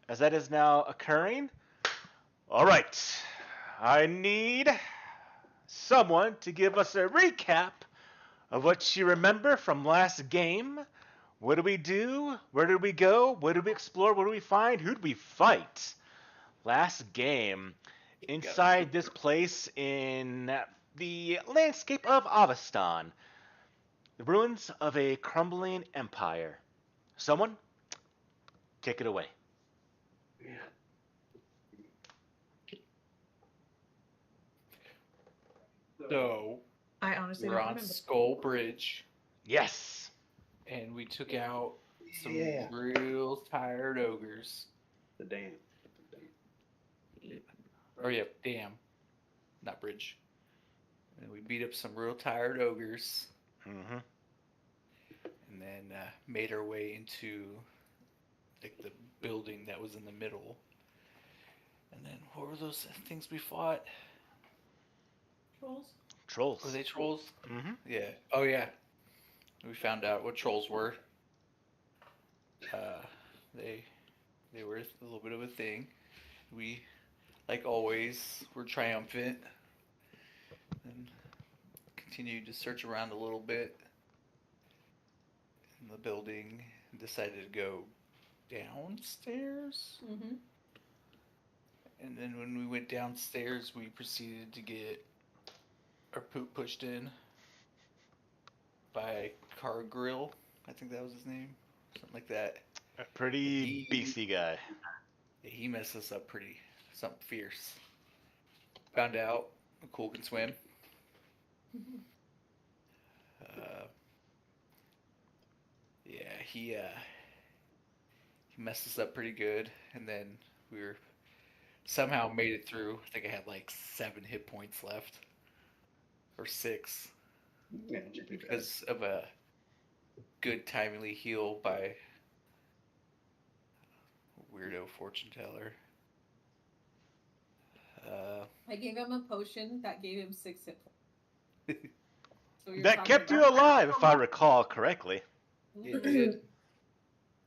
as that is now occurring. All right. I need someone to give us a recap of what you remember from last game. What did we do? Where did we go? What did we explore? What did we find? Who did we fight? Last game. Inside this place in the landscape of Avestan. The ruins of a crumbling empire. Someone, take it away. So I honestly we're don't on remember. Skull Bridge, Yes. and we took out some Yeah. real tired ogres. The dam. Or yeah, dam, not bridge. And we beat up some real tired ogres, Mm-hmm. and then made our way into like the building that was in the middle. And then what were those things we fought? Trolls? Trolls. Were they trolls? Mm-hmm. Yeah. Oh yeah. We found out what trolls were. They were a little bit of a thing. We, like always, were triumphant and continued to search around a little bit in the building. And decided to go downstairs. Mm-hmm. And then when we went downstairs, we proceeded to get our poop pushed in by Cargrill. I think that was his name. Something like that. A pretty beastie guy. Yeah, he messed us up something fierce. Found out Cool can swim. Yeah, he messed us up pretty good, and then we were somehow made it through. I think I had like 7 hit points left, or 6, Yeah, because of a good timely heal by a weirdo fortune teller. I gave him a potion that gave him 6 hit points. So you're That talking kept you about- alive, if I recall correctly. It did.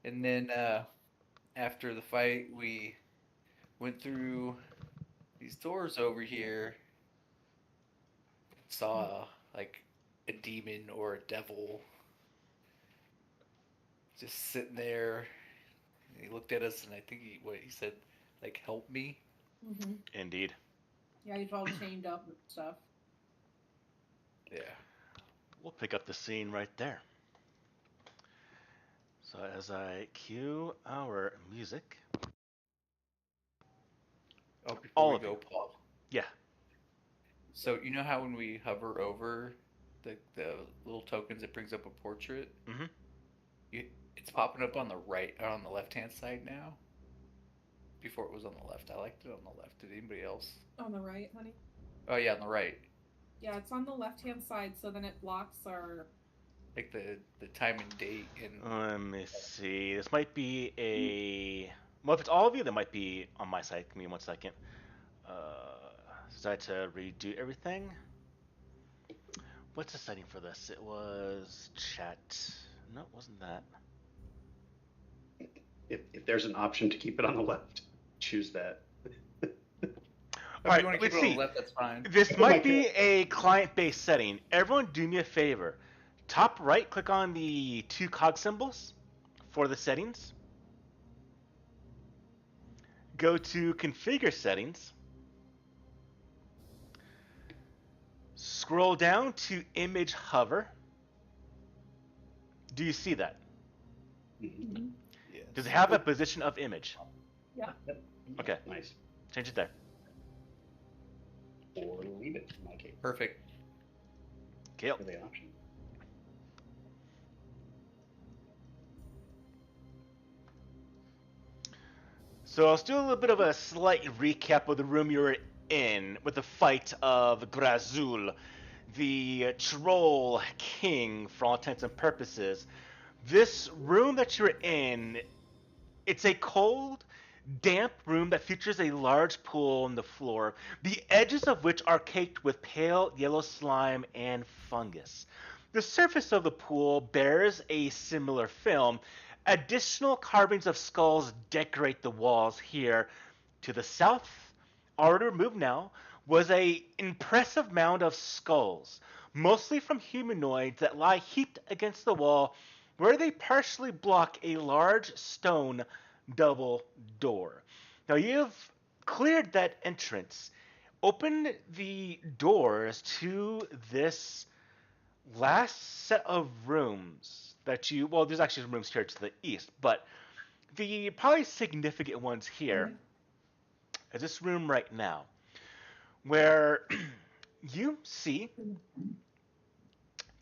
And then after the fight, we went through these doors over here. Saw like a demon or a devil just sitting there. He looked at us, and I think he said, like, "Help me." Mhm. Indeed. Yeah, he's all chained up and stuff. Yeah. We'll pick up the scene right there. So as I cue our music. Oh, before All we of go, you. Paul. Yeah. So you know how when we hover over the little tokens, it brings up a portrait. Mm-hmm. It's popping up on the right or on the left hand side now. Before it was on the left. I liked it on the left. Did anybody else? On the right, honey? Oh yeah, on the right. Yeah, it's on the left-hand side, so then it blocks our... Like the time and date and Let me see. This might be a... Well, if it's all of you, that might be on my side. Give me 1 second. Decided to redo everything. What's the setting for this? It was chat. No, it wasn't that. If there's an option to keep it on the left, choose that. if Alright, you want to let's keep it on see. the left, that's fine. This Oh my might be a client-based setting. Everyone do me a favor. Top right, click on the 2 cog symbols for the settings. Go to configure settings. Scroll down to image hover. Do you see that? Mhm. Yeah. Does it have a position of image? Yeah. Yep. Okay. Nice. Change it there. Or leave it in my case. Perfect. Okay. For the option. So I'll do a little bit of a slight recap of the room you were in with the fight of Grazul, the troll king for all intents and purposes. This room that you're in, it's a cold, damp room that features a large pool on the floor, the edges of which are caked with pale yellow slime and fungus. The surface of the pool bears a similar film, Additional carvings of skulls decorate the walls here. To the south, already removed now, was a impressive mound of skulls, mostly from humanoids that lie heaped against the wall, where they partially block a large stone double door. Now you've cleared that entrance. Open the doors to this last set of rooms that you, well, there's actually rooms here to the east, but the probably significant ones here is this room right now, where you see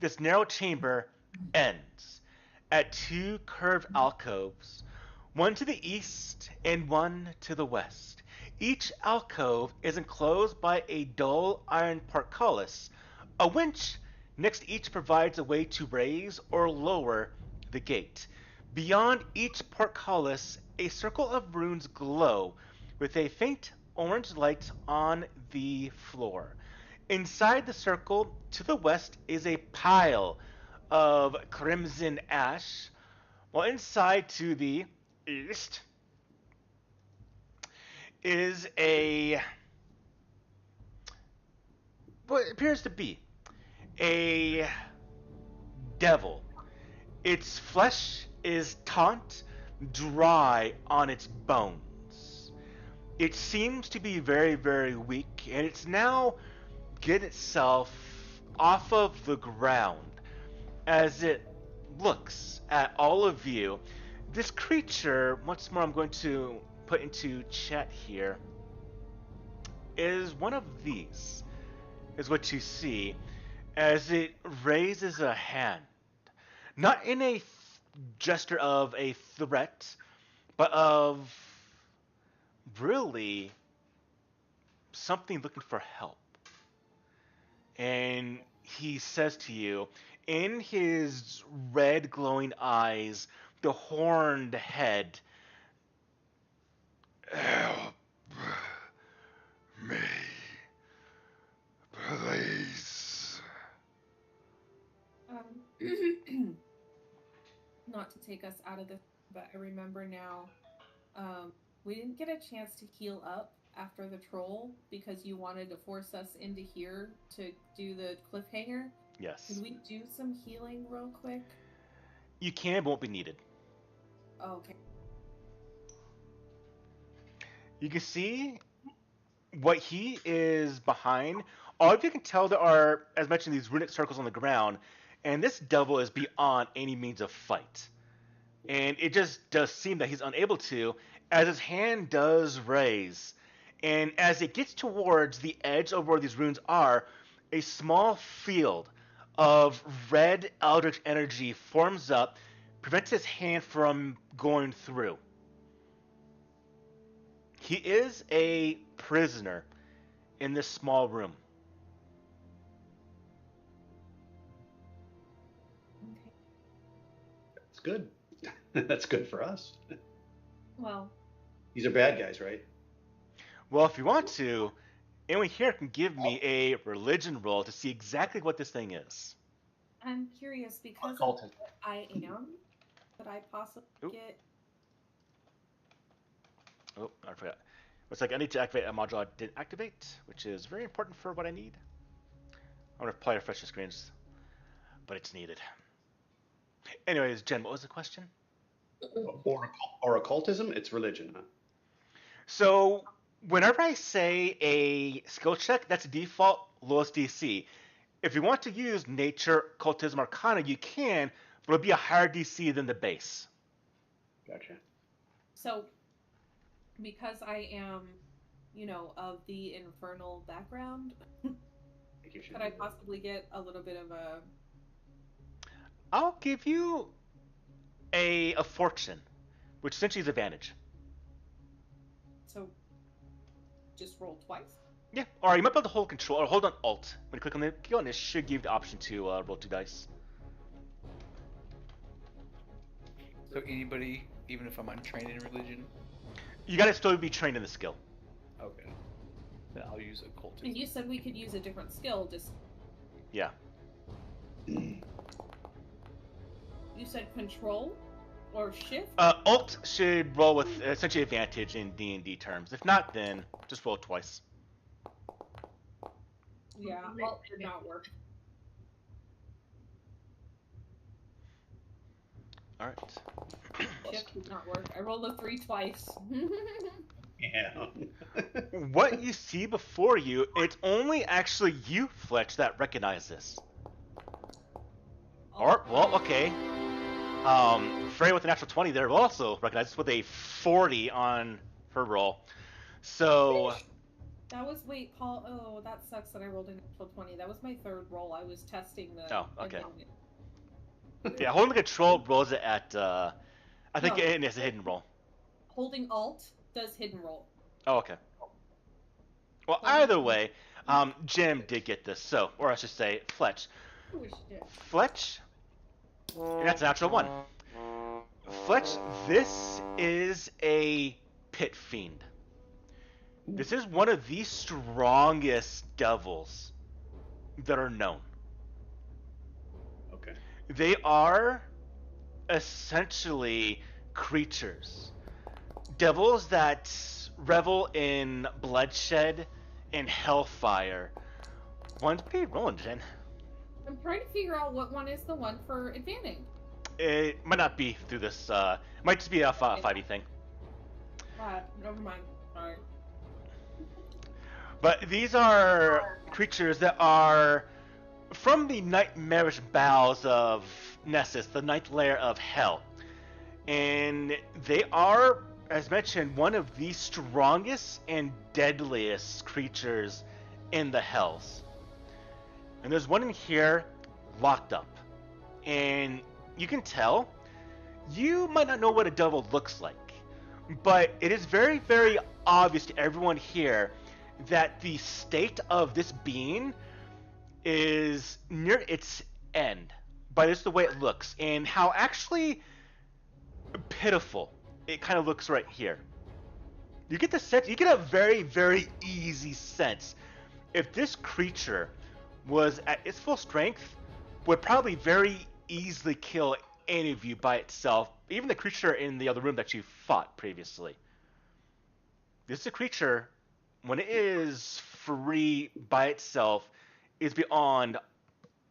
this narrow chamber ends at two curved alcoves, one to the east and one to the west. Each alcove is enclosed by a dull iron portcullis. A winch next to each provides a way to raise or lower the gate. Beyond each portcullis, a circle of runes glow with a faint orange light on the floor. Inside the circle to the west is a pile of crimson ash, while inside to the east is a what appears to be a devil. Its flesh is taut, dry on its bones. It seems to be very, very weak, and it's now getting itself off of the ground as it looks at all of you. This creature, once more I'm going to put into chat here, is one of these, is what you see as it raises a hand. Not in a gesture of a threat, but of really something looking for help. And he says to you, in his red glowing eyes, the horned head, "Help me, please." Not to take us out of this, but I remember now, we didn't get a chance to heal up after the troll because you wanted to force us into here to do the cliffhanger. Yes. Could we do some healing real quick? You can, but won't be needed. Oh, okay. You can see what he is behind. All of you can tell there are, as mentioned, these runic circles on the ground, and this devil is beyond any means of fight. And it just does seem that he's unable to, as his hand does raise. And as it gets towards the edge of where these runes are, a small field of red eldritch energy forms up, prevents his hand from going through. He is a prisoner in this small room. Okay. That's good. That's good for us. Well, These are bad guys, right? Well, if you want to, anyone here can give me a religion roll to see exactly what this thing is. I'm curious because of Occultism. what I am. Could I possibly Oop. get? Oh, I forgot. Looks like I need to activate a module I didn't activate, which is very important for what I need. I'm going to apply refresh the screens, but it's needed. Anyways, Jen, what was the question? Or occultism, it's religion, huh? So, whenever I say a skill check, that's default lowest DC. If you want to use nature, occultism, arcana, you can, but it'll be a higher DC than the base. Gotcha. So, because I am, of the infernal background, Think you should could I do that. possibly get a little bit of a? I'll give you a fortune, which essentially is advantage. So, just roll twice. Yeah, or you might be able to hold control, or hold on Alt. When you click on the key on this, should give you the option to roll 2 dice. So anybody, even if I'm untrained in religion, You gotta still be trained in the skill. okay, then I'll use occultism. And you said we could use a different skill. Just Yeah. you said control. Or shift? Alt should roll with essentially advantage in D&D terms. If not, then just roll twice. Yeah, alt did not work. All right. Shift did not work. I rolled a 3 twice. Yeah. What you see before you, it's only actually you, Fletch, that recognize this. Or, well, okay. Frey with a natural 20 there will also recognize this with a 40 on her roll. So, That was, wait, Paul, oh, that sucks that I rolled a natural 20. That was my third roll. I was testing the... Oh, okay. advantage. yeah, holding the control rolls it at, I think No. it is a hidden roll. Holding alt does hidden roll. Oh, okay. Well, Holding either way, Jim did get this, so, or I should say, Fletch. Oh, shit. Fletch, that's a natural 1. Fletch, this is a pit fiend. This is one of the strongest devils that are known. Okay. They are essentially creatures. Devils that revel in bloodshed and hellfire. What are you rolling, Jen? I'm trying to figure out what one is the one for advantage. It might not be through this, it might just be a 5e thing. Never mind. Alright. But these are creatures that are from the nightmarish bowels of Nessus, the ninth layer of hell. And they are, as mentioned, one of the strongest and deadliest creatures in the hells. And there's one in here locked up. And you can tell, you might not know what a devil looks like, but it is very, very obvious to everyone here that the state of this being is near its end, by just the way it looks and how actually pitiful it kind of looks right here. You get the sense, you get a very, very easy sense, if this creature was at its full strength, would probably very easily kill any of you by itself, even the creature in the other room that you fought previously. This is a creature, when it is free by itself, is beyond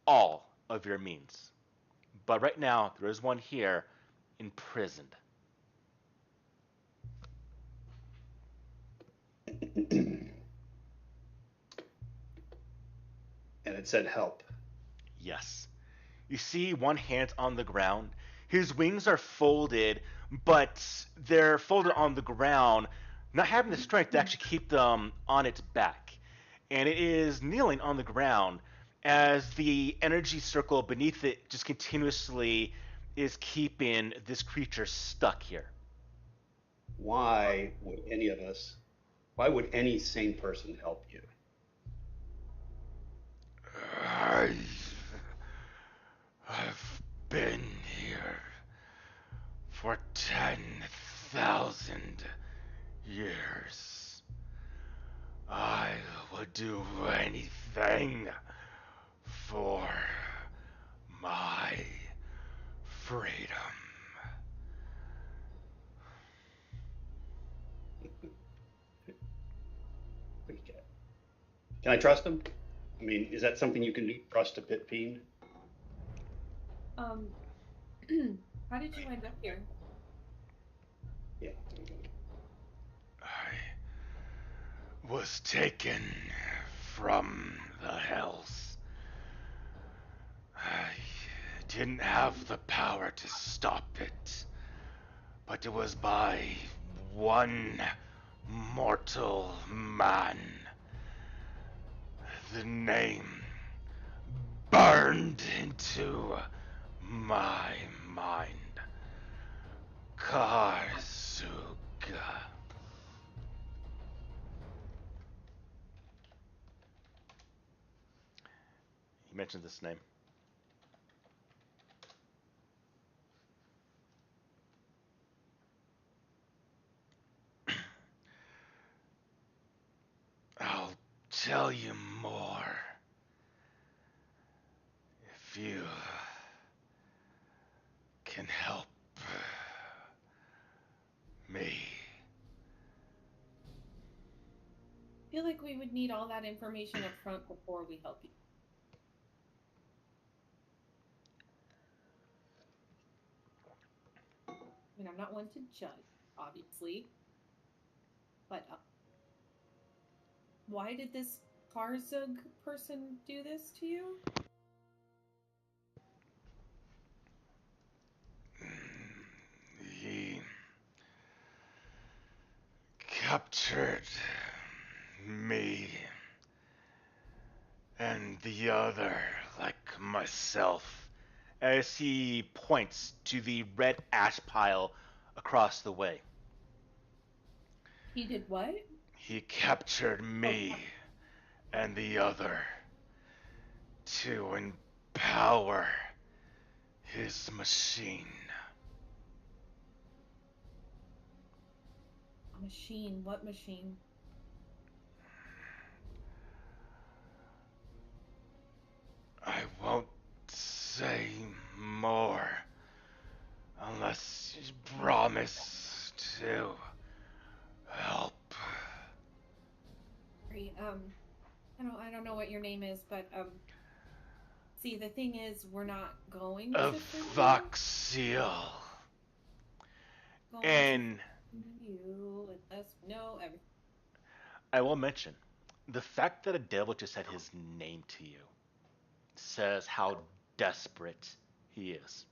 all of your means. But right now, there is one here imprisoned. And it said help. Yes. You see one hand on the ground. His wings are folded, but they're folded on the ground, not having the strength to actually keep them on its back. And it is kneeling on the ground as the energy circle beneath it just continuously is keeping this creature stuck here. Why would any sane person help you? I've been here for 10,000 years. I would do anything for my freedom. Can I trust him? I mean, is that something you can do? Trust a pit fiend? How did you end up here? Yeah. I was taken from the hells. I didn't have the power to stop it, but it was by one mortal man. The name burned into my mind. Karzuga. He mentioned this name. I'll tell you more if you can help feel like we would need all that information up front before we help you. I mean, I'm not one to judge, obviously. But why did this Karzug person do this to you? He captured me and the other, like myself, as he points to the red ash pile across the way. He did what? He captured me and the other to empower his machine. A machine. What machine? I won't say more unless you promise to help. Sorry, I don't know what your name is, but see, the thing is, we're not going A to forgive Voxeal. going And to you unless we know everything. I will mention, the fact that a devil just said his name to you says how desperate he is.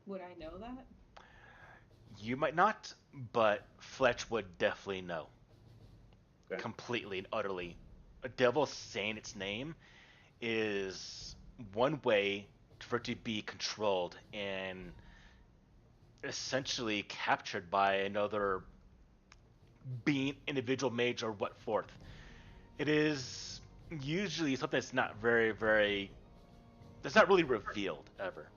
Would I know that? You might not, but Fletch would definitely know. Okay. Completely and utterly. A devil saying its name is one way for it to be controlled and essentially captured by another being, individual mage, or what forth. It is usually something that's not that's not really revealed ever.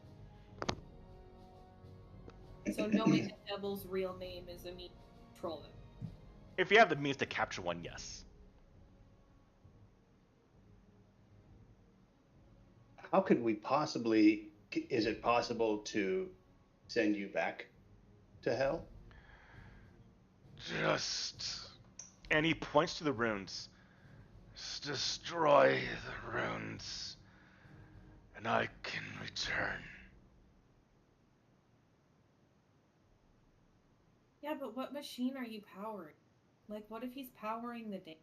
So knowing the devil's real name is a means to control it. If you have the means to capture one, yes. How could we possibly? Is it possible to send you back to hell? And he points to the runes. Just destroy the runes, and I can return. Yeah, but what machine are you powering? Like, what if he's powering the day?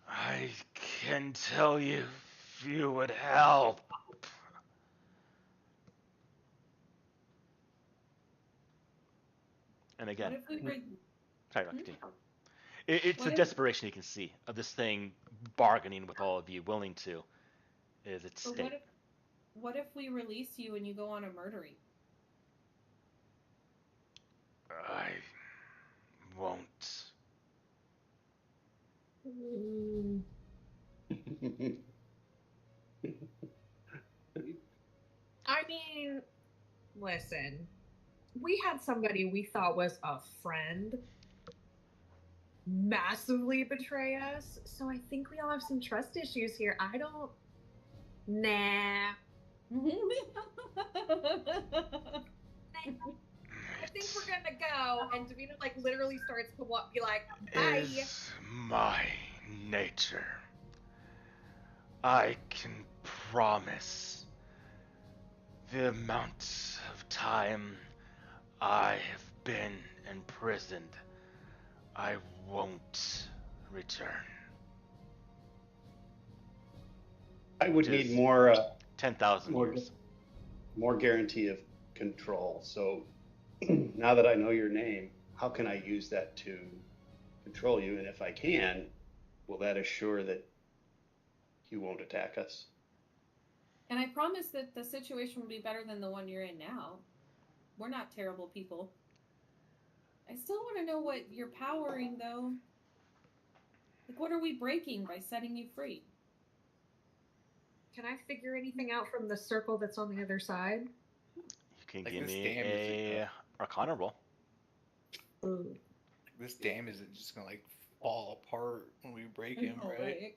I can tell you if you would help. And again, What if we were? sorry, Hmm? continue. It's What the if- desperation you can see of this thing bargaining with all of you, willing to, is its But state. what if we release you and you go on a murdering? I won't. I mean, listen, we had somebody we thought was a friend massively betray us, so I think we all have some trust issues here. Nah. I think we're gonna go, and Davina like literally starts to be like, bye. Is my nature. I can promise the amount of time I have been imprisoned, I won't return. I would Just need more 10,000 more years. more guarantee of control. So now that I know your name, how can I use that to control you? And if I can, will that assure that you won't attack us? And I promise that the situation will be better than the one you're in now. We're not terrible people. I still want to know what you're powering, though. Like, what are we breaking by setting you free? Can I figure anything out from the circle that's on the other side? You can Like give this me dam a Arcana roll. Ooh. This dam isn't just gonna like fall apart when we break him, Oh, right?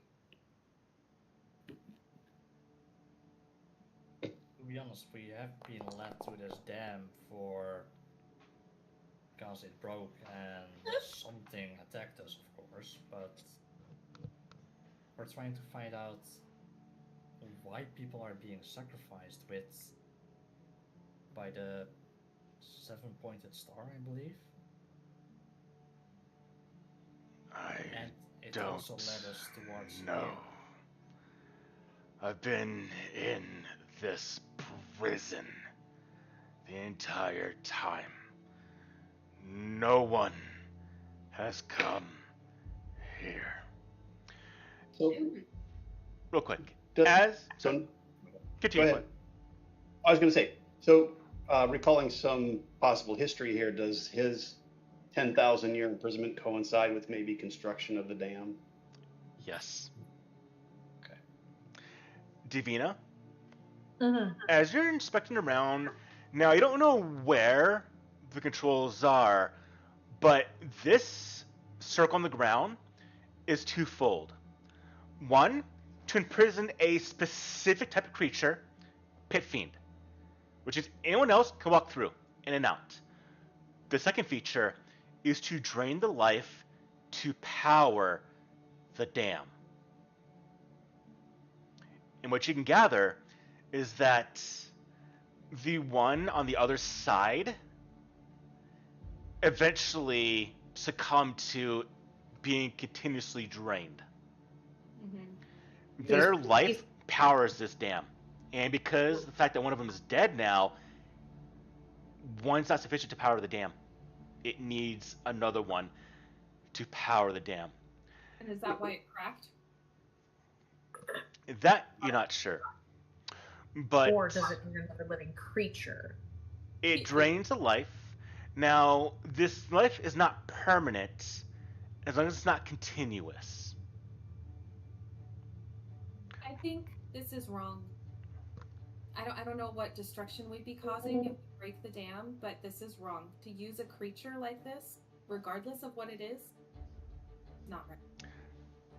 To be honest, we have been left to this dam for because it broke and something attacked us, of course, but we're trying to find out why people are being sacrificed by the seven-pointed star, I believe. And it don't also led us towards know. you. I've been in this prison the entire time. No one has come here. So, Real quick, go continue. ahead. I was going to say, so recalling some possible history here, does his 10,000-year imprisonment coincide with maybe construction of the dam? Yes. Okay. Divina, Mm-hmm. as you're inspecting around, now you don't know where the controls are, but this circle on the ground is twofold. One, to imprison a specific type of creature, Pit Fiend, which is anyone else can walk through, in and out. The second feature is to drain the life to power the dam. And what you can gather is that the one on the other side eventually succumbed to being continuously drained. Mm-hmm. Their life powers this dam. And because the fact that one of them is dead now, one's not sufficient to power the dam. It needs another one to power the dam. And is that why it cracked? That you're not sure. But Or does it need another living creature? it drains the life. Now, this life is not permanent as long as it's not continuous. I think this is wrong. I don't know what destruction we'd be causing if we break the dam, but this is wrong. To use a creature like this, regardless of what it is, not right.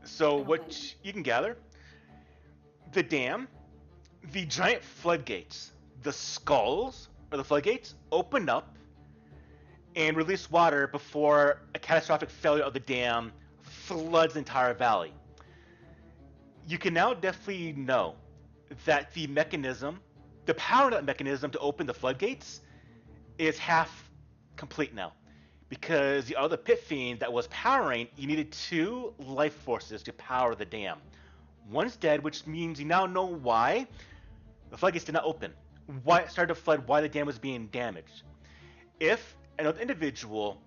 So what you can gather, the dam, the giant floodgates, the skulls, or the floodgates, open up and release water before a catastrophic failure of the dam floods the entire valley. You can now definitely know that the mechanism, the power of that mechanism to open the floodgates is half complete now. Because the other Pit Fiend that was powering, you needed two life forces to power the dam. One's dead, which means you now know why the floodgates did not open, why it started to flood, why the dam was being damaged. If another individual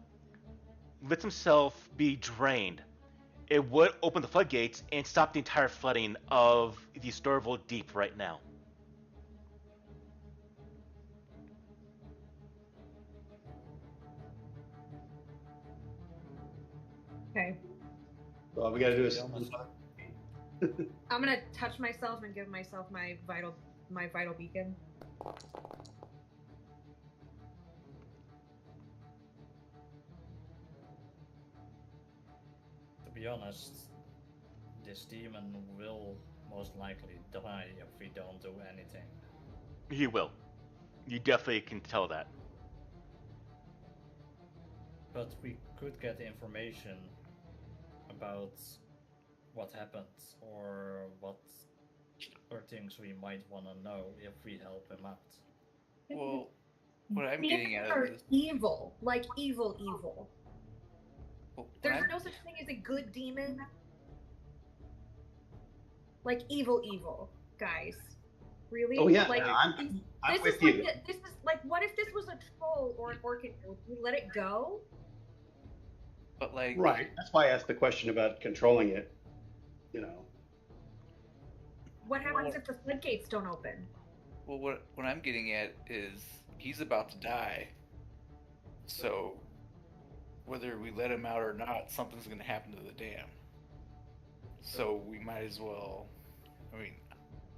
lets himself be drained, it would open the floodgates and stop the entire flooding of the Storval Deep right now. Okay. Well, we got to do is. I'm gonna touch myself and give myself my vital beacon. To be honest, this demon will most likely die if we don't do anything. He will. You definitely can tell that. But we could get information about what happened or what other things we might want to know if we help him out. Well, what I'm Demons getting at are is evil, like evil. well, what There's I'm- no such thing as a good demon. Like evil, guys. Really? Oh yeah, Like I'm this with is you. like this is like, what if this was a troll or an orchid? Would we let it go? but like Right. That's why I asked the question about controlling it. You know. What happens if the floodgates don't open? Well, what I'm getting at is he's about to die. So whether we let him out or not, something's going to happen to the dam. So we might as well. I mean,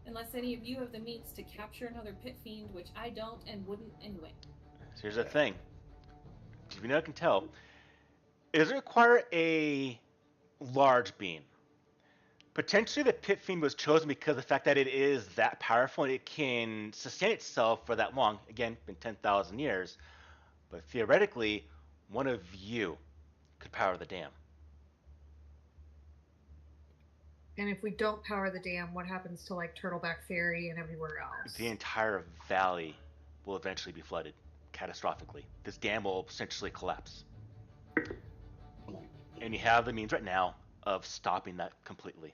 Unless any of you have the means to capture another Pit Fiend, which I don't and wouldn't anyway. So here's the thing. If you know, I can tell. It doesn't require a large beam. Potentially the Pit Fiend was chosen because of the fact that it is that powerful and it can sustain itself for that long. Again, been 10,000 years. But theoretically, one of you could power the dam. And if we don't power the dam, what happens to like Turtleback Ferry and everywhere else? The entire valley will eventually be flooded catastrophically. This dam will essentially collapse. And you have the means right now of stopping that completely.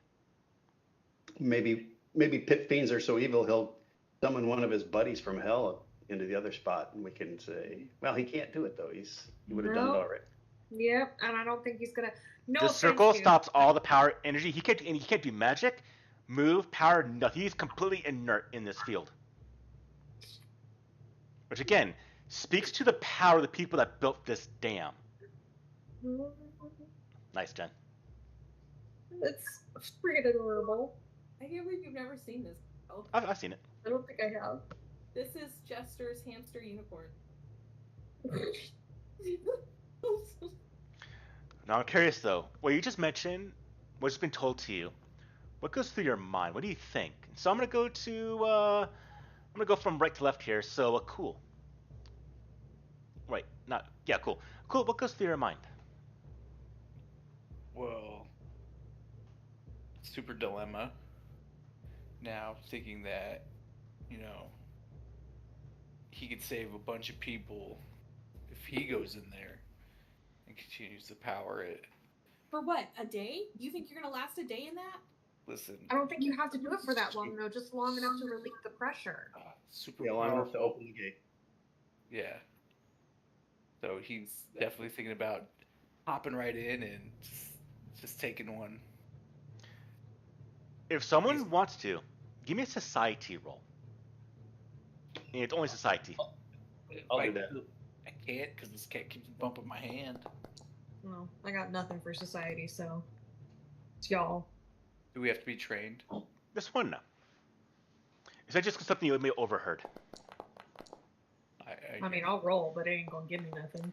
Maybe Pit Fiends are so evil he'll summon one of his buddies from hell into the other spot, and we can say, well, he can't do it though. He would have done it already. Yep, and I don't think he's gonna. No, The offense, circle dude. stops all the power energy. He can't do magic, move, power, nothing. He's completely inert in this field. Which again speaks to the power of the people that built this dam. Nice, Jen. It's freaking adorable. I can't believe you've never seen this. Oh, I've seen it. I don't think I have. this is Jester's hamster unicorn. Now I'm curious though. What you just mentioned, what's been told to you, what goes through your mind? What do you think? So I'm gonna go from right to left here. So cool. Right, not yeah, cool. Cool. What goes through your mind? Well, super dilemma. Now thinking that, he could save a bunch of people if he goes in there and continues to power it. For what? A day? You think you're gonna last a day in that? Listen, I don't think you have to do it for that long, though. Just long enough to relieve the pressure. super Yeah, long enough to powerful. open the gate. Yeah. So he's definitely thinking about hopping right in and just taking one. If someone wants to, give me a society roll. And it's only society. I'll do that. I can't because this cat keeps bumping my hand. Well, I got nothing for society, so it's y'all. Do we have to be trained? This one, no. Is that just something you may have overheard? I mean, I'll roll, but it ain't gonna give me nothing.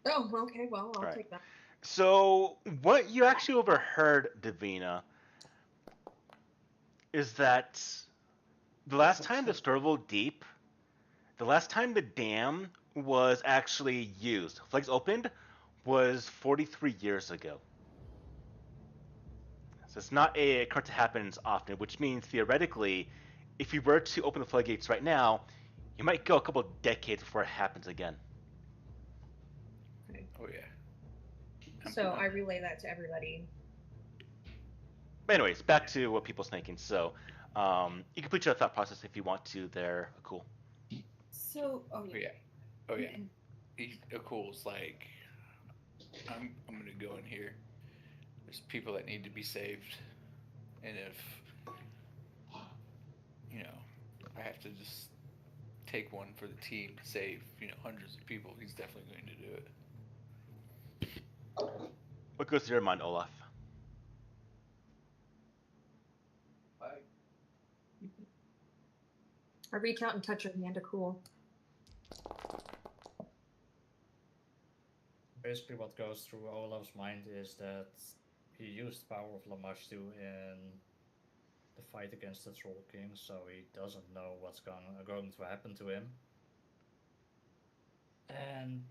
Oh, okay. Well, I'll Right. take that. So, what you actually overheard, Davina, is that the last time the Sturville Deep, the last time the dam was actually used, flags opened, was 43 years ago. So it's not a occurrence that happens often, which means theoretically, if you were to open the floodgates right now, you might go a couple of decades before it happens again. Okay. Oh yeah. So I relay that to everybody. But anyways, back to what people's thinking. So, you can put your thought process if you want to there. Cool. So, Oh yeah. Cool's like, I'm gonna go in here. There's people that need to be saved, and if I have to just take one for the team to save hundreds of people, he's definitely going to do it. What goes through your mind, Olaf? I reach out and touch her hand to Cool. Basically, what goes through Olaf's mind is that he used the power of Lamashtu in the fight against the Troll King, so he doesn't know what's going to happen to him. And,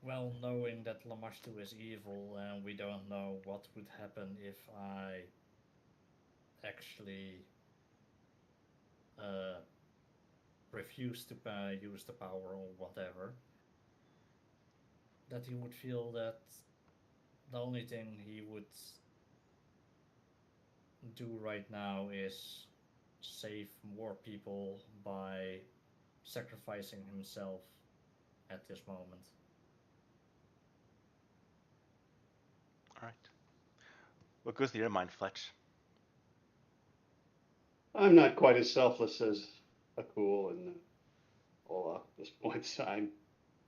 well, knowing that Lamashtu is evil and we don't know what would happen if I actually refuse to use the power or whatever, that he would feel that the only thing he would do right now is save more people by sacrificing himself at this moment. All right. What goes through your mind, Fletch? I'm not quite as selfless as Akul and Olaf at this point. So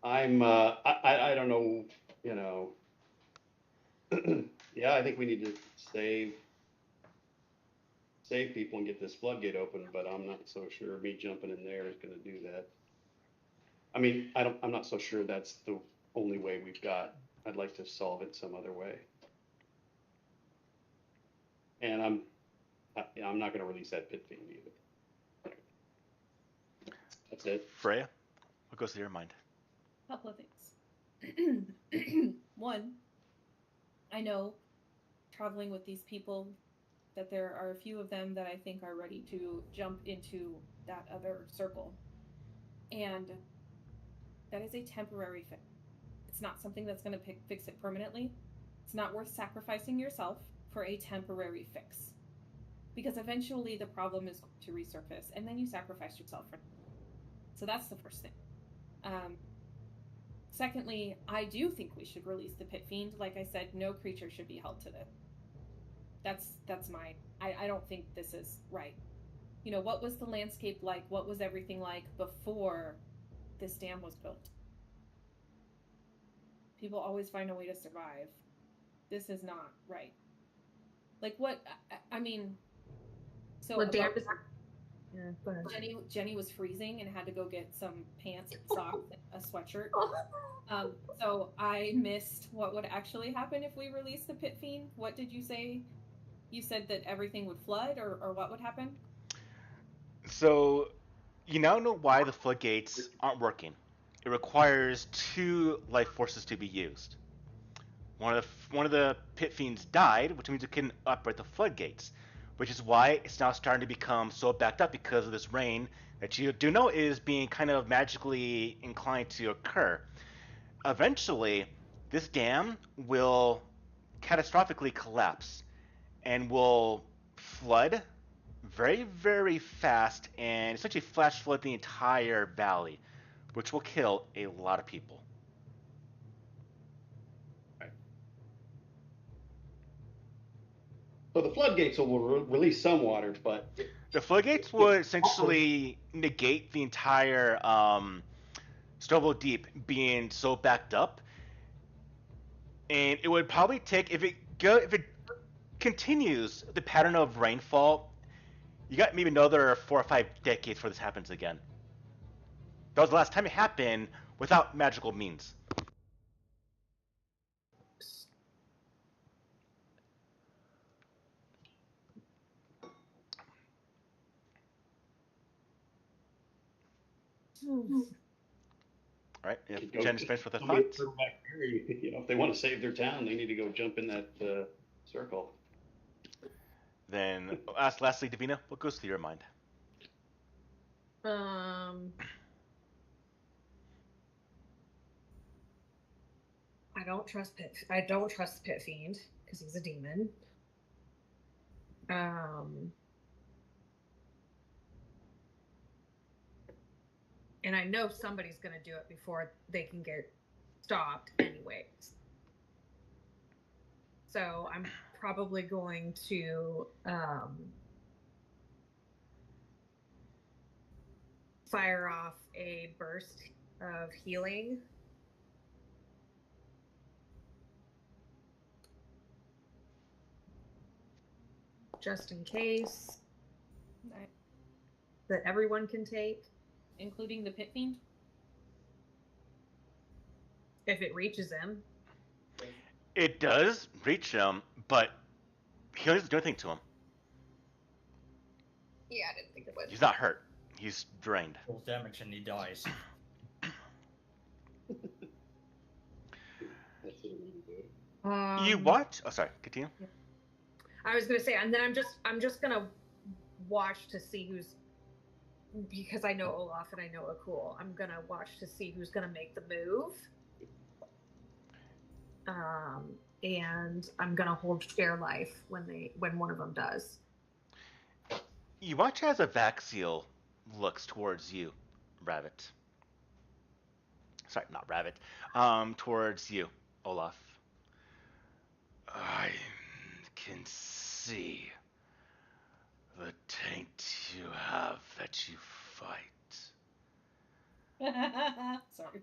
I don't know, yeah, I think we need to save people and get this floodgate open, but I'm not so sure me jumping in there is going to do that. I mean, I'm not so sure that's the only way we've got. I'd like to solve it some other way. And I'm not going to release that pit fiend either. That's it. Freya, what goes through your mind? Couple of things. One, I know traveling with these people that there are a few of them that I think are ready to jump into that other circle. And that is a temporary fix. It's not something that's going to fix it permanently. It's not worth sacrificing yourself for a temporary fix. Because eventually the problem is going to resurface, and then you sacrifice yourself for it. So that's the first thing. Secondly, I do think we should release the Pit Fiend. Like I said, no creature should be held to this. That's my... I don't think this is right. You know, what was the landscape like? What was everything like before this dam was built? People always find a way to survive. This is not right. Like, what... I mean... So What dam is that? Yeah, go ahead. Jenny was freezing and had to go get some pants, socks, a sweatshirt. So I missed what would actually happen if we released the Pit Fiend. What did you say? You said that everything would flood, or what would happen? So, you now know why the floodgates aren't working. It requires 2 life forces to be used. One of the Pit Fiends died, which means it can operate the floodgates, which is why it's now starting to become so backed up because of this rain that you do know is being kind of magically inclined to occur. Eventually, this dam will catastrophically collapse and will flood very, very fast and essentially flash flood the entire valley, which will kill a lot of people. So the floodgates will release some water, but The floodgates would essentially negate the entire Stovall Deep being so backed up, and it would probably take if it continues the pattern of rainfall. You got maybe another 4 or 5 decades before this happens again. That was the last time it happened without magical means. Right? If Jen's finished with her thoughts. You know, if they want to save their town, they need to go jump in that circle. Then ask lastly, Davina, what goes through your mind? I don't trust the Pit Fiend because he's a demon. And I know somebody's going to do it before they can get stopped anyways. So I'm probably going to fire off a burst of healing. Just in case. Right. That everyone can take. Including the Pit Fiend? If it reaches him. It does reach him, but he doesn't do anything to him. Yeah, I didn't think it would. He's not hurt. He's drained. Full damage and he dies. You watch? Oh, sorry. Continue. I was gonna say, and then I'm just gonna watch to see who's, because I know Olaf and I know Akul. I'm gonna watch to see who's gonna make the move. And I'm gonna hold share life when one of them does. You watch as a Vaxiel looks towards you, Rabbit. Sorry, not Rabbit. Towards you, Olaf. I can see the taint you have that you fight. Sorry.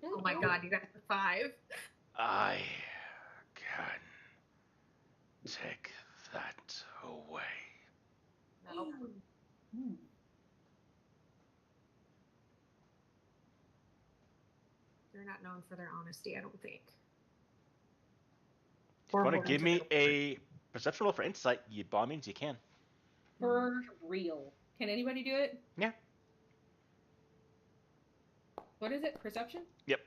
Oh my god, you got the 5. I can take that away. No. They're not known for their honesty, I don't think. If you want to give me a perception roll for insight, you by all means you can. For real. Can anybody do it? Yeah. What is it? Perception? Yep.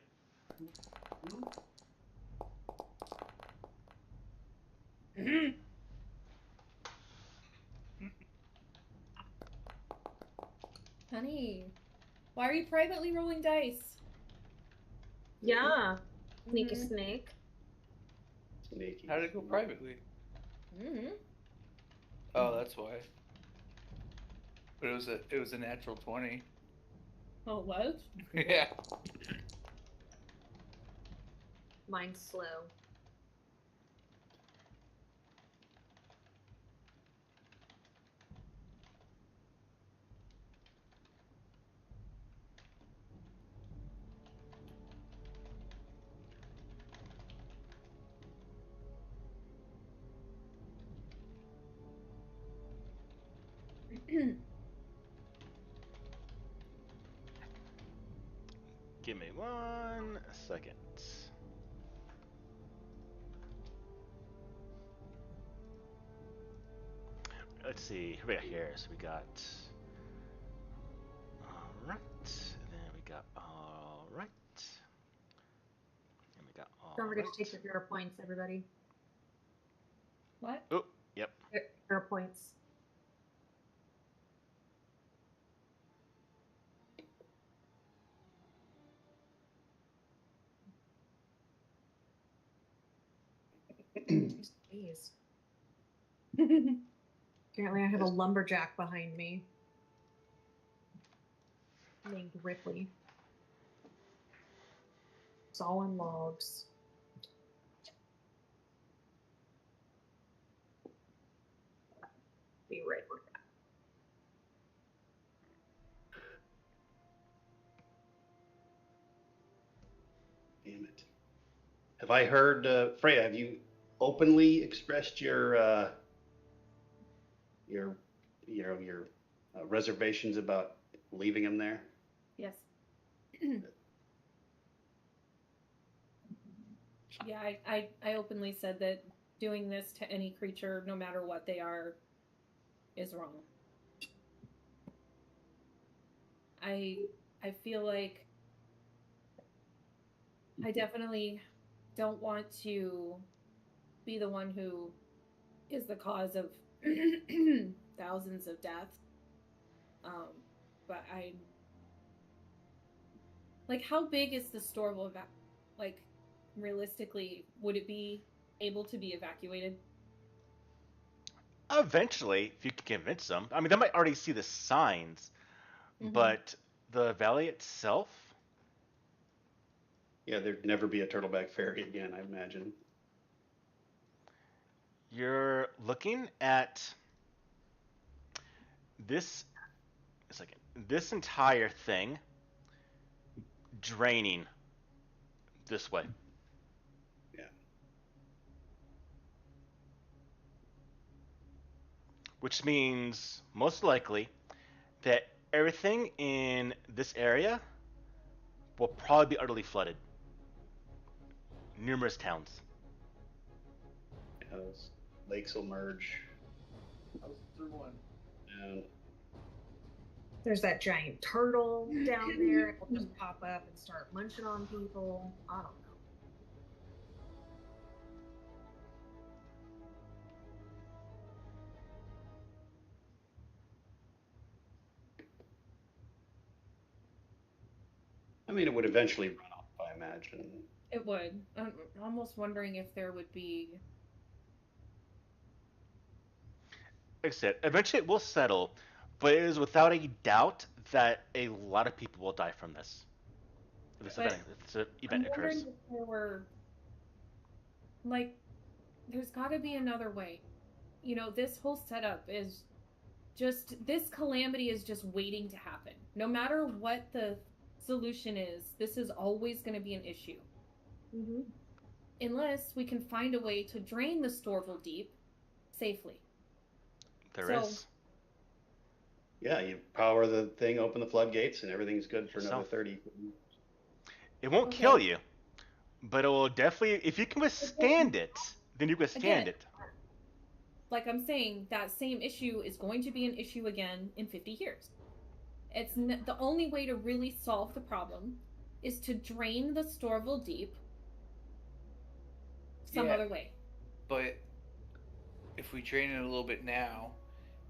Honey, why are you privately rolling dice? Yeah. Sneaky Mhm. snake. Sneaky. How did it go privately? Mm-hmm. Oh, that's why. But it was a natural 20. Oh, it was? Yeah. Mine's slow. Give me 1 second. Let's see. Who we got here? So we got. Alright. And then we got alright. And we got Don't forget to alright. take your hero points, everybody. What? Oh, yep. Hero points. Jeez. Apparently, I have a lumberjack behind me named Ripley. Sawing logs. Be right back. Damn it. Have I heard, Freya? Have you openly expressed your reservations about leaving him there? Yes. Yeah, I openly said that doing this to any creature, no matter what they are, is wrong. I feel like I definitely don't want to be the one who is the cause of thousands of deaths. But I like, how big is the Storval like, realistically, would it be able to be evacuated? Eventually, if you can convince them. I mean, they might already see the signs, but the valley itself. Yeah, there'd never be a turtleback ferry again, I imagine. You're looking at this. A second. This entire thing draining this way. Yeah. Which means most likely that everything in this area will probably be utterly flooded. Numerous towns. Yeah, those lakes will merge. I was through one. And There's that giant turtle down there. It'll just pop up and start munching on people. I don't know. I mean, it would eventually run off, I imagine. It would. I'm almost wondering if there would be. Like I said, eventually it will settle, but it is without a doubt that a lot of people will die from this. If this event I'm wondering occurs. if there were, like, there's got to be another way. You know, this whole setup is just, this calamity is just waiting to happen. No matter what the solution is, this is always going to be an issue. Mm-hmm. Unless we can find a way to drain the Storval Deep safely. There So- is. Yeah, you power the thing, open the floodgates, and everything's good for another So- 30. It won't Okay. kill you, but it will definitely. If you can withstand it, then you can withstand Again. it. Like I'm saying, that same issue is going to be an issue again in 50 years. It's the only way to really solve the problem is to drain the Storval Deep some Yeah. other way. But if we drain it a little bit now,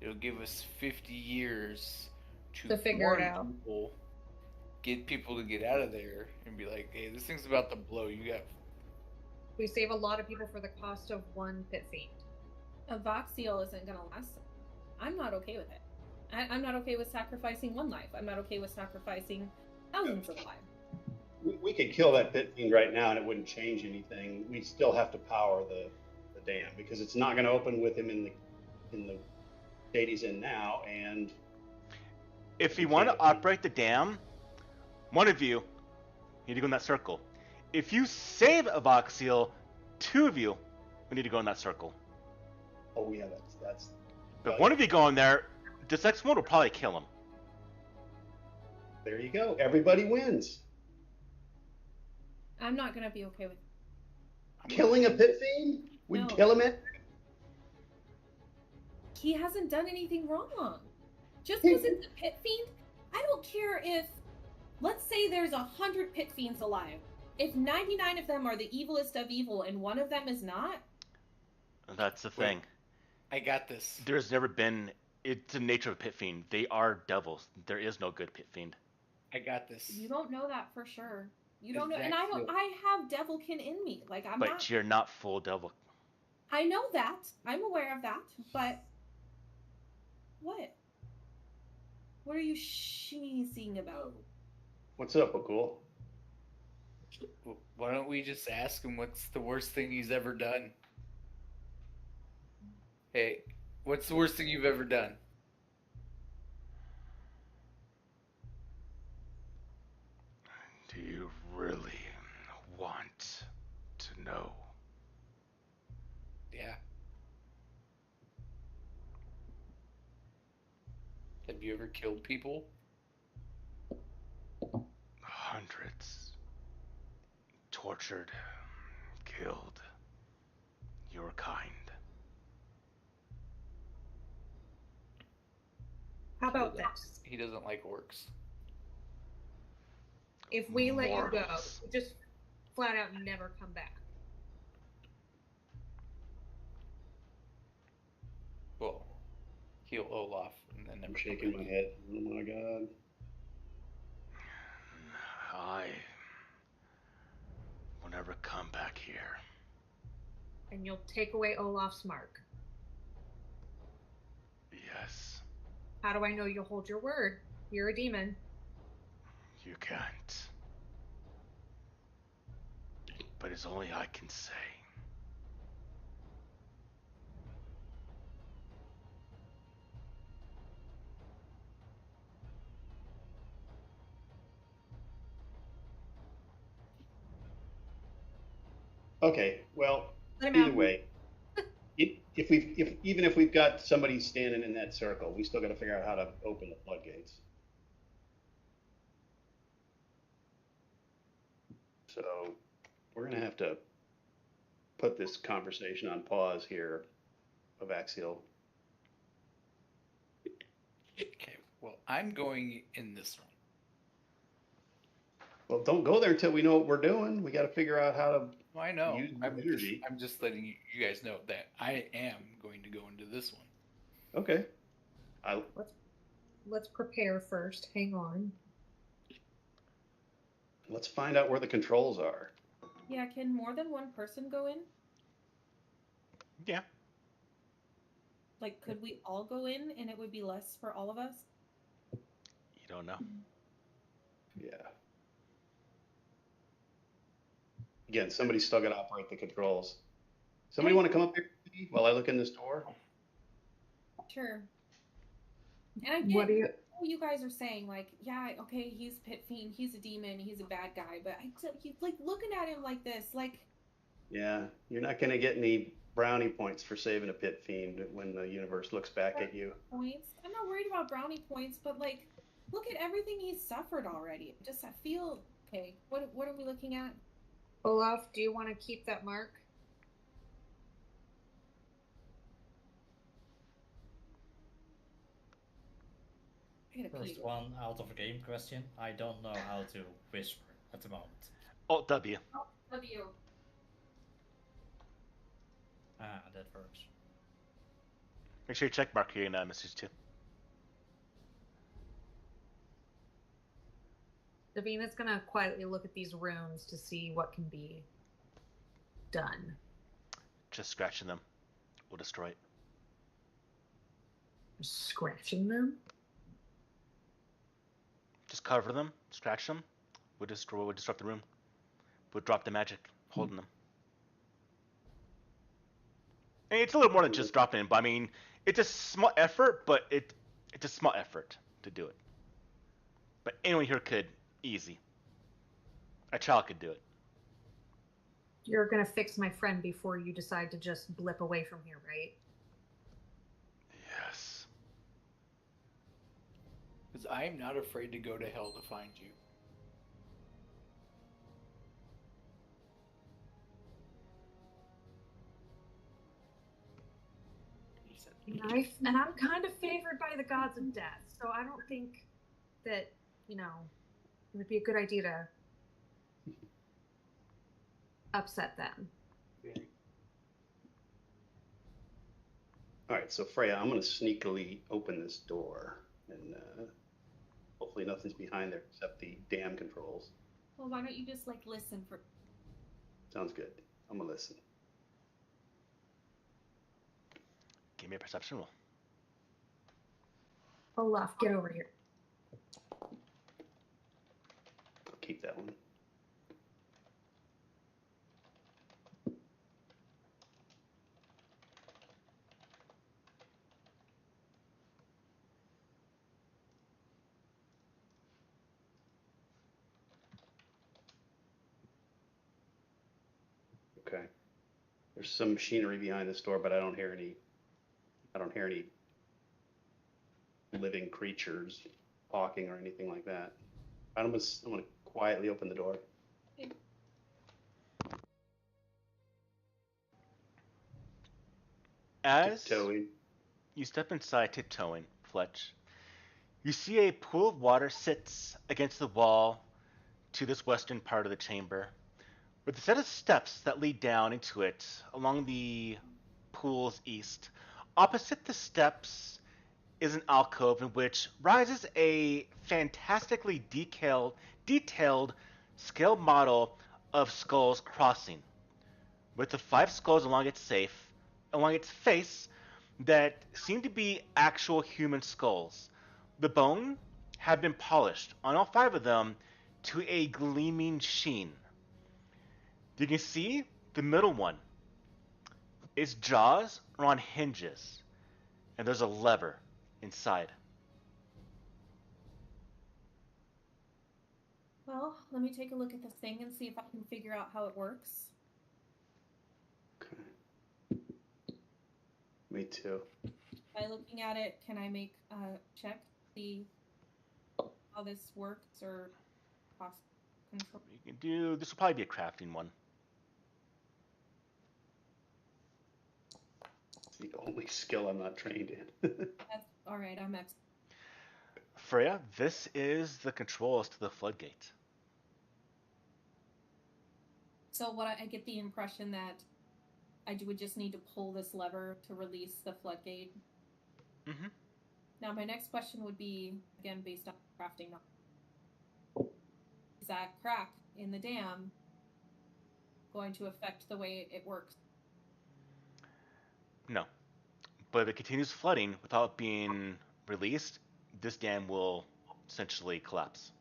it'll give us 50 years To figure it warn out. people, get people to get out of there, and be like, "Hey, this thing's about to blow. You got." We save a lot of people for the cost of one pit fiend. A Voxeal isn't going to last. I'm not okay with it. I'm not okay with sacrificing one life. I'm not okay with sacrificing thousands of lives. We could kill that pit fiend right now and it wouldn't change anything. We still have to power the dam because it's not going to open with him in the state he's in now. And If you want to operate the dam, one of you need to go in that circle. If you save a Voxeal, two of you we need to go in that circle. oh yeah, that's. But one of you go in there, this X1 will probably kill him. There you go. Everybody wins. I'm not going to be okay with Killing a pit fiend? We'd No. kill him it. He hasn't done anything wrong. Just because it's a pit fiend, I don't care if, let's say there's 100 pit fiends alive. If 99 of them are the evilest of evil and one of them is not, That's the thing. I got this. There's never been. It's the nature of a pit fiend. They are devils. There is no good pit fiend. I got this. you don't know that for sure. You don't know, and Exactly. I have devilkin in me. Like I'm But not. you're not full devil. I know that. I'm aware of that. But what? What are you sneezing about? What's up, O'Cool? Why don't we just ask him what's the worst thing he's ever done? Hey, what's the worst thing you've ever done? Do you really want to know? Yeah. Have you ever killed people? Hundreds. Tortured. Killed. Your kind. How about this? He doesn't like orcs. If we let you go, Mortals. just flat out never come back. Well, heal Olaf and then never I'm come shaking back. my head. Oh my god. I will never come back here. And you'll take away Olaf's mark. Yes, How do I know you'll hold your word? You're a demon. you can't. But it's only I can say. Okay, well, Let him either out. way, even if we've got somebody standing in that circle, we still got to figure out how to open the floodgates. So we're gonna have to put this conversation on pause here of Axial. Okay, well, I'm going in this one. Well, don't go there until we know what we're doing. We got to figure out how to. Well, I know. Use the energy. I'm just letting you guys know that I am going to go into this one. Okay. Let's prepare first. Hang on. Let's find out where the controls are. Yeah, can more than one person go in? Yeah. Like, could we all go in and it would be less for all of us? You don't know. Yeah. Again, somebody's still got to operate the controls. Somebody want to come up here with me while I look in this door? Sure. And I get What do you? what you guys are saying. Like, yeah, okay, he's Pit Fiend, he's a demon, he's a bad guy, but he's like looking at him like this, like. Yeah, you're not going to get any brownie points for saving a pit fiend when the universe looks back at you. Points. I'm not worried about brownie points, but like, look at everything he's suffered already. I feel okay. What are we looking at? Olaf, do you want to keep that mark? I gotta pee. First one out of a game question. I don't know how to whisper. at the moment. Alt W. Oh, W. That works. Make sure you check mark your message too. Davina's gonna quietly look at these runes to see what can be done. Just scratching them will destroy it. Scratching them? Just cover them, scratch them, would disrupt the room. Would drop the magic holding them. And it's a little more than just dropping them, but I mean, it's a small effort, but it's a small effort to do it. But anyone here could, easy. A child could do it. You're gonna fix my friend before you decide to just blip away from here, right? Yes. Because I am not afraid to go to hell to find you. And I'm kind of favored by the gods of death, so I don't think that, it would be a good idea to upset them. All right, so Freya, I'm going to sneakily open this door, and hopefully nothing's behind there except the dam controls. Well, why don't you just listen for? Sounds good. I'm going to listen. Give me a perception roll. Olaf, get over here. I'll keep that one. Okay. There's some machinery behind this door, but I don't hear any living creatures talking or anything like that. I'm gonna quietly open the door. Okay. As Tiptoeing. you step inside, tiptoeing, Fletch, you see a pool of water sits against the wall to this western part of the chamber, with a set of steps that lead down into it along the pool's east. Opposite the steps is an alcove in which rises a fantastically detailed scale model of skulls crossing, with the 5 skulls along its face that seem to be actual human skulls. The bone had been polished on all 5 of them to a gleaming sheen. You can see the middle one. Its jaws are on hinges, and there's a lever inside. Well, let me take a look at this thing and see if I can figure out how it works. Okay. Me too. By looking at it, can I make a check to see how this works or cost control? You can do. This will probably be a crafting one. It's the only skill I'm not trained in. That's all right. I'm ex. Freya, this is the controls to the floodgate. So what I get the impression that I would just need to pull this lever to release the floodgate. Mm-hmm. Now my next question would be, again, based on crafting knowledge. Is that crack in the dam going to affect the way it works? No. But if it continues flooding without being released, this dam will essentially collapse.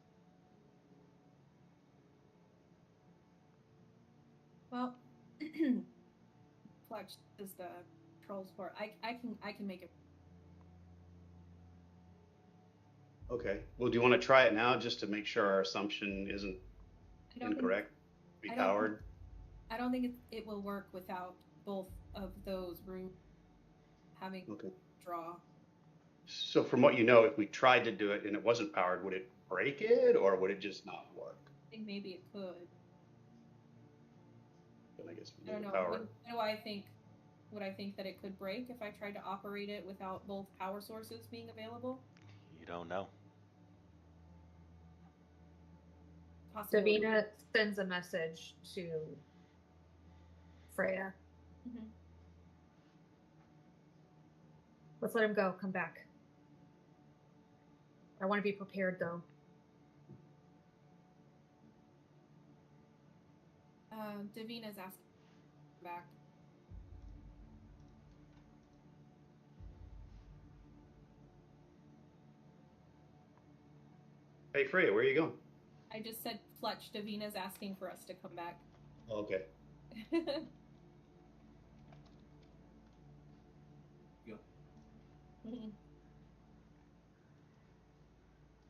Well, Fletch is the controls for. I can make it. Okay. Well, do you want to try it now just to make sure our assumption isn't incorrect? Be powered? I don't think it will work without both of those rooms having draw. So from what you know, if we tried to do it and it wasn't powered, would it break it or would it just not work? I think maybe it could. Then I guess we I don't need know. the power. What do I think? Would I think that it could break if I tried to operate it without both power sources being available? You don't know. possibility. Davina sends a message to Freya. Mhm. Let's let him go. Come back. I want to be prepared, though. Davina's asking back. Hey, Freya, where are you going? I just said Fletch. Davina's asking for us to come back. Okay.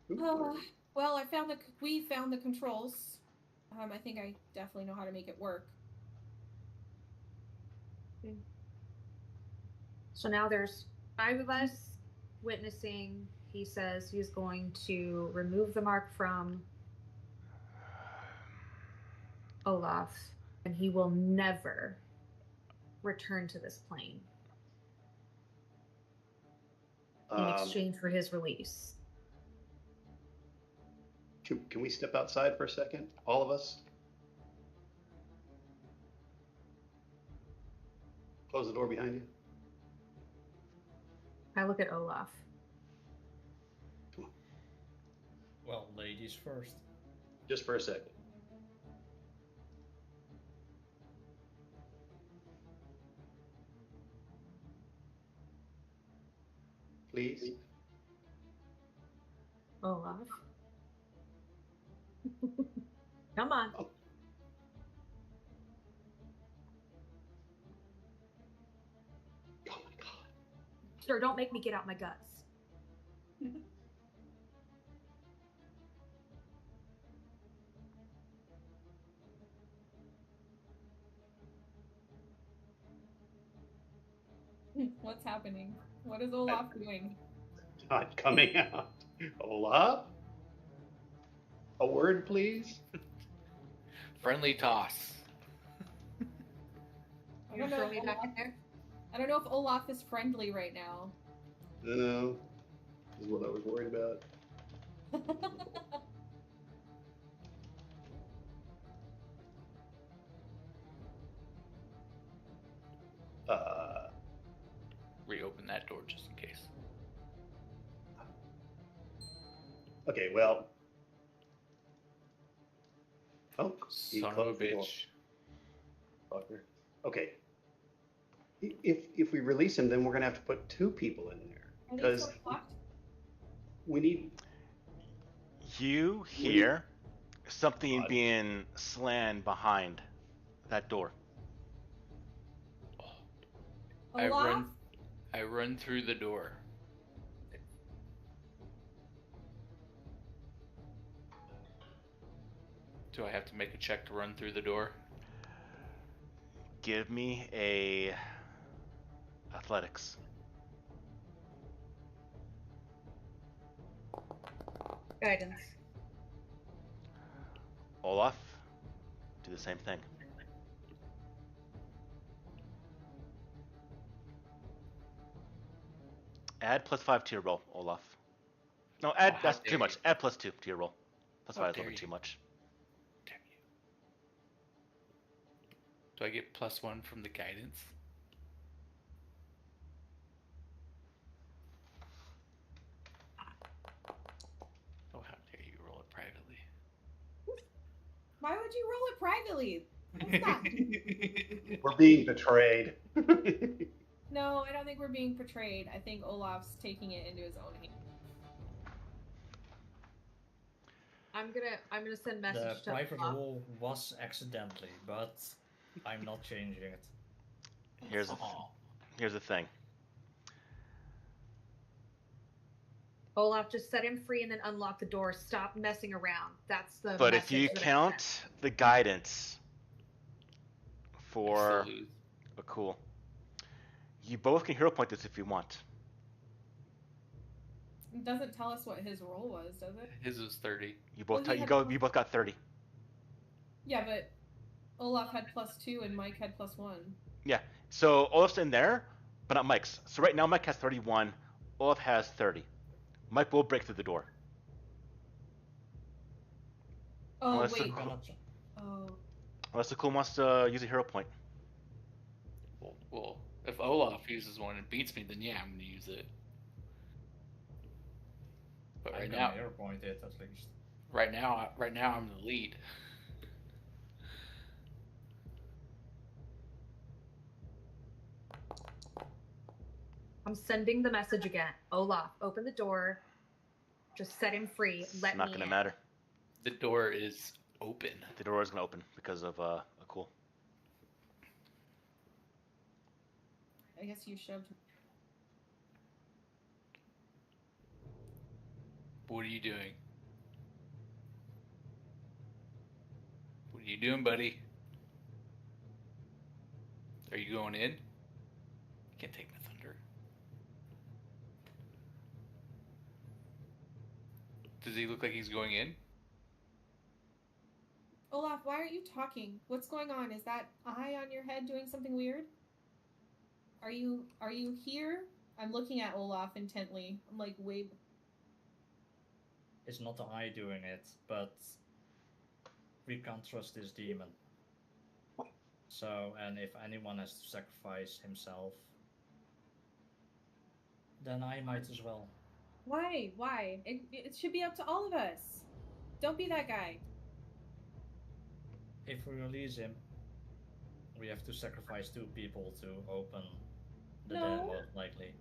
Go. Well, we found the controls. I think I definitely know how to make it work. So now there's 5 of us witnessing. He says he's going to remove the mark from Olaf, and he will never return to this plane in exchange for his release. Can we step outside for a second? All of us? Close the door behind you. I look at Olaf. Come on. Well, ladies first. Just for a second. Please. Olaf. Come on. Oh. Oh my God. Sir, don't make me get out my guts. What's happening? What is Olaf doing? Not coming out. Olaf? A word, please? Friendly toss. I You don't know throw if me back Olaf- in there? I don't know if Olaf is friendly right now. No. This is what I was worried about. Reopen that door just in case. Okay, well. Oh, he Son of a closed the door. bitch. Fucker. Okay. If we release him, then we're gonna have to put 2 people in there Are they because still locked? we need. You hear something Odd. being slammed behind that door. Olaf? I run through the door. Do I have to make a check to run through the door? Give me a athletics. Guidance. Olaf, do the same thing. Add +5 to your roll, Olaf. No, add, Oh, how that's dare too much. you. Add +2 to your roll. +5 is a How little dare bit too you. much. Damn you. Do I get +1 from the guidance? Oh, how dare you roll it privately. Why would you roll it privately? What's that? We're being betrayed. No, I don't think we're being portrayed. I think Olaf's taking it into his own hand. I'm gonna send The message to private Olaf. roll was accidentally, but I'm not changing it. Here's the thing. Olaf, just set him free and then unlock the door. Stop messing around. That's the But if message you that I count sent. the guidance I for still lose. cool, you both can hero point this if you want. It doesn't tell us what his role was, does it? His was 30. You both Well, he you both got 30. Yeah, but Olaf had +2 and Mike had +1. Yeah. So Olaf's in there, but not Mike's. So right now Mike has 31. Olaf has 30. Mike will break through the door. Oh Unless the wait. You cannot. Oh. Unless the cool wants to use a hero point. Well, if Olaf uses one and beats me, then yeah, I'm gonna use it. But I'm right gonna now, hero point it at least. right now, I'm the lead. I'm sending the message again. Olaf, open the door. Just set him free. It's Let not me gonna in. matter. The door is open. The door is gonna open because of a cool. I guess you shoved. What are you doing? What are you doing, buddy? Are you going in? Can't take the thunder. Does he look like he's going in? Olaf, why aren't you talking? What's going on? Is that eye on your head doing something weird? Are you here? I'm looking at Olaf intently. I'm like, wait. It's not I doing it, but we can't trust this demon. So, and if anyone has to sacrifice himself, then I might as well. Why? Why? It should be up to all of us. Don't be that guy. If we release him, we have to sacrifice 2 people to open the No. dam, most likely.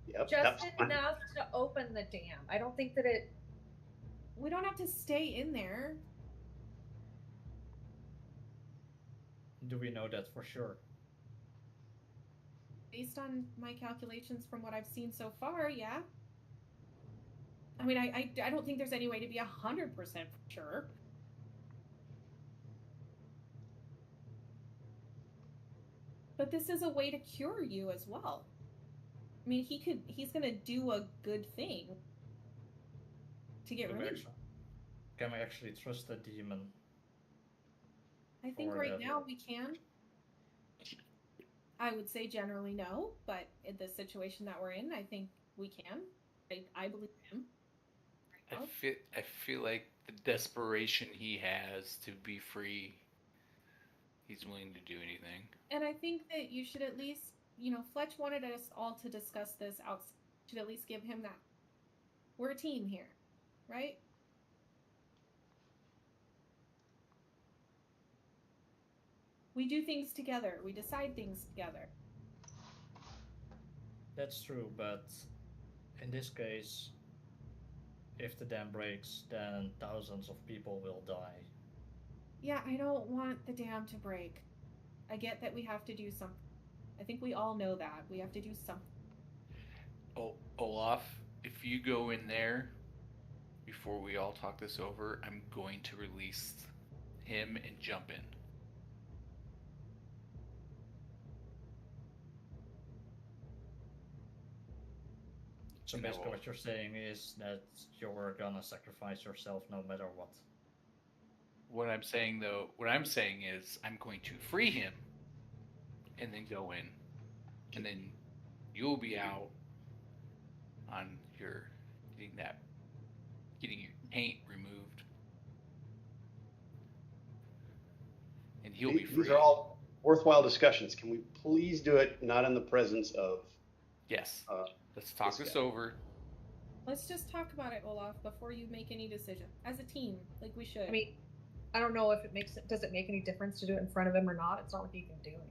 Yep, Just that's fine. enough to open the dam. I don't think that it. We don't have to stay in there. Do we know that for sure? Based on my calculations from what I've seen so far, yeah. I mean, I don't think there's any way to be 100% sure. But this is a way to cure you as well. I mean, he's gonna do a good thing to get relief. Can we actually trust the demon? I think Or right the- now we can. I would say generally no, but in the situation that we're in, I think we can. I believe him. Right now. I feel like the desperation he has to be free, he's willing to do anything. And I think that you should at least, Fletch wanted us all to discuss this outside. Should at least give him that. We're a team here, right? We do things together. We decide things together. That's true, but in this case, if the dam breaks, then thousands of people will die. Yeah, I don't want the dam to break. I get that we have to do something. I think we all know that. We have to do something. Oh, Olaf, if you go in there before we all talk this over, I'm going to release him and jump in. So And I basically will- what you're saying is that you're gonna sacrifice yourself no matter what. What I'm saying is I'm going to free him and then go in. And then you'll be out on your getting your paint removed. And he'll be free. These are all worthwhile discussions. Can we please do it not in the presence of? Yes. Uh, Let's talk this this guy. over. Let's just talk about it, Olaf, before you make any decision. As a team, like we should. I mean, I don't know if does it make any difference to do it in front of him or not? It's not like you can do anything.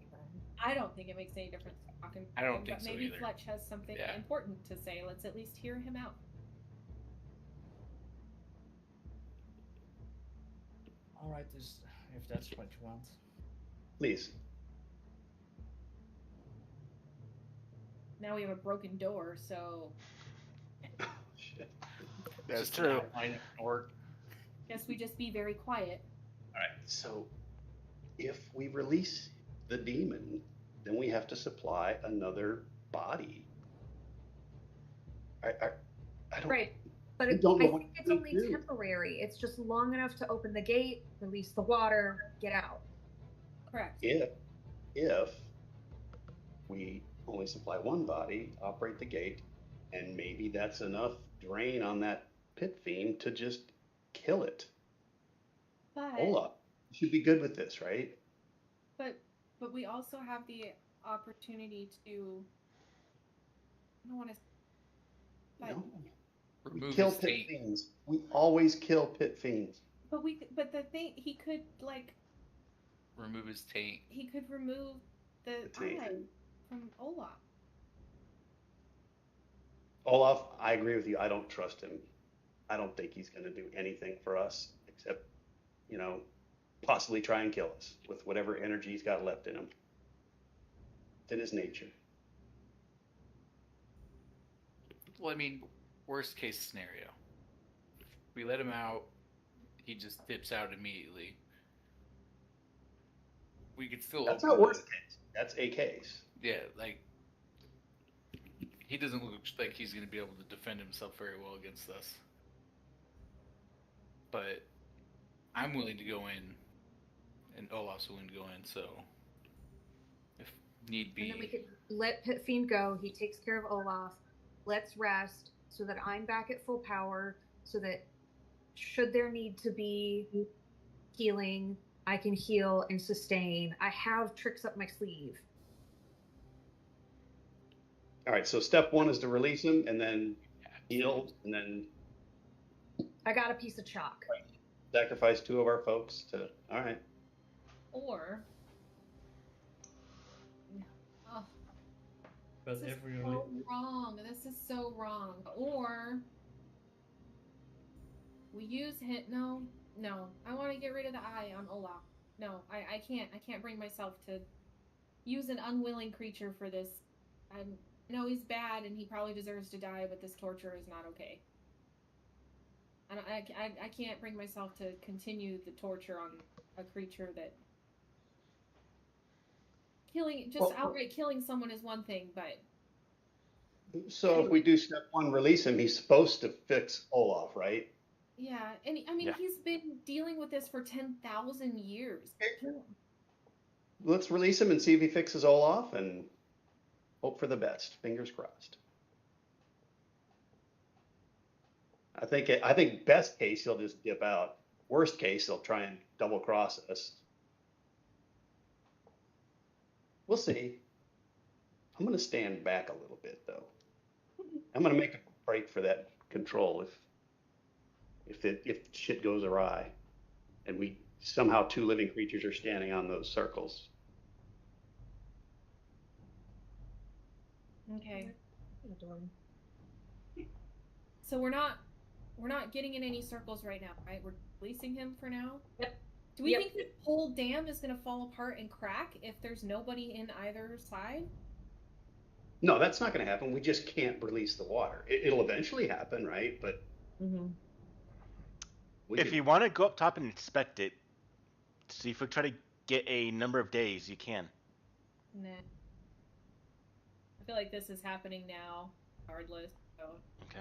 I don't think it makes any difference talking. I don't to him, think but so maybe either. Fletch has something Yeah. important to say. Let's at least hear him out. Alright, if that's what you want. Please. Now we have a broken door, so Shit. That's Just an true. outline or guess we just be very quiet. All right. So, if we release the demon, then we have to supply another body. I don't. Right. But We it, don't know I what think it's to only do. temporary. It's just long enough to open the gate, release the water, get out. Correct. If we only supply one body, operate the gate, and maybe that's enough drain on that pit fiend to just kill it. But Olaf, you should be good with this, right? but we also have the opportunity to. I don't want to. But No. We Remove kill his pit taint. fiends. We always kill pit fiends. but the thing he could like Remove his taint. he could remove the The taint. eye from Olaf. Olaf, I agree with you. I don't trust him. I don't think he's going to do anything for us except, possibly try and kill us with whatever energy he's got left in him. It's in his nature. Well, I mean, worst case scenario. If we let him out, he just dips out immediately. We could still. That's not worst case. That's a case. Yeah, like he doesn't look like he's going to be able to defend himself very well against us. But I'm willing to go in, and Olaf's willing to go in. So, if need be, And then we could let Pit Fiend go. He takes care of Olaf. Let's rest so that I'm back at full power. So that should there need to be healing, I can heal and sustain. I have tricks up my sleeve. All right, so step one is to release him and then heal and then I got a piece of chalk. sacrifice two of our folks to. All right. Or oh, But this if is we so wrong. This is so wrong. Or we use hit. No. I want to get rid of the eye on Olaf. No, I can't. I can't bring myself to use an unwilling creature for this. I know he's bad and he probably deserves to die, but this torture is not okay. I can't bring myself to continue the torture on a creature that outright killing someone is one thing, but So if we do step one, release him, he's supposed to fix Olaf, right? yeah, and I mean Yeah. he's been dealing with this for 10,000 years. Let's release him and see if he fixes Olaf and hope for the best. Fingers crossed. I think best case he'll just dip out. Worst case he'll try and double cross us. We'll see. I'm going to stand back a little bit though. I'm going to make a break for that control if shit goes awry, and we somehow two living creatures are standing on those circles. Okay. So we're not getting in any circles right now, right? We're releasing him for now. Yep. Do we Yep. think this whole dam is going to fall apart and crack if there's nobody in either side? No, that's not going to happen. We just can't release the water. It'll eventually happen, right? But If you want to go up top and inspect it, see if we try to get a number of days, you can. Nah. I feel like this is happening now, regardless. So. Okay.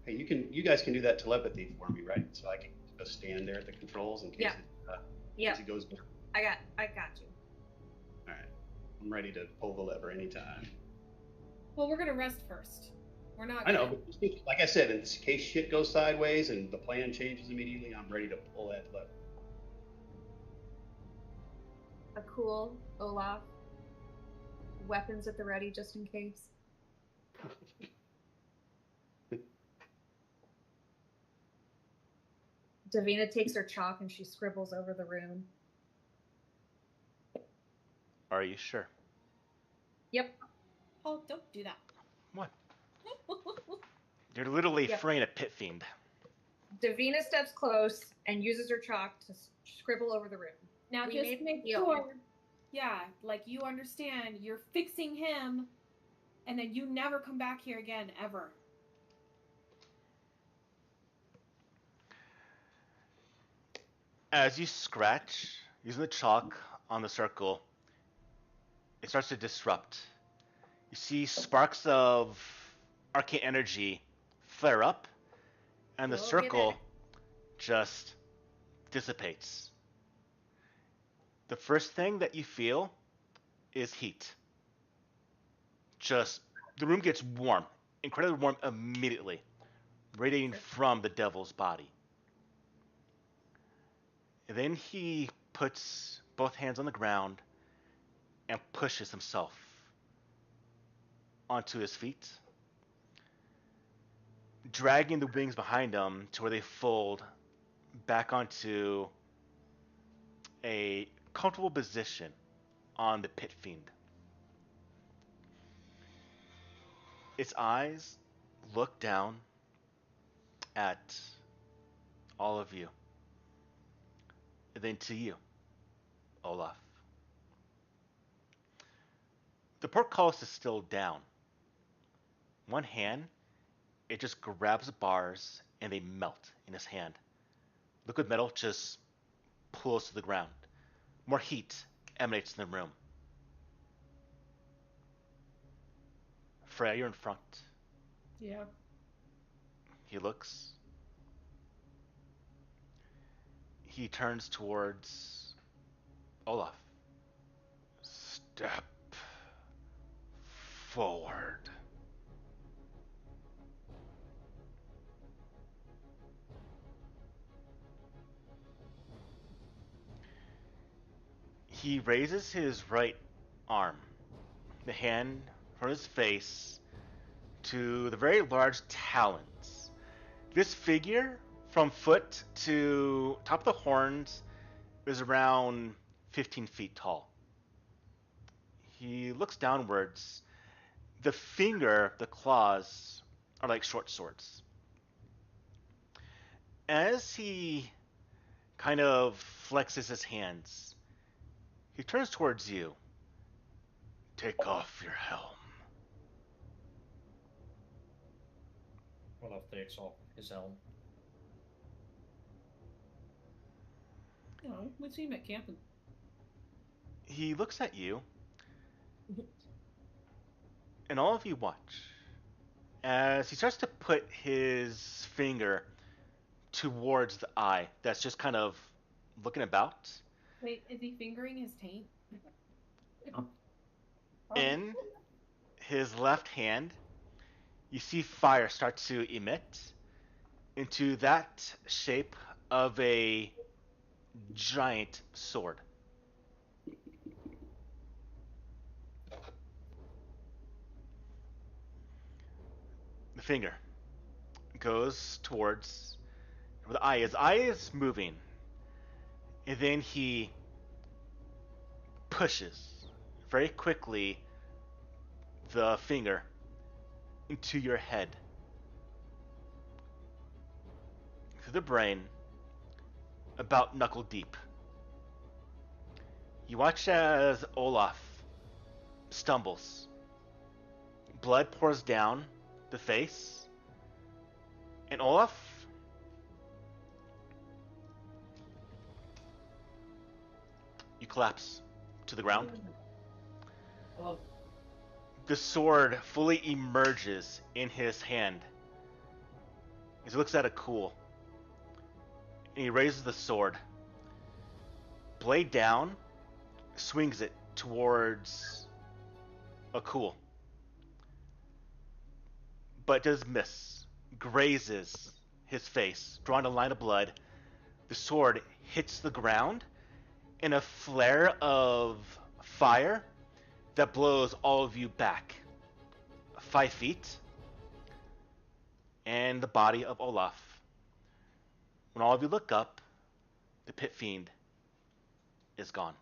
Hey, you guys can do that telepathy for me, right? So I can just stand there at the controls in case Yeah. it goes down. I got you. All right, I'm ready to pull the lever anytime. Well, we're gonna rest first. We're not. I know, but like I said, in case shit goes sideways and the plan changes immediately, I'm ready to pull that lever. A cool Olaf. Weapons at the ready just in case. Davina takes her chalk and she scribbles over the rune. Are you sure? Yep. Paul, don't do that. What? You're literally Yep. freeing a pit fiend. Davina steps close and uses her chalk to scribble over the rune. Now We just made make the deal. sure, yeah, like you understand, you're fixing him, and then you never come back here again, ever. As you scratch, using the chalk on the circle, it starts to disrupt. You see sparks of arcane energy flare up, and the Go get circle it. just dissipates. The first thing that you feel is heat. Just, the room gets warm, incredibly warm immediately. radiating from the devil's body. And then he puts both hands on the ground and pushes himself onto his feet, dragging the wings behind him to where they fold back onto a comfortable position on the pit fiend. Its eyes look down at all of you, and then to you, Olaf. The portcullis is still down. One hand, it just grabs the bars and they melt in his hand. Liquid metal just pulls to the ground. More heat emanates in the room. Freya, you're in front. Yeah. He looks. He turns towards Olaf. Step forward. He raises his right arm, the hand from his face to the very large talons. This figure, from foot to top of the horns, is around 15 feet tall. He looks downwards. The finger, the claws, are like short swords. As he kind of flexes his hands, he turns towards you. Take off your helm. Olaf takes off his helm. No, we see him at camping. He looks at you, and all of you watch as he starts to put his finger towards the eye that's just kind of looking about. Wait, is he fingering his taint? In his left hand, you see fire start to emit into that shape of a giant sword. The finger goes towards where the eye is. Eye is moving. And then he pushes very quickly the finger into your head. Through the brain, about knuckle deep. You watch as Olaf stumbles. Blood pours down the face. And Olaf, you collapse to the ground. Oh. The sword fully emerges in his hand. As he looks at it cool. And he raises the sword. Blade down, swings it towards Akul. But does miss. Grazes his face, drawing a line of blood. The sword hits the ground in a flare of fire that blows all of you back 5 feet, and the body of Olaf. When all of you look up, the pit fiend is gone.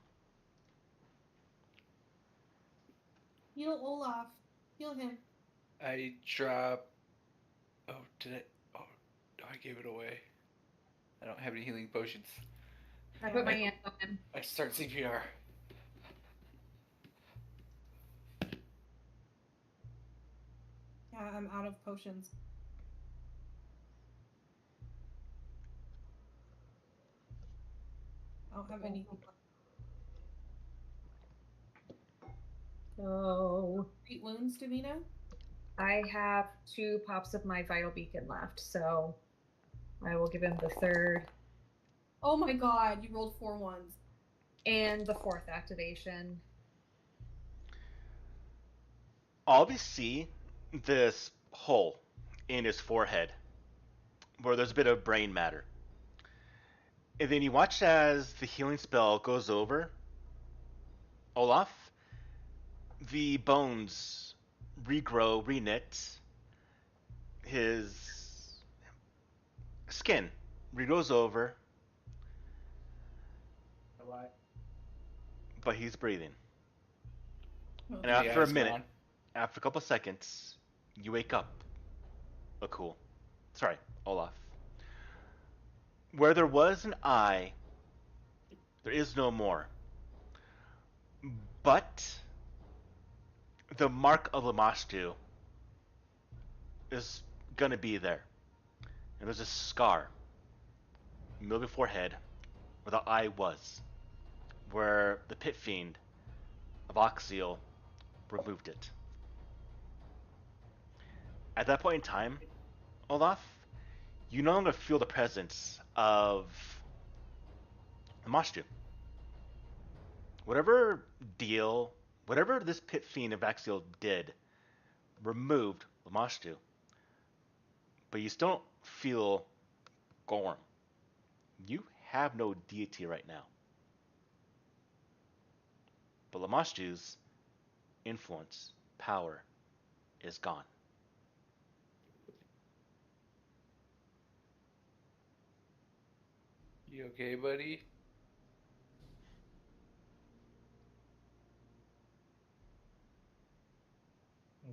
Heal Olaf. Heal him. I drop. Oh, did I? Oh, I gave it away. I don't have any healing potions. I put my hand on him. I start CPR. Yeah, I'm out of potions. I don't have anything left. So 8 wounds, Davina? I have 2 pops of my vital beacon left, so I will give him the 3rd Oh my god, you rolled 4 ones. and the 4th activation. All of you see this hole in his forehead. where there's a bit of brain matter. And then you watch as the healing spell goes over Olaf. The bones regrow, reknit. His skin regrows over, but he's breathing. Well, And after a minute, after a couple seconds, you wake up. Cool. Sorry, Olaf. Where there was an eye, there is no more. But the mark of Lamashtu is gonna be there. And there's a scar in the middle of your forehead where the eye was, where the pit fiend of Oxiel removed it. At that point in time, Olaf, you no longer feel the presence of Lamashtu. Whatever deal, whatever this pit fiend of Axiel did, removed Lamashtu. But you still don't feel Gorm. You have no deity right now. But Lamashtu's influence, power, is gone. You okay, buddy?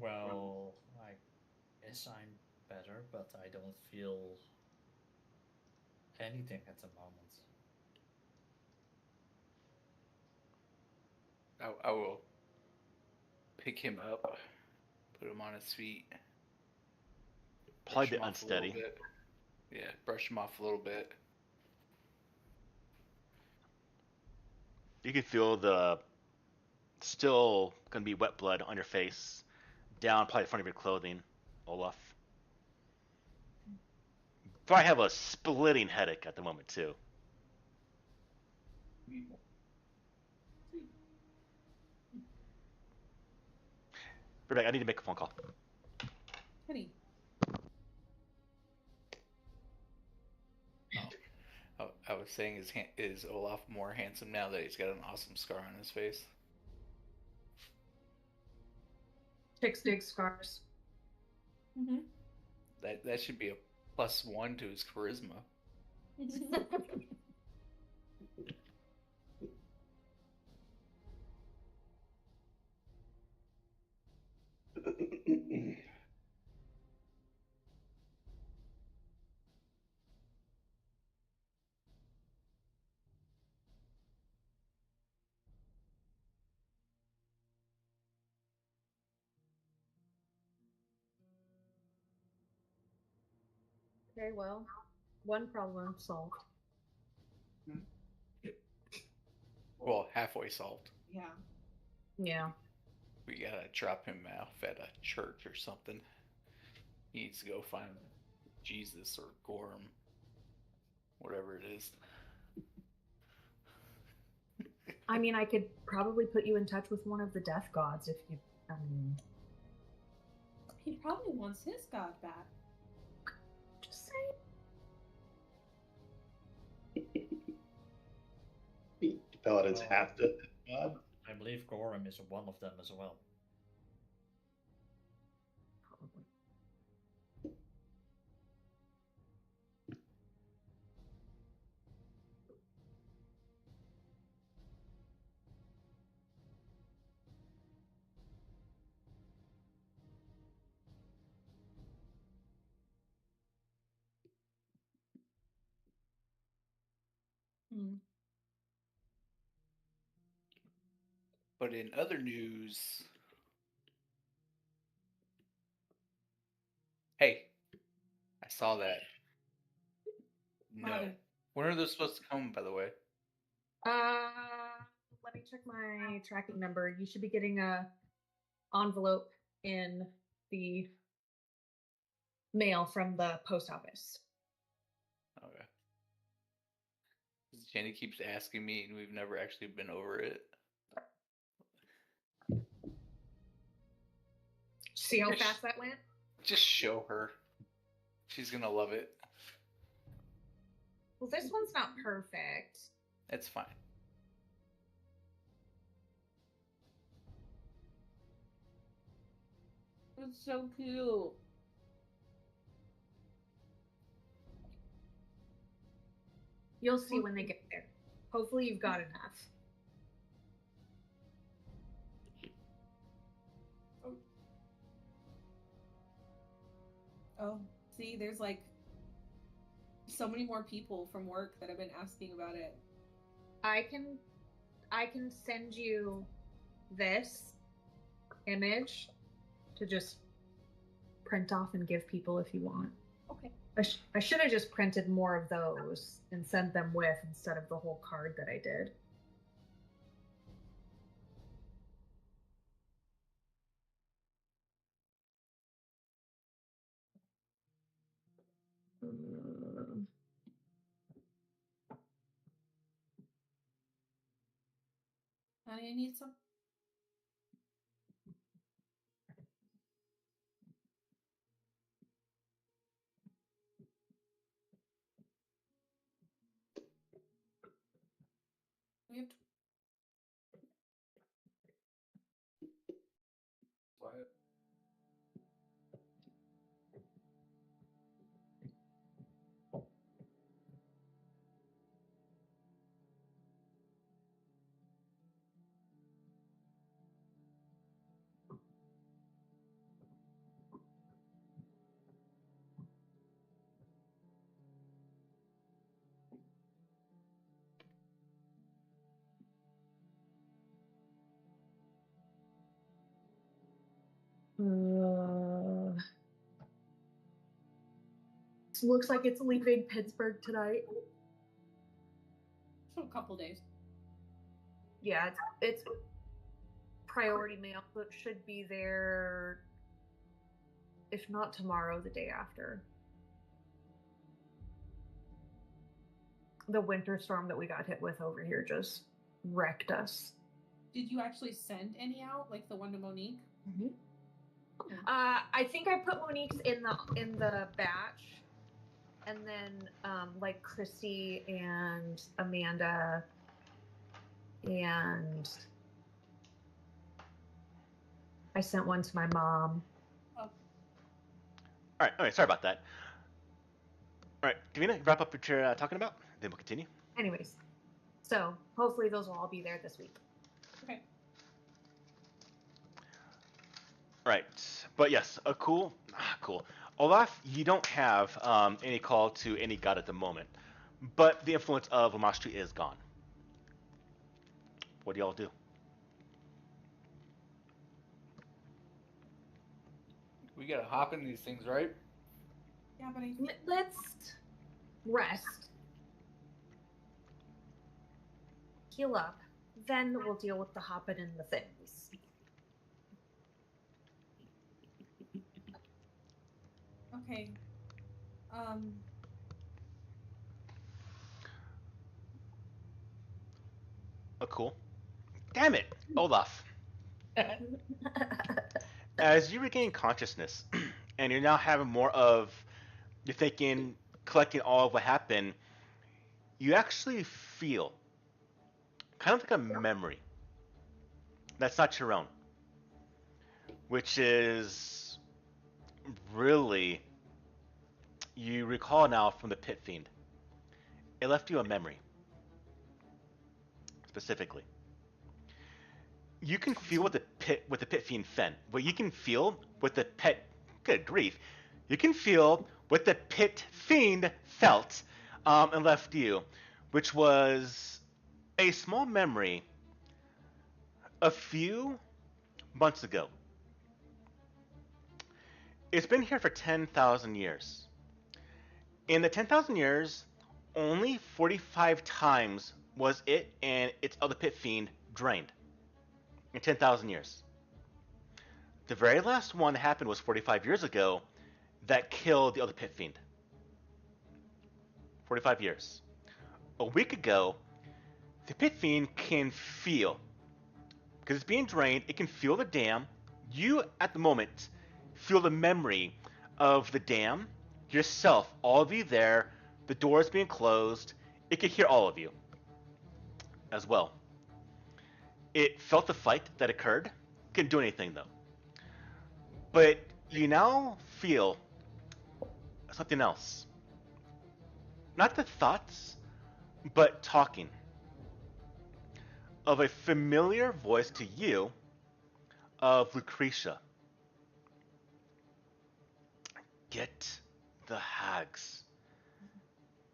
Well, I guess I'm better, but I don't feel anything at the moment. I will pick him up, put him on his feet. Probably brush a bit him off a little unsteady. bit. Yeah, brush him off a little bit. You can feel the still gonna be wet blood on your face, down probably the front of your clothing, Olaf. Probably have a splitting headache at the moment too. Rebecca, I need to make a phone call. Teddy. I was saying, is Olaf more handsome now that he's got an awesome scar on his face? Chicks dig scars. Mm-hmm. That should be a +1 to his charisma. Okay, well, one problem solved. Well, halfway solved. Yeah. Yeah. We gotta drop him off at a church or something. He needs to go find Jesus or Gorm, whatever it is. I mean, I could probably put you in touch with one of the death gods if you. I mean, He probably wants his god back. just saying. Paladins have to god. I believe Gorham is one of them as well. Probably. Hmm. But in other news, hey, I saw that. No. Hi. When are those supposed to come, by the way? Let me check my tracking number. You should be getting a envelope in the mail from the post office. Okay. Jenny keeps asking me, and we've never actually been over it. See how Yes. fast that went? Just show her. She's gonna love it. Well, this one's not perfect. It's fine. It's so cute. You'll see when they get there. Hopefully you've got enough. Oh, see, there's like so many more people from work that have been asking about it. I can send you this image to just print off and give people if you want. Okay. I should have just printed more of those and sent them with instead of the whole card that I did. Honey, I need some. We have Looks like it's leaving Pittsburgh tonight. so a couple days. Yeah, it's priority mail, so it should be there, if not tomorrow, the day after. The winter storm that we got hit with over here just wrecked us. Did you actually send any out, like the one to Monique? Mm-hmm. I think I put Monique's in the batch, and then like Chrissy and Amanda and I sent one to my mom. Oh. All right, sorry about that. All right, Davina, wrap up what you're talking about, then we'll continue. Anyways, so hopefully those will all be there this week. Okay. Right, but yes, cool. Olaf, you don't have any call to any god at the moment, but the influence of Lamastri is gone. What do y'all do? We gotta hop in these things, right? Yeah, but Let's rest, heal up, then we'll deal with the hopping and the things. okay. Cool. Damn it, Olaf. As you regain consciousness, and you're now having more of, you're thinking, collecting all of what happened, you actually feel kind of like a memory that's not your own, which is really, you recall now from the Pit Fiend. It left you a memory, specifically. You can feel what the Pit Fiend felt. What you can feel with the good grief, you can feel what the Pit Fiend felt and left you, which was a small memory a few months ago. It's been here for 10,000 years. In the 10,000 years, only 45 times was it and its other Pit Fiend drained. In 10,000 years. The very last one that happened was 45 years ago that killed the other Pit Fiend. 45 years. A week ago, the Pit Fiend can feel, because it's being drained, it can feel the dam. You, at the moment, feel the memory of the dam, yourself, all of you there, the doors being closed, it could hear all of you as well. It felt the fight that occurred. Couldn't do anything though. But you now feel something else. Not the thoughts, but talking. Of a familiar voice to you of Lucretia. Get the hags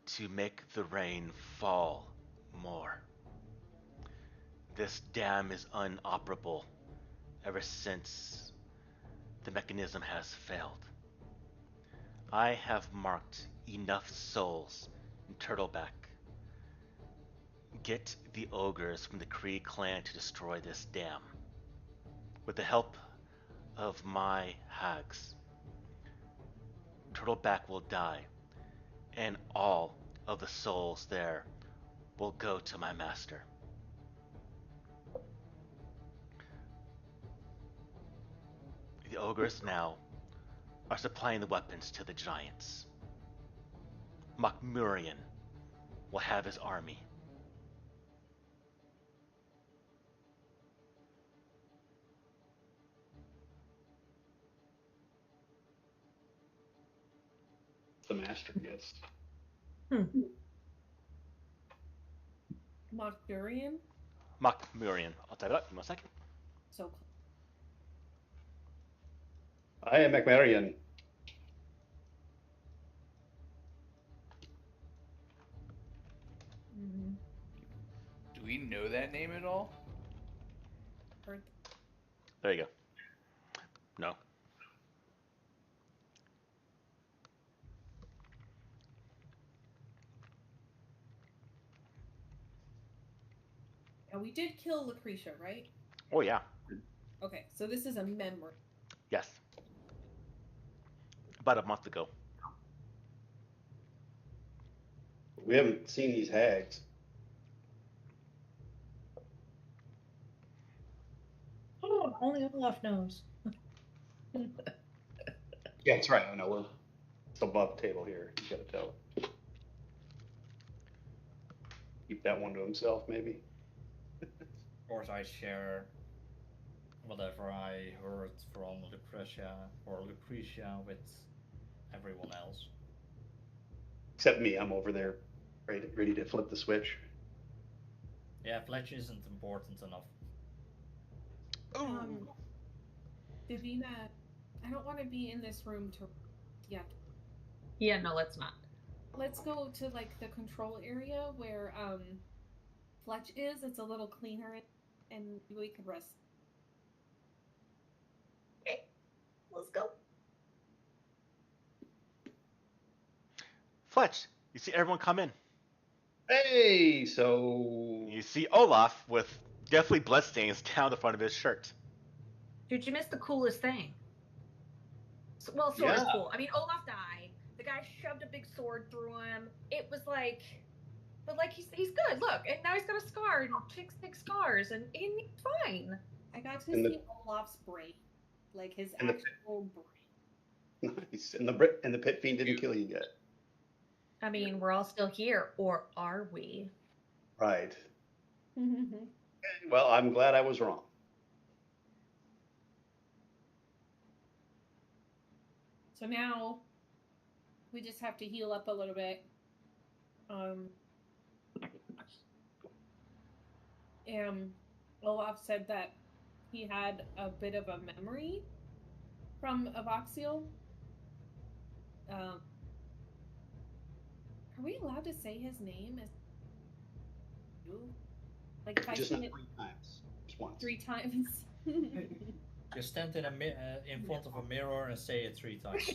to make the rain fall more. This dam is unoperable ever since the mechanism has failed. I have marked enough souls in Turtleback. Get the ogres from the Kree clan to destroy this dam. With the help of my hags, Turtleback will die, and all of the souls there will go to my master. The ogres now are supplying the weapons to the giants. Mokmurian will have his army. The master gets. Mokdurian? Mokmurian. I'll type it up in 1 second. So close. I am McMarion. Mm-hmm. Do we know that name at all? Heard There you go. No. Now we did kill Lucretia, right? Oh yeah. Okay, so this is a memory. Yes. About a month ago. We haven't seen these hags. Oh, only Olaf knows. Yeah, that's right. I know. We're it's above the table here. You gotta tell. Keep that one to himself, maybe. Of course, I share whatever I heard from Lucretia with everyone else. Except me. I'm over there, ready to flip the switch. Yeah, Fletch isn't important enough. Davina, I don't want to be in this room yet. Yeah, no, let's not. Let's go to like the control area where Fletch is. It's a little cleaner, and we could rest. Okay, let's go. Fletch, you see everyone come in. Hey, so You see Olaf with definitely bloodstains down the front of his shirt. Dude, you missed the coolest thing. Well, sort of Yeah. cool. I mean, Olaf died. The guy shoved a big sword through him. It was like, but like he's good. Look, and now he's got a scar and chicks big scars, and he's fine. I got to And see Olaf's brain, like his and the- actual brain. nice. And the pit fiend didn't kill you yet. I mean, we're all still here, or are we? Right. Well, I'm glad I was wrong. So now we just have to heal up a little bit. And Olaf said that he had a bit of a memory from Avoxiel. Are we allowed to say his name? Like if I Just say not it 3 times. Just once. 3 times. You stand in front of a mirror and say it 3 times.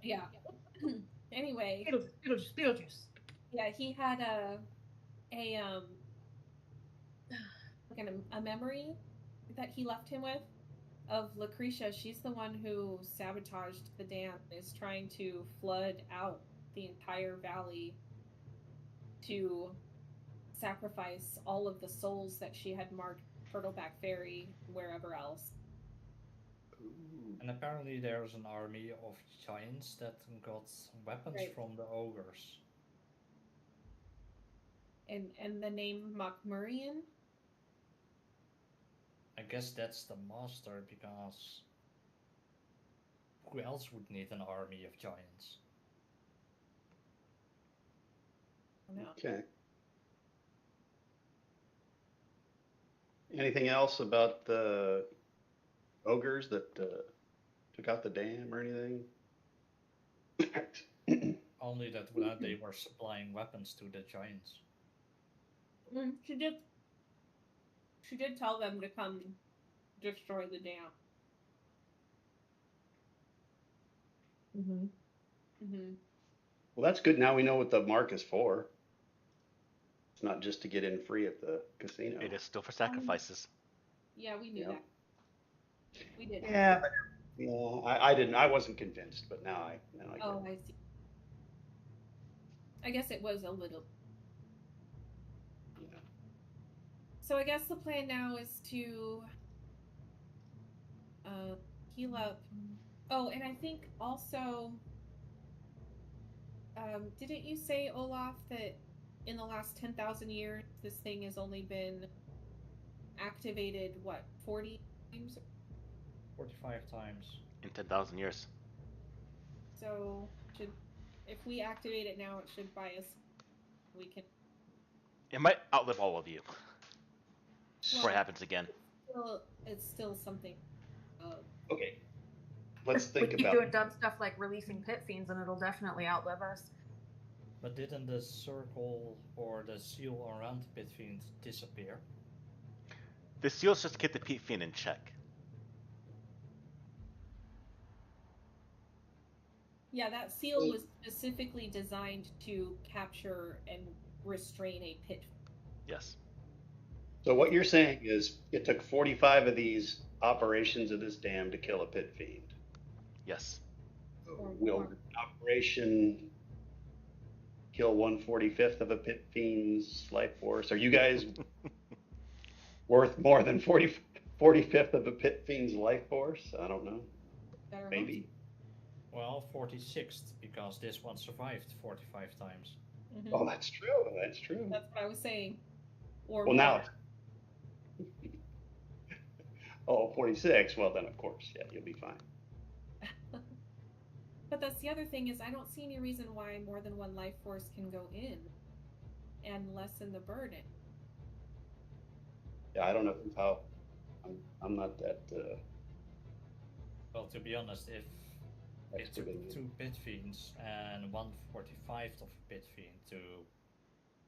Yeah. Anyway. Beetlejuice. Yeah, he had a memory that he left him with of Lucretia. She's the one who sabotaged the dam, is trying to flood out the entire valley to sacrifice all of the souls that she had marked Turtleback Ferry, wherever else. Ooh. And apparently there's an army of giants that got weapons Right. from the ogres. And the name Mokmurian? I guess that's the master, because who else would need an army of giants? No. Okay. Anything else about the ogres that took out the dam or anything? Only that they were supplying weapons to the giants. She did tell them to come destroy the dam. Well, that's good. Now we know what the mark is for. It's not just to get in free at the casino. It is still for sacrifices. Yeah, we knew Yep. that. We did. Yeah, but yeah, I didn't. I wasn't convinced, but now I get Oh, it. I see. I guess it was a little. Yeah. So I guess the plan now is to heal up. Oh, and I think also, didn't you say, Olaf, that in the last 10,000 years, this thing has only been activated, what, 40 times? 45 times. In 10,000 years. So, if we activate it now, it should buy us. We can. It might outlive all of you before it Well, happens again. It's still something. Okay. Let's We think keep about. doing dumb stuff like releasing pit fiends, and it'll definitely outlive us. But didn't the circle or the seal around the pit fiend disappear? The seals just keep the Pete Fiend in check. Yeah, that seal was specifically designed to capture and restrain a pit. Yes. So what you're saying is it took 45 of these operations of this dam to kill a pit fiend. Yes. Will an operation kill 1/45th of a pit fiend's life force? Are you guys worth more than 45th of a pit fiend's life force? I don't know. Better Maybe. Well, 46th, because this one survived 45 times. Mm-hmm. Oh, that's true. That's true. That's what I was saying. Or Well, more. now. Oh, 46. Well, then, of course, yeah, you'll be fine. But that's the other thing, is I don't see any reason why more than one life force can go in and lessen the burden. Yeah, I don't know how. I'm not that. Well, to be honest, if it expert took in it. 2 pit fiends and 1/45th of a pit fiend to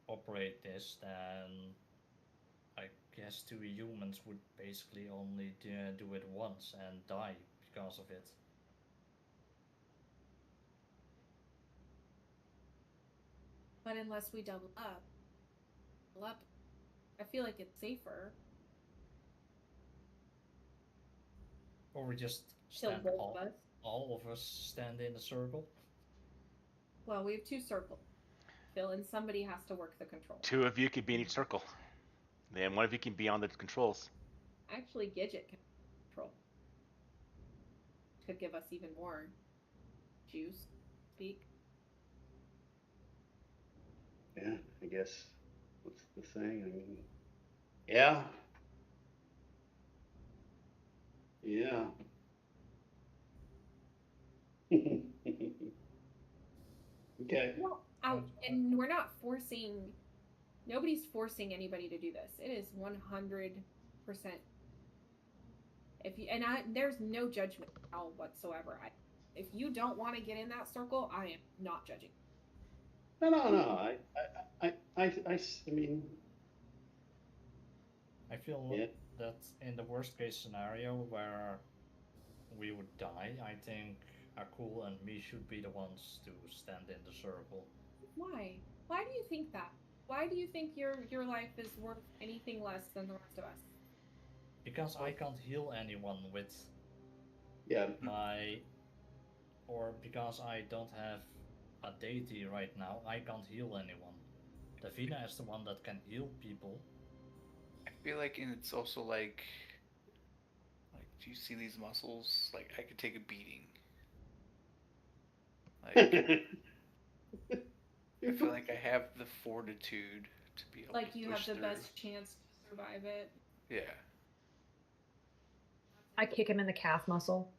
operate this, then I guess 2 humans would basically only do it once and die because of it. But unless we double up, I feel like it's safer. Or we just Kill stand both of us. all of us stand in a circle. Well, we have 2 circles, Phil, and somebody has to work the control. 2 of you could be in each circle. Then 1 of you can be on the controls. Actually, Gidget can control. Could give us even more juice. Speak. Yeah, I guess. What's the thing? I mean, yeah. Yeah. Okay. Well, and we're not forcing. Nobody's forcing anybody to do this. It is 100%. There's no judgment whatsoever. If you don't want to get in that circle, I am not judging. No. I mean. I feel that in the worst case scenario where we would die, I think Akul and me should be the ones to stand in the circle. Why? Why do you think that? Why do you think your life is worth anything less than the rest of us? Because I can't heal anyone with or because I don't have a deity right now, I can't heal anyone. Davina is the one that can heal people. I feel like, and it's also like do you see these muscles? Like, I could take a beating. Like, I feel like I have the fortitude to be able Like to you push have the through. best chance to survive it. Yeah. I kick him in the calf muscle.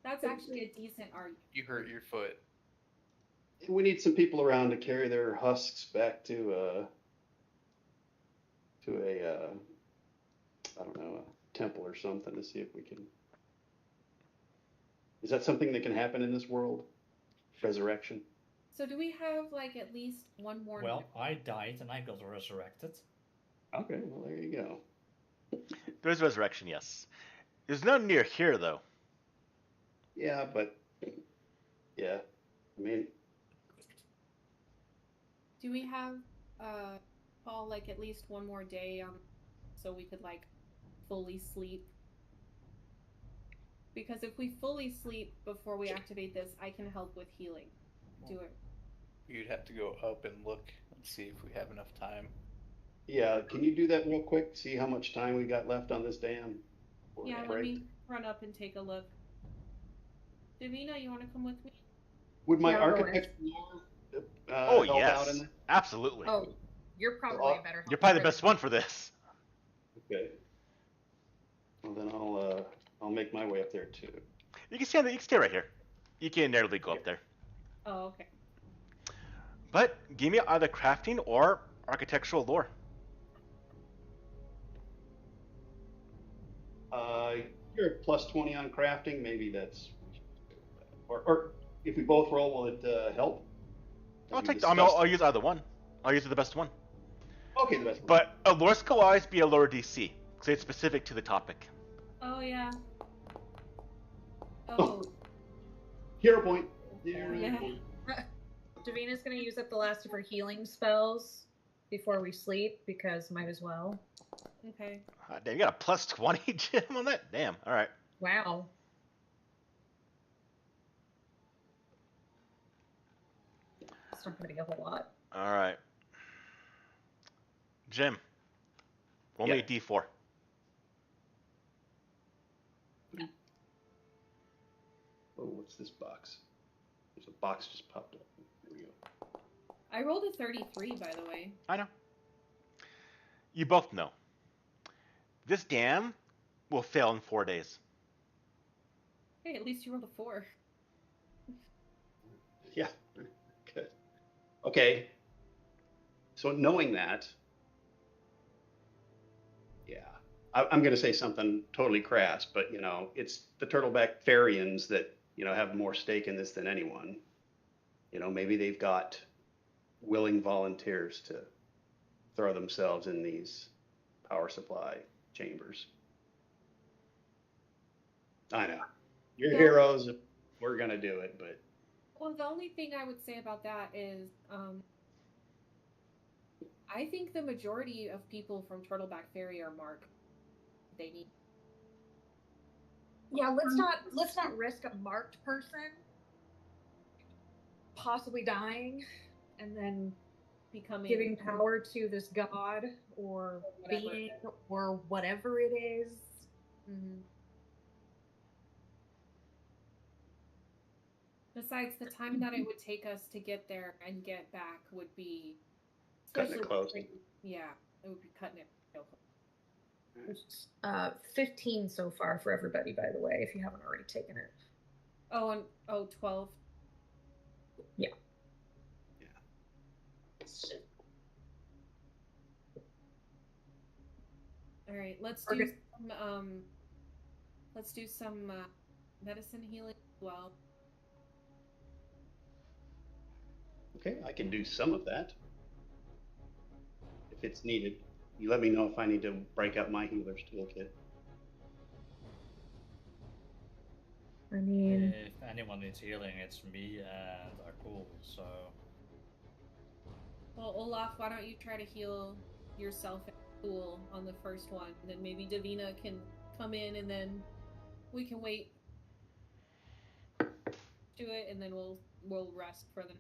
That's actually a decent argument. You hurt your foot. We need some people around to carry their husks back to a I don't know, a temple or something to see if we can. Is that something that can happen in this world? Resurrection? So do we have like at least one more? Well, I died and I got resurrected. Okay, well, there you go. There's resurrection, yes. There's none near here, though. Yeah, but yeah, I mean, Do we have Paul like at least one more day so we could like fully sleep? Because if we fully sleep before we activate this, I can help with healing. Do it. You'd have to go up and look and see if we have enough time. yeah, can you do that real quick? See how much time we got left on this dam? before we Yeah, let break? me run up and take a look. Davina, you want to come with me? Would my Yeah, I'll go architect Oh, help out in yes. that? Absolutely. Oh, you're probably I'll- a better. You're probably the helper best one for this. Okay. Well, then I'll make my way up there too. You can stay right here. You can narrowly go up there. Oh, okay. But give me either crafting or architectural lore. You're at plus 20 on crafting. Maybe that's, or if we both roll, will it help? I'll Have we take. I mean, I'll discussed- use either one. I'll use the best one. Okay, the best one. But a lore skill will always be a lower DC because it's specific to the topic. Oh yeah. Oh. Oh, Hero point. Hero Yeah. point. Davina's gonna use up the last of her healing spells before we sleep because might as well. okay. Damn, you got a plus 20, Jim, on that? Damn. All right. Wow. It's not gonna be a whole lot. All right. Jim, roll me a D4. Oh, what's this box? There's a box just popped up. There we go. I rolled a 33, by the way. I know. You both know. This dam will fail in 4 days. Hey, at least you rolled a 4. Yeah. Good. Okay. So knowing that, yeah, I'm going to say something totally crass, but you know, it's the Turtleback Farians that have more stake in this than anyone. Maybe they've got willing volunteers to throw themselves in these power supply chambers. I know. You're Yeah. heroes. We're going to do it, but Well, the only thing I would say about that is, I think the majority of people from Turtleback Ferry are marked. They need. Yeah, let's not risk a marked person possibly dying and then Becoming giving power to this god or Whatever. being or whatever it is. Mhm. Besides, the time that it would take us to get there and get back would be Cutting it close. Yeah, it would be cutting it real close. 15 so far for everybody, by the way, if you haven't already taken it. Oh, and 12. Yeah. Yeah. All right, let's Okay. do some medicine healing as well. Okay, I can do some of that if it's needed. You let me know if I need to break out my healer's toolkit. I mean, If anyone needs healing, it's me and Akul, so... Well, Olaf, why don't you try to heal yourself and Cool on the first one, and then maybe Davina can come in, and then we can wait to it, and then we'll rest for the.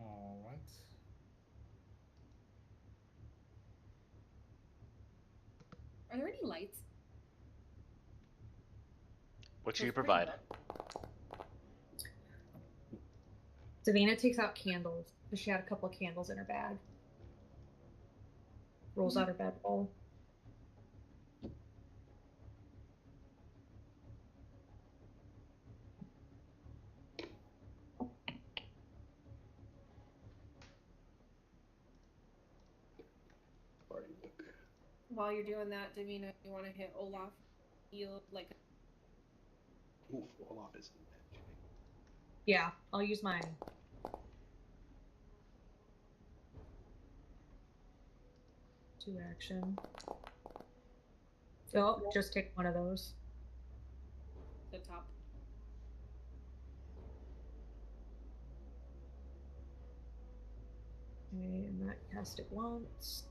Alright. Are there any lights? What So should you it's pretty provide? dark. Davina takes out candles because she had a couple of candles in her bag. Rolls out her bedroll. Party book. While you're doing that, Davina, you want to hit Olaf? Heal like Oof, Olaf is in bad shape. Yeah, I'll use my 2 action. Oh, just take one of those. the top. Okay, and that cast it once.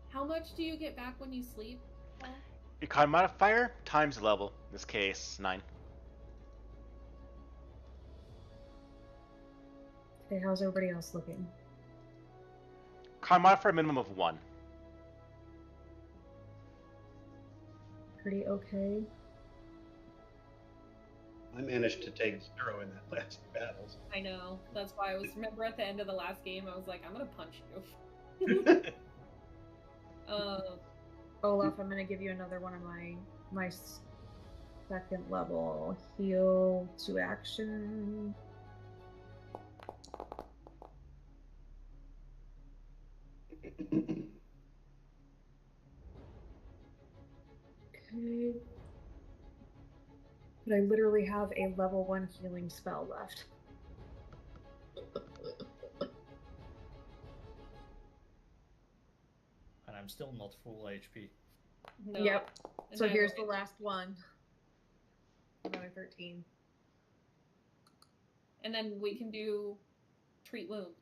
How much do you get back when you sleep? Paul? Your con modifier times level. In this case, 9. Okay, how's everybody else looking? Con modifier minimum of 1. Pretty okay. I managed to take 0 in that last battle. I know. That's why I was. Remember at the end of the last game, I was like, I'm gonna punch you. Olaf, I'm gonna give you another one of my second level heal 2 action. Okay. But I literally have a level 1 healing spell left. And I'm still not full HP. No. Yep. And So neither here's the is- last one. Another 13. And then we can do treat wound.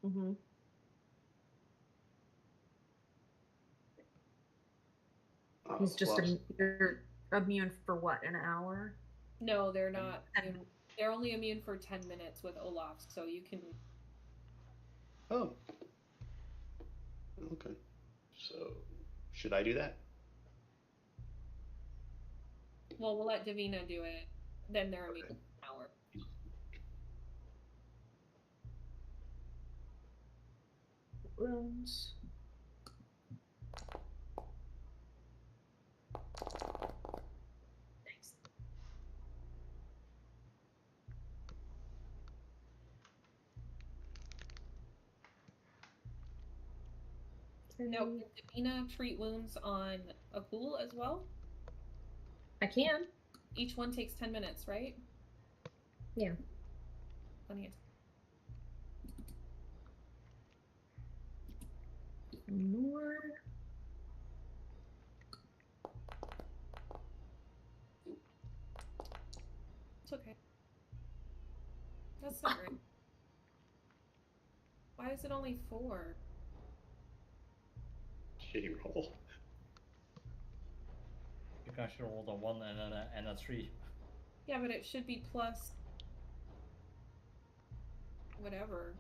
Mm-hmm. Oh, He's just well, you're immune for what, an hour? No, they're not. Immune. They're only immune for 10 minutes with Olaf, so you can. oh. Okay. So, should I do that? Well, we'll let Davina do it. Then they're immune for an hour. Wounds. Nice. Now, can Davina treat wounds on a pool as well? I can. Each one takes 10 minutes, right? Yeah. Plenty of More. It's okay. That's not right. Why is it only 4? Shitty roll. You guys should roll a 1 and a 3. Yeah, but it should be plus whatever.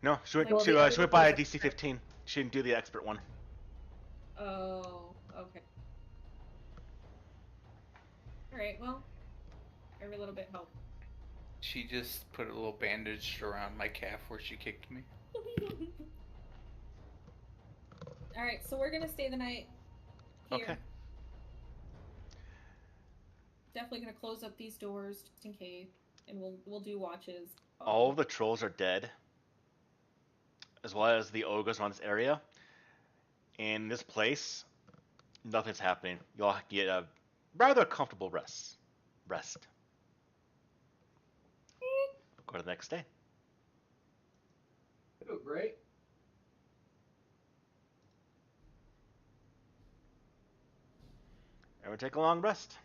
No, she went, Well, she, the uh, other she went by a one- DC 15. She didn't do the expert one. Oh, okay. Alright, well, every little bit helps. She just put a little bandage around my calf where she kicked me. Alright, so we're gonna stay the night here. Okay. Definitely gonna close up these doors just in case, and we'll do watches. All of the trolls are dead, as well as the ogres around this area. In this place, nothing's happening. You'll get a rather comfortable rest. Go to the next day. Oh, great. Everyone take a long rest.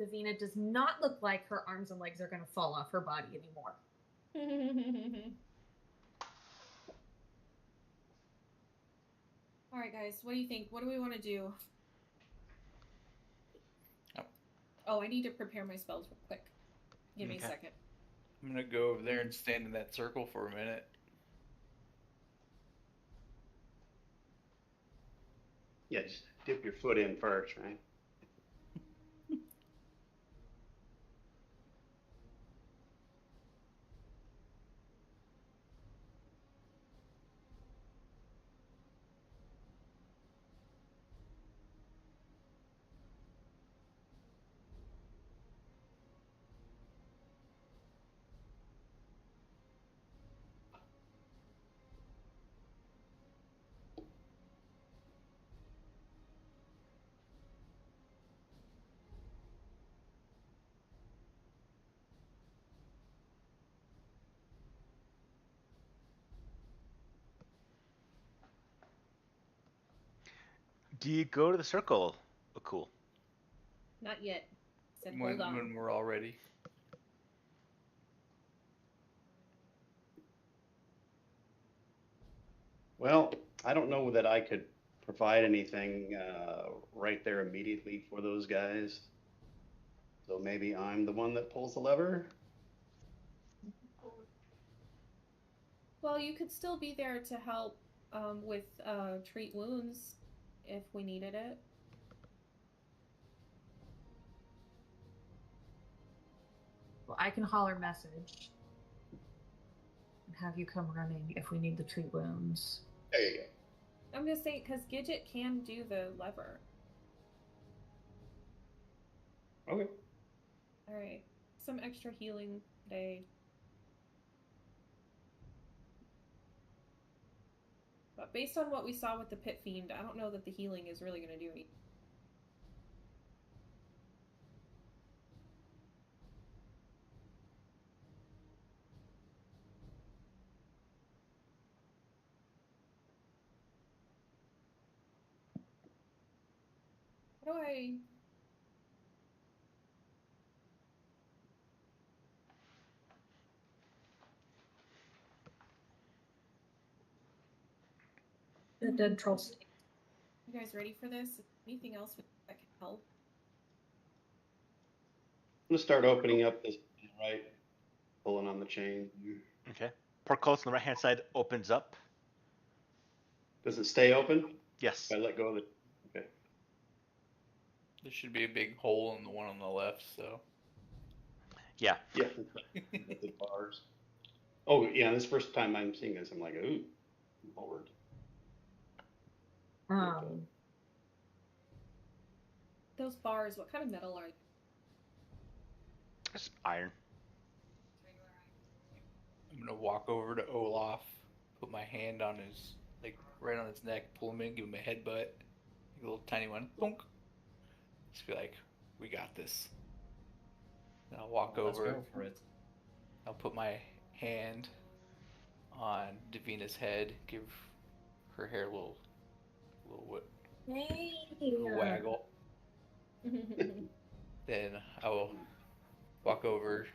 Davina does not look like her arms and legs are going to fall off her body anymore. All right, guys, what do you think? What do we want to do? Oh, I need to prepare my spells real quick. Give me a second. I'm gonna go over there and stand in that circle for a minute. Yeah, just dip your foot in first, right? Do you go to the circle? Oh, cool. Not yet. Said When hold on. we're all ready. Well, I don't know that I could provide anything right there immediately for those guys. So maybe I'm the one that pulls the lever. Well, you could still be there to help with treat wounds if we needed it. Well, I can holler message and have you come running if we need to treat wounds. There you go. I'm just saying, because Gidget can do the lever. Okay. All right. Some extra healing today. But based on what we saw with the Pit Fiend, I don't know that the healing is really going to do anything. How do I... The dead troll snake. You guys ready for this? Anything else that can help? I'm gonna start opening up this right, pulling on the chain. Okay. Portcullis on the right hand side opens up. Does it stay open? Yes. If I let go of it. Okay. There should be a big hole in the one on the left, so. Yeah. Yeah. The bars. Oh yeah, this first time I'm seeing this, I'm like, ooh, Lord. Those bars, what kind of metal are they? It's iron. I'm gonna walk over to Olaf, put my hand on his, like, right on his neck, pull him in, give him a headbutt, a little tiny one, bonk. Just be like, we got this. And I'll walk Let's over. go for it. I'll put my hand on Davina's head, give her hair a little waggle. Then I will walk over,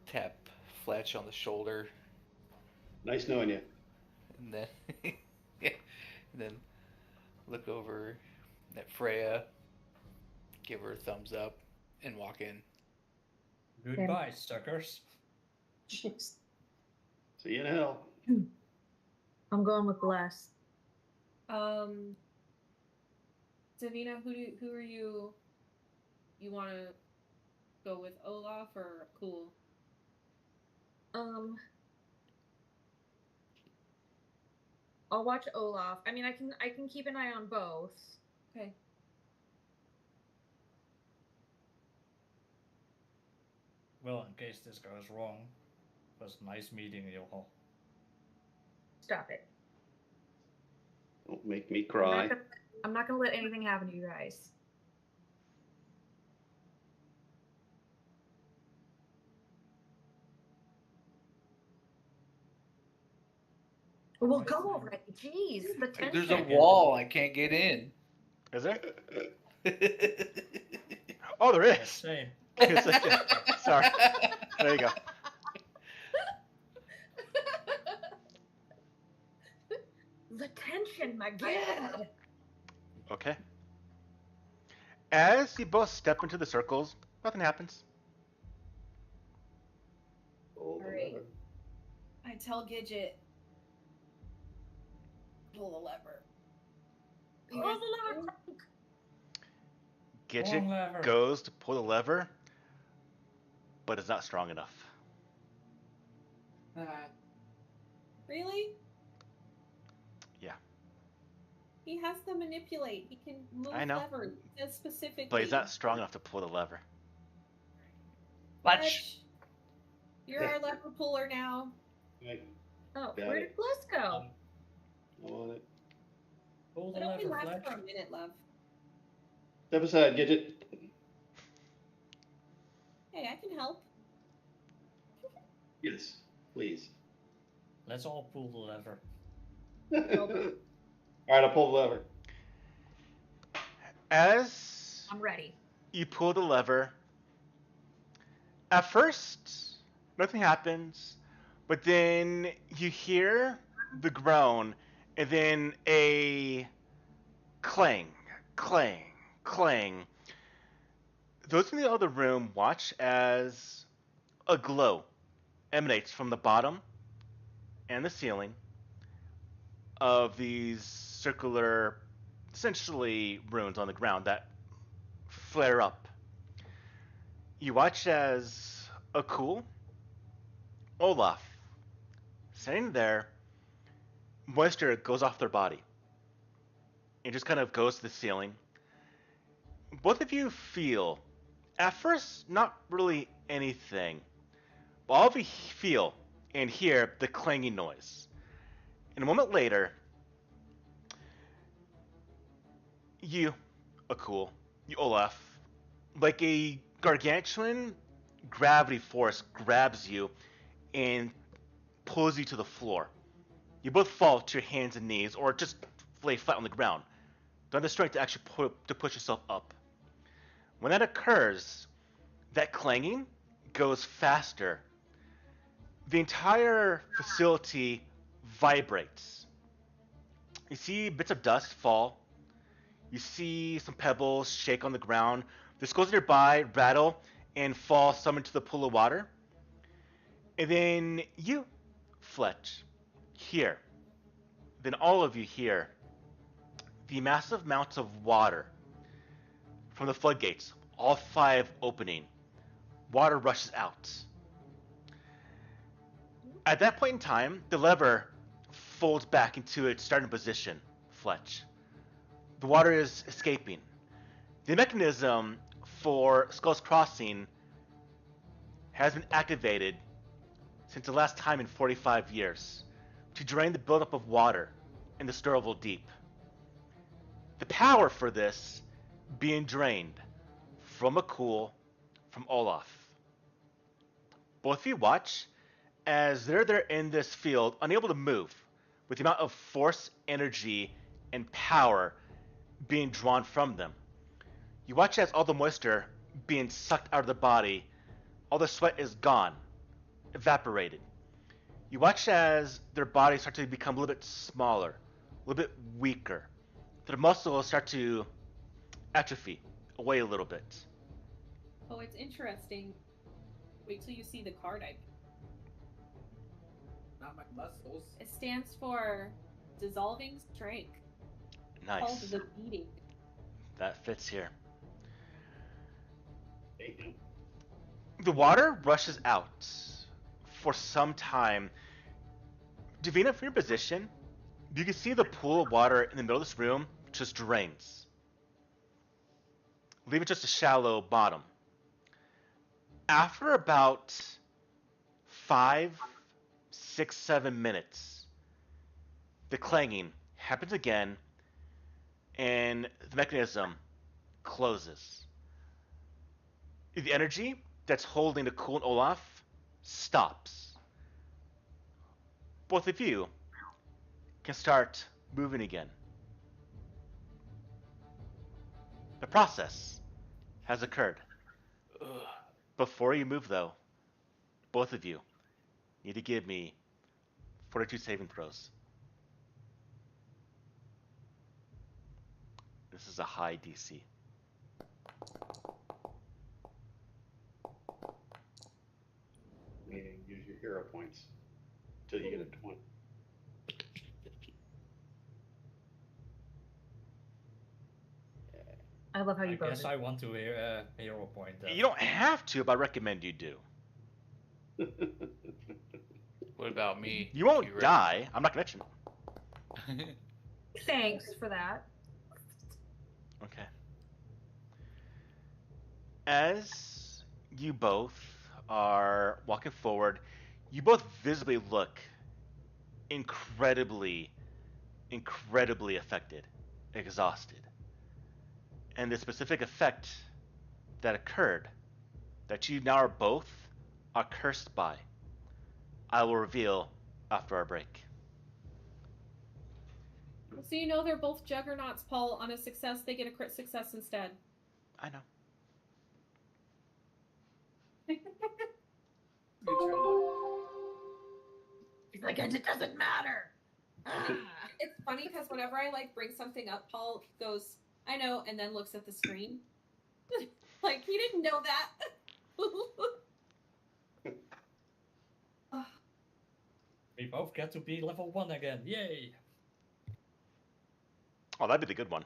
tap Fletch on the shoulder, Nice knowing you. and then yeah, and then look over at Freya, give her a thumbs up, and walk in. Goodbye, suckers. Jeez. See you in hell. I'm going with Bless. Davina, who are you? You want to go with Olaf or Cool? I'll watch Olaf. I mean, I can keep an eye on both. Okay. Well, in case this goes wrong, it was nice meeting you all. Stop it. Don't make me cry. I'm not gonna let anything happen to you guys. Well, go already. Jeez, the tension. There's a wall. I can't get in. Is there? Oh, there I is. say. It's like, sorry. There you go. The tension, my god. Okay. As you both step into the circles, nothing happens. Pull the Alright. lever. I tell Gidget, pull the lever. You Pull guys the lever. Gidget Wrong lever. goes to pull the lever, but it's not strong enough. Really? Yeah. He has to manipulate. He can move I know. levers. It says specifically. But he's not strong enough to pull the lever. Fletch. Fletch, you're our lever puller now. Right. Oh, Got where it. did Bliss go? On it. Pull the It only lever, lasts Fletch. for a minute, love. Step aside, Gidget. Hey, I can help. Yes, please. Let's all pull the lever. All right, I'll pull the lever. As I'm ready. you pull the lever, at first, nothing happens, but then you hear the groan, and then a clang, clang, clang. Those in the other room watch as a glow emanates from the bottom and the ceiling of these circular, essentially runes on the ground that flare up. You watch as Akul, Olaf, sitting there, moisture goes off their body. It just kind of goes to the ceiling. Both of you feel, at first, not really anything, but all of you feel and hear the clanging noise. And a moment later, you, Akul, you, Olaf, like a gargantuan gravity force grabs you and pulls you to the floor. You both fall to your hands and knees, or just lay flat on the ground. Don't have the strength to actually push yourself up. When that occurs, that clanging goes faster. The entire facility vibrates. You see bits of dust fall. You see some pebbles shake on the ground. The skulls nearby rattle and fall some into the pool of water. And then you, Fletch, hear. Then all of you hear the massive amounts of water from the floodgates, all 5 opening. Water rushes out. At that point in time, the lever folds back into its starting position, Fletch. The water is escaping. The mechanism for Skull's Crossing has been activated since the last time in 45 years to drain the buildup of water in the Sturvel Deep. The power for this being drained from Akul, from Olaf. Both of you watch as they're there in this field, unable to move, with the amount of force, energy, and power being drawn from them. You watch as all the moisture being sucked out of the body, all the sweat is gone, evaporated. You watch as their bodies start to become a little bit smaller, a little bit weaker. Their muscles start to atrophy away a little bit. Oh, it's interesting. Wait till you see the card I. Not my muscles. It stands for dissolving strength. Called Nice. the beating. That fits here. Hey, The water rushes out for some time. Davina, from your position, you can see the pool of water in the middle of this room just drains, leaving just a shallow bottom. After about 5, 6, 7 minutes, the clanging happens again, and the mechanism closes. The energy that's holding the Akul and Olaf stops. Both of you can start moving again. The process has occurred. Ugh. Before you move, though, both of you need to give me fortitude saving throws. This is a high DC. Meaning use your hero points till you get a 20. I love how I you guess voted. I want to hear a hero point. Then. You don't have to, but I recommend you do. What about me? You won't You die. I'm not gonna mention it. Thanks for that. Okay. As you both are walking forward, you both visibly look incredibly, incredibly affected, exhausted. And the specific effect that occurred, that you now are both are cursed by, I will reveal after our break. So you know they're both juggernauts, Paul. On a success, they get a crit success instead. I know. He's like, and it doesn't matter. It's funny because whenever I like bring something up, Paul goes, "I know," and then looks at the screen. Like he didn't know that. We both get to be level 1 again. Yay! Oh, that'd be the good one.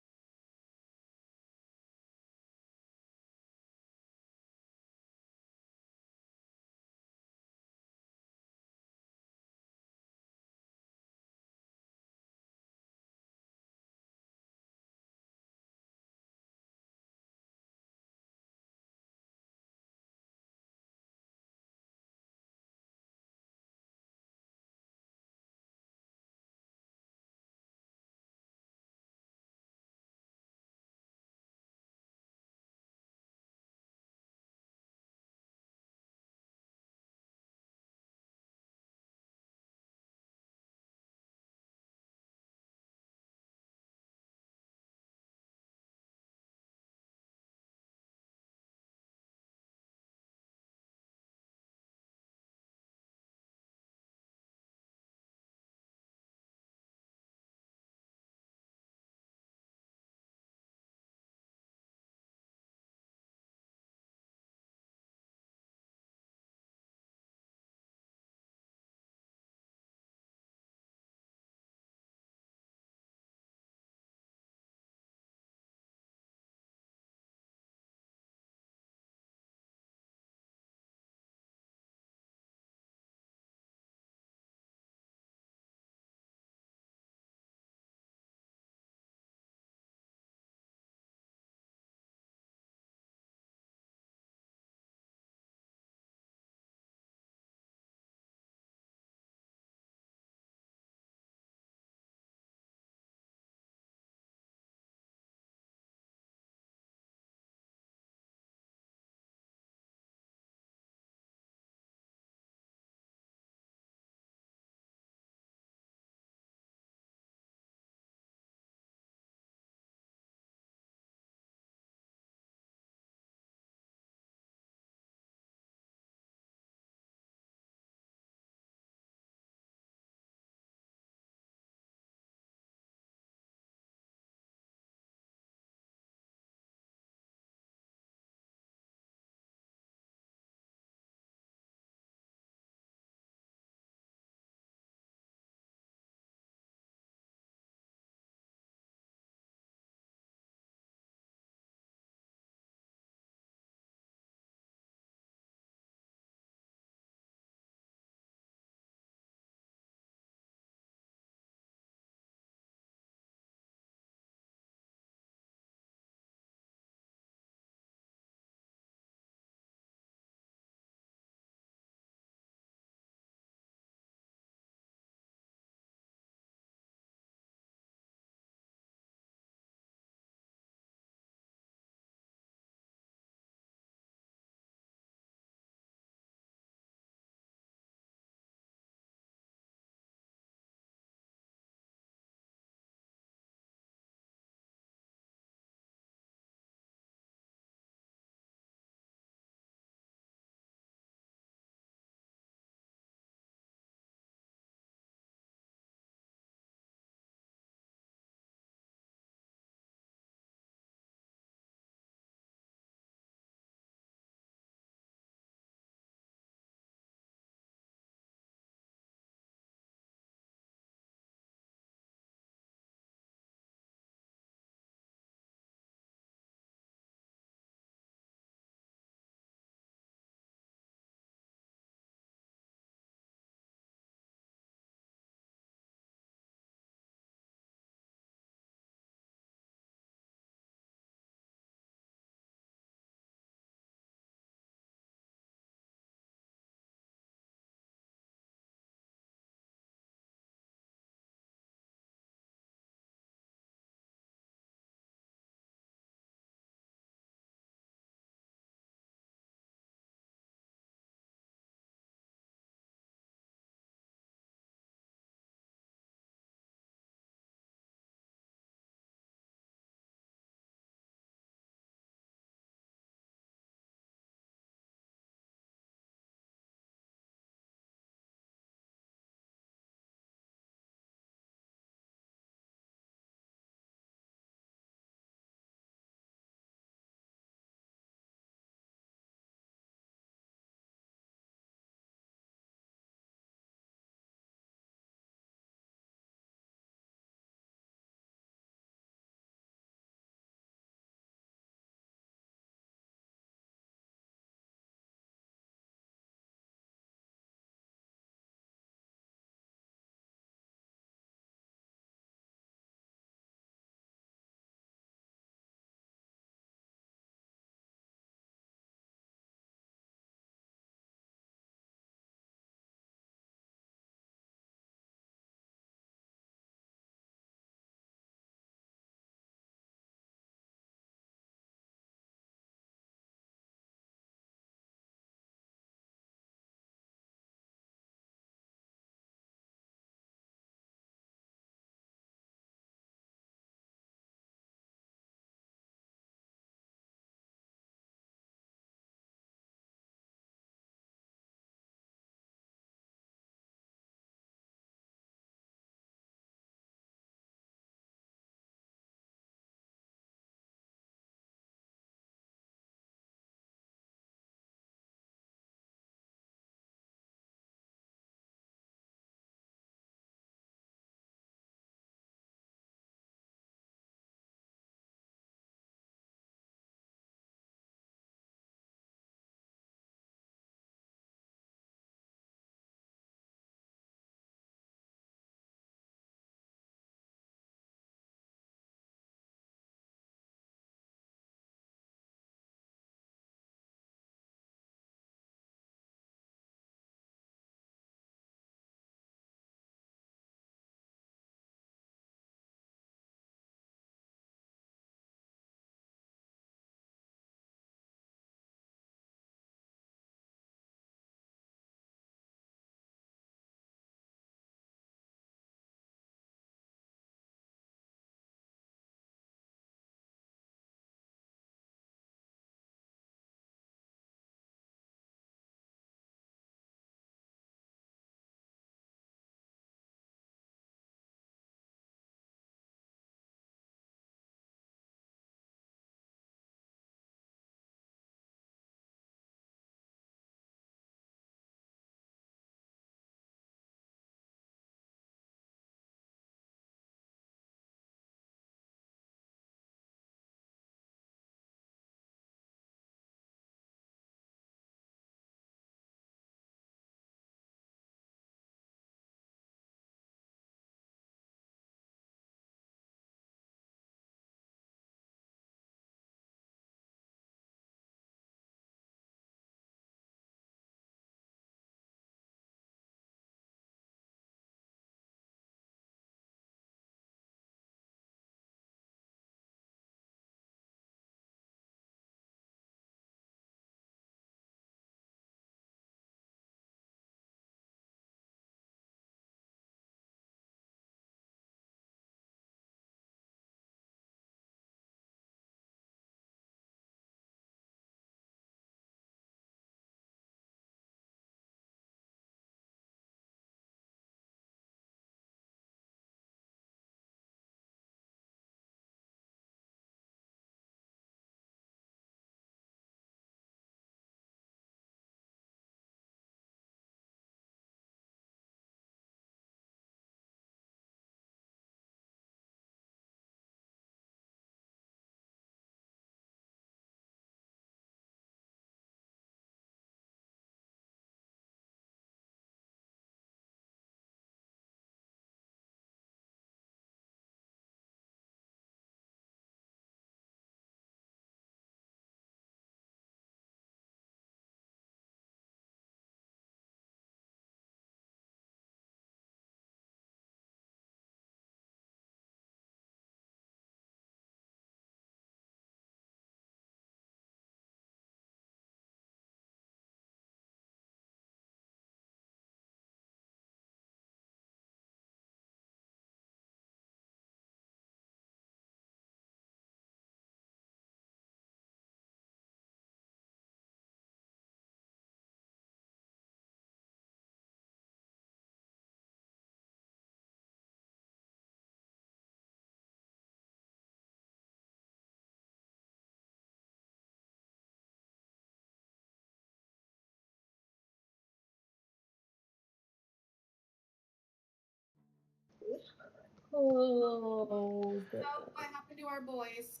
Oh, So what happened to our boys?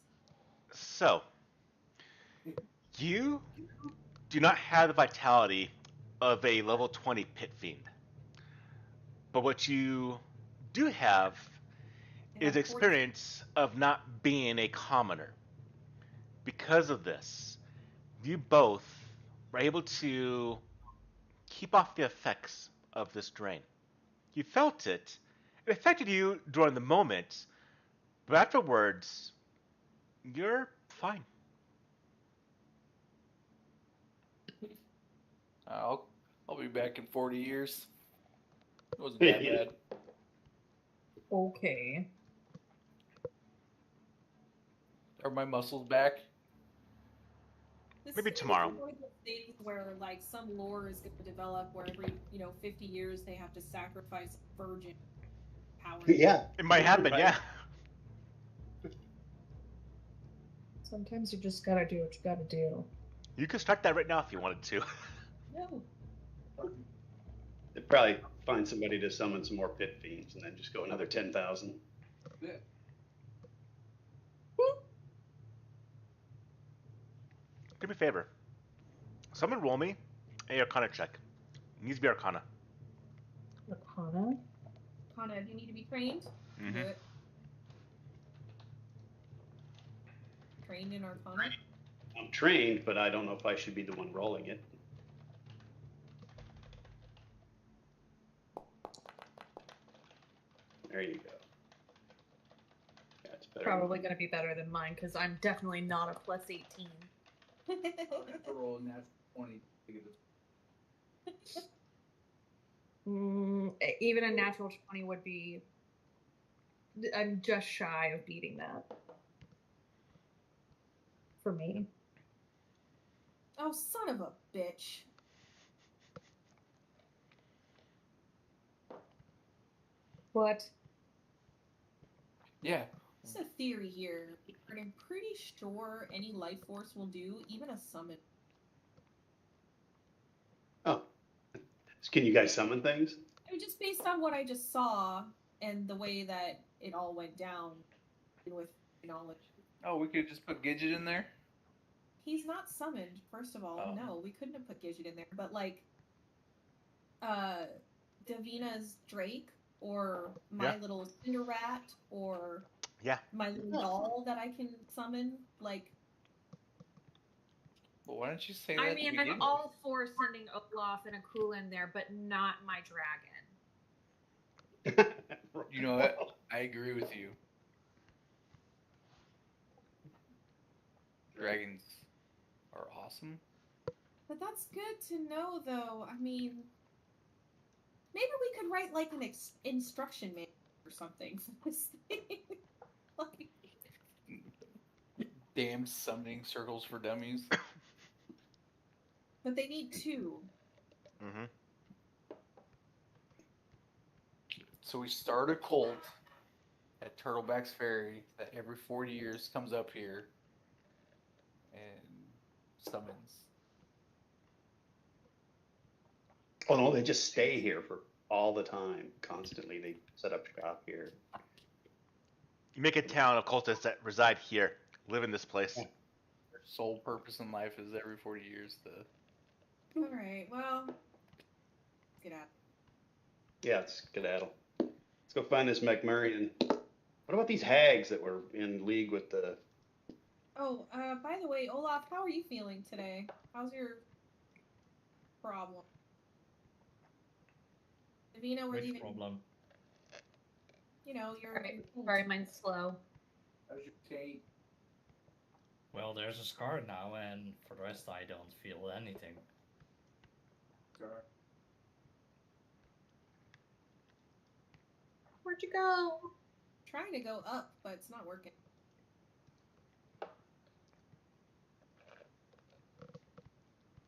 So, you do not have the vitality of a level 20 pit fiend. But what you do have They is have 40 experience of not being a commoner. Because of this, you both were able to keep off the effects of this drain. You felt it. It affected you during the moment, but afterwards, you're fine. I'll be back in 40 years. It wasn't that bad. Okay. Oh. Are my muscles back? This Maybe is gonna tomorrow. be one of those things where like some lore is going to develop where every 50 years they have to sacrifice a virgin power. Yeah. It might happen, Right. yeah. Sometimes you just gotta do what you gotta do. You could start that right now if you wanted to. No. They'd probably find somebody to summon some more pit fiends and then just go another 10,000. Yeah. Do me a favor. Someone roll me a Arcana check. It needs to be Arcana. Arcana? Connor, do you need to be trained? Mhm. Do it. Trained in Arcana? I'm trained, but I don't know if I should be the one rolling it. There you go. That's better. Probably gonna be better than mine because I'm definitely not a plus 18. I'll have to roll a natural 20 to get this. Even a natural 20 would be. I'm just shy of beating that. For me. Oh, son of a bitch. What? Yeah. It's a theory here, but I'm pretty sure any life force will do, even a summon. Oh. Can you guys summon things? I mean, just based on what I just saw and the way that it all went down with knowledge. Oh, we could just put Gidget in there? He's not summoned, first of all. Oh. No, we couldn't have put Gidget in there. But like Davina's Drake or my little Cinder Rat or my little doll that I can summon, like Well, why don't you say that I to mean, begin I'm with? all for sending Olaf and Akula in there, but not my dragon. You know what? I agree with you. Dragons are awesome. but that's good to know though. I mean, maybe we could write like an instruction manual or something for this thing. Like, Damn summoning circles for dummies. but they need 2. Mm-hmm. So we start a cult at Turtleback's Ferry that every 40 years comes up here and summons. Oh no, they just stay here for all the time, constantly. They set up shop here. You make a town of cultists that reside here, live in this place. Yeah. Their sole purpose in life is every 40 years to. All right, well, let's get out. Yeah, it's skedaddle. Let's go find this McMurray. And what about these hags that were in league with the? Oh, by the way, Olaf, how are you feeling today? How's your problem? Davina, we're Which leaving. problem? You're Sorry, mine's slow. How's your tape? Well, there's a scar now, and for the rest, I don't feel anything. Where'd you go? trying to go up, but it's not working.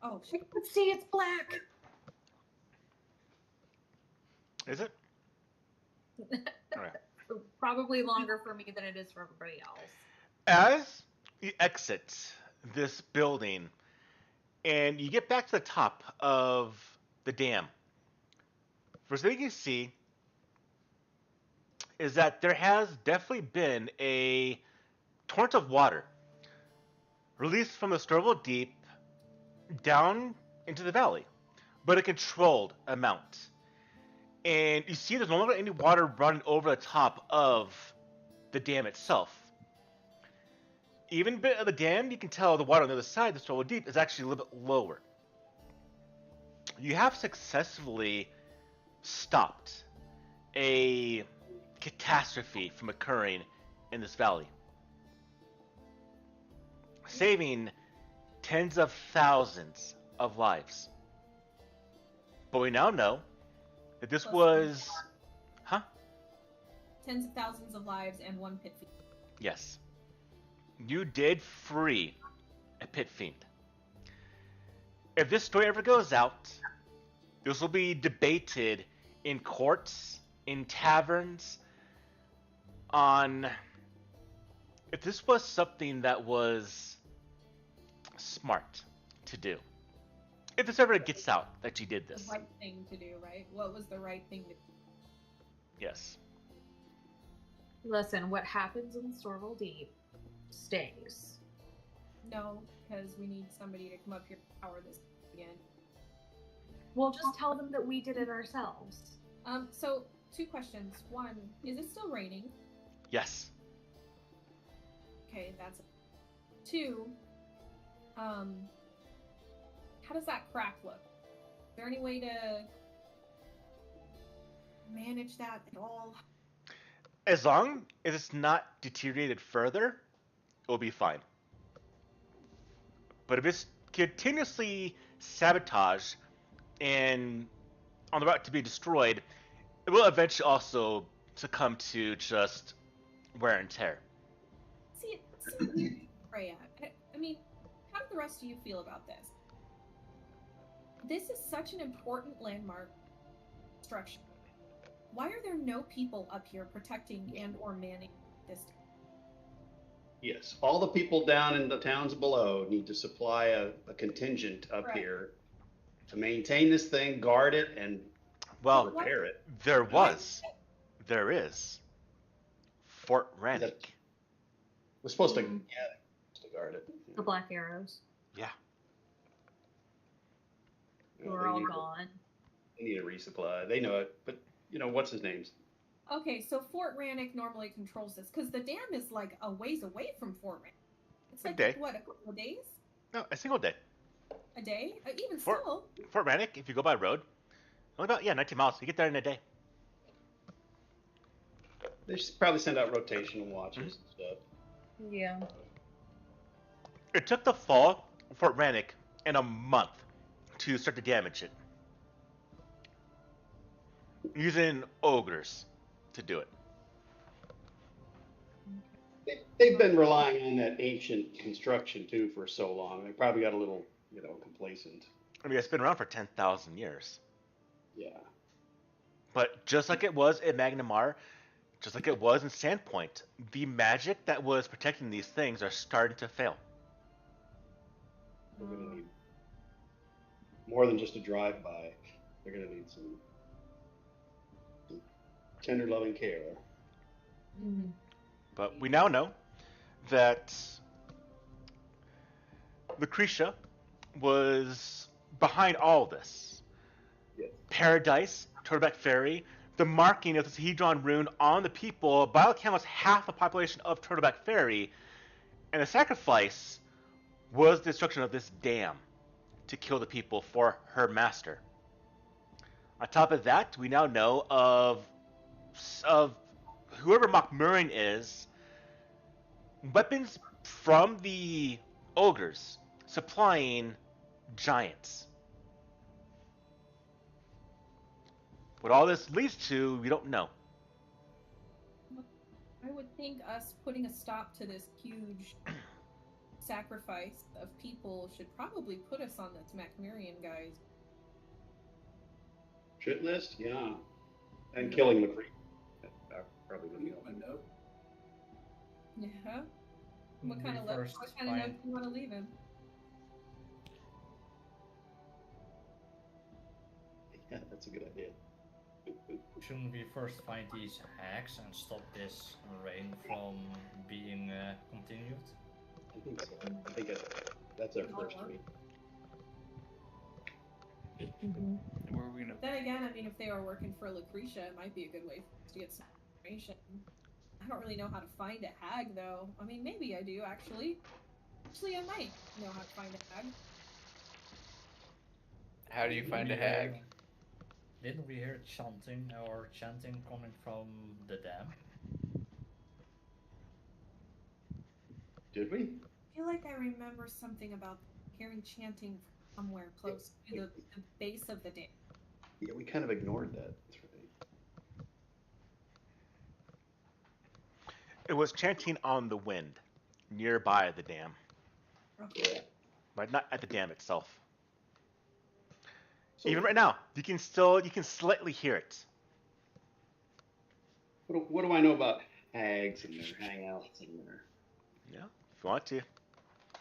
Oh, I can see it's black. Is it? Alright. Probably longer for me than it is for everybody else. As you exit this building and you get back to the top of the dam, first thing you see is that there has definitely been a torrent of water released from the Storable Deep down into the valley, but a controlled amount. And you see there's no longer any water running over the top of the dam itself. Even bit of the dam, you can tell the water on the other side, the Storable Deep, is actually a little bit lower. You have successfully stopped a catastrophe from occurring in this valley, saving tens of thousands of lives. But we now know that this was... Huh? Tens of thousands of lives and one pit fiend. Yes. You did free a pit fiend. If this story ever goes out, this will be debated in courts, in taverns, on if this was something that was smart to do. If this ever gets out that you did this. The right thing to do, right? What was the right thing to do? Yes. Listen, what happens in Storval Deep stays. No, because we need somebody to come up here and power this again. We'll just tell them that we did it ourselves. So 2 questions. 1, is it still raining? Yes. Okay, that's 2. How does that crack look? Is there any way to manage that at all? As long as it's not deteriorated further, it will be fine. But if it's continuously sabotaged and on the route to be destroyed, it will eventually also succumb to just wear and tear. See, it's so weird to pray at. I mean, how do the rest of you feel about this? This is such an important landmark structure. Why are there no people up here protecting and or manning this? Yes, all the people down in the towns below need to supply a contingent up here to maintain this thing, guard it, and repair it. There is Fort Rannick. We're supposed to, guard it. The Black Arrows. Yeah. We're all gone. They need a resupply. They know it, but what's his name's? Okay, so Fort Rannick normally controls this because the dam is like a ways away from Fort Rannick. It's like what, a couple of days? No, a single day. A day? Even Fort still. Rannick, if you go by road, only about 19 miles. You get there in a day. They should probably send out rotational watches and stuff. Yeah. It took the fall of Fort Rannick in a month to start to damage it, using ogres to do it. They've been relying on that ancient construction too for so long. They probably got a little, complacent. I mean, it's been around for 10,000 years. Yeah. But just like it was in Magnamar, just like it was in Sandpoint, the magic that was protecting these things are starting to fail. They're going to need more than just a drive-by. They're going to need some tender, loving care. Mm-hmm. But we now know that Lucretia was behind all this. Yes. Paradise, Turtleback Ferry, the marking of the Hedron rune on the people, by all accounts, half the population of Turtleback Ferry, and the sacrifice was the destruction of this dam to kill the people for her master. On top of that, we now know of whoever Mokmurin is, weapons from the ogres supplying giants. What all this leads to, we don't know. I would think us putting a stop to this huge sacrifice of people should probably put us on the Macmurian guys. Shit list? Yeah. And killing the creep. Probably wouldn't help. Yeah. What kind of note do you want to leave him? Yeah, that's a good idea. Shouldn't we first find these hags and stop this rain from being continued? I think so. I think that's our first week. Mm-hmm. Where are we gonna? Then again, I mean, if they are working for Lucretia, it might be a good way to get some information. I don't really know how to find a hag, though. I mean, maybe I do, actually. Actually, I might know how to find a hag. How do you find a hag? Didn't we hear chanting coming from the dam? Did we? I feel like I remember something about hearing chanting somewhere close to the base of the dam. Yeah, we kind of ignored that. That's right. It was chanting on the wind, nearby the dam, Okay. Yeah. but not at the dam itself. So Even right now, you can slightly hear it. what do I know about hags and their hangouts and their? Yeah, if you want to,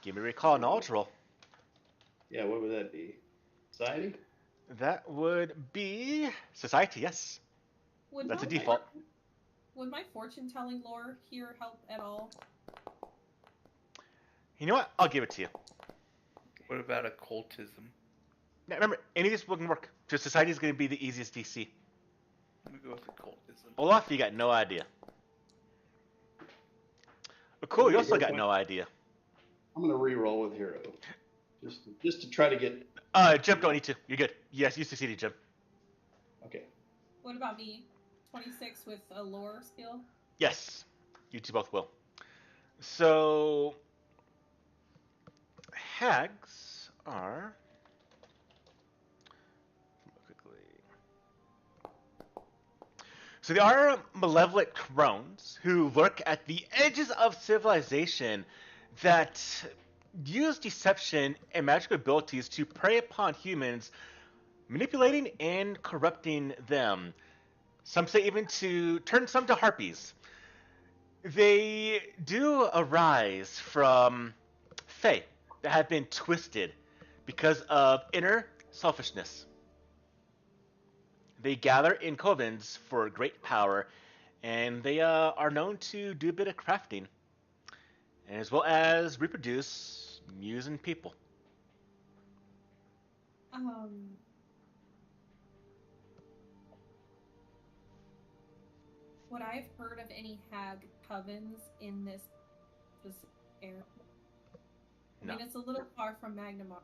give me a recall knowledge roll. Yeah, what would that be? Society? That would be society. Yes, Would that's a my default. Would my fortune-telling lore here help at all? You know what? I'll give it to you. What about occultism? Now, remember, any of this wouldn't work. Just society is going to be the easiest DC. Let me go with occultism. Olaf, you got no idea. Cool, you also got no idea. I'm gonna re-roll with hero, just to try to get. Jim, don't need to. You're good. Yes, you succeeded, Jim. Okay. What about me? 26 with a lore skill? Yes, you two both will. So, hags are. Quickly. So they are malevolent crones who lurk at the edges of civilization that use deception and magical abilities to prey upon humans, manipulating and corrupting them. Some say even to turn some to harpies. They do arise from fae that have been twisted because of inner selfishness. They gather in covens for great power, and they are known to do a bit of crafting, as well as reproduce using people. Would I have heard of any hag covens in this area? No. I mean, it's a little far from Magnamar.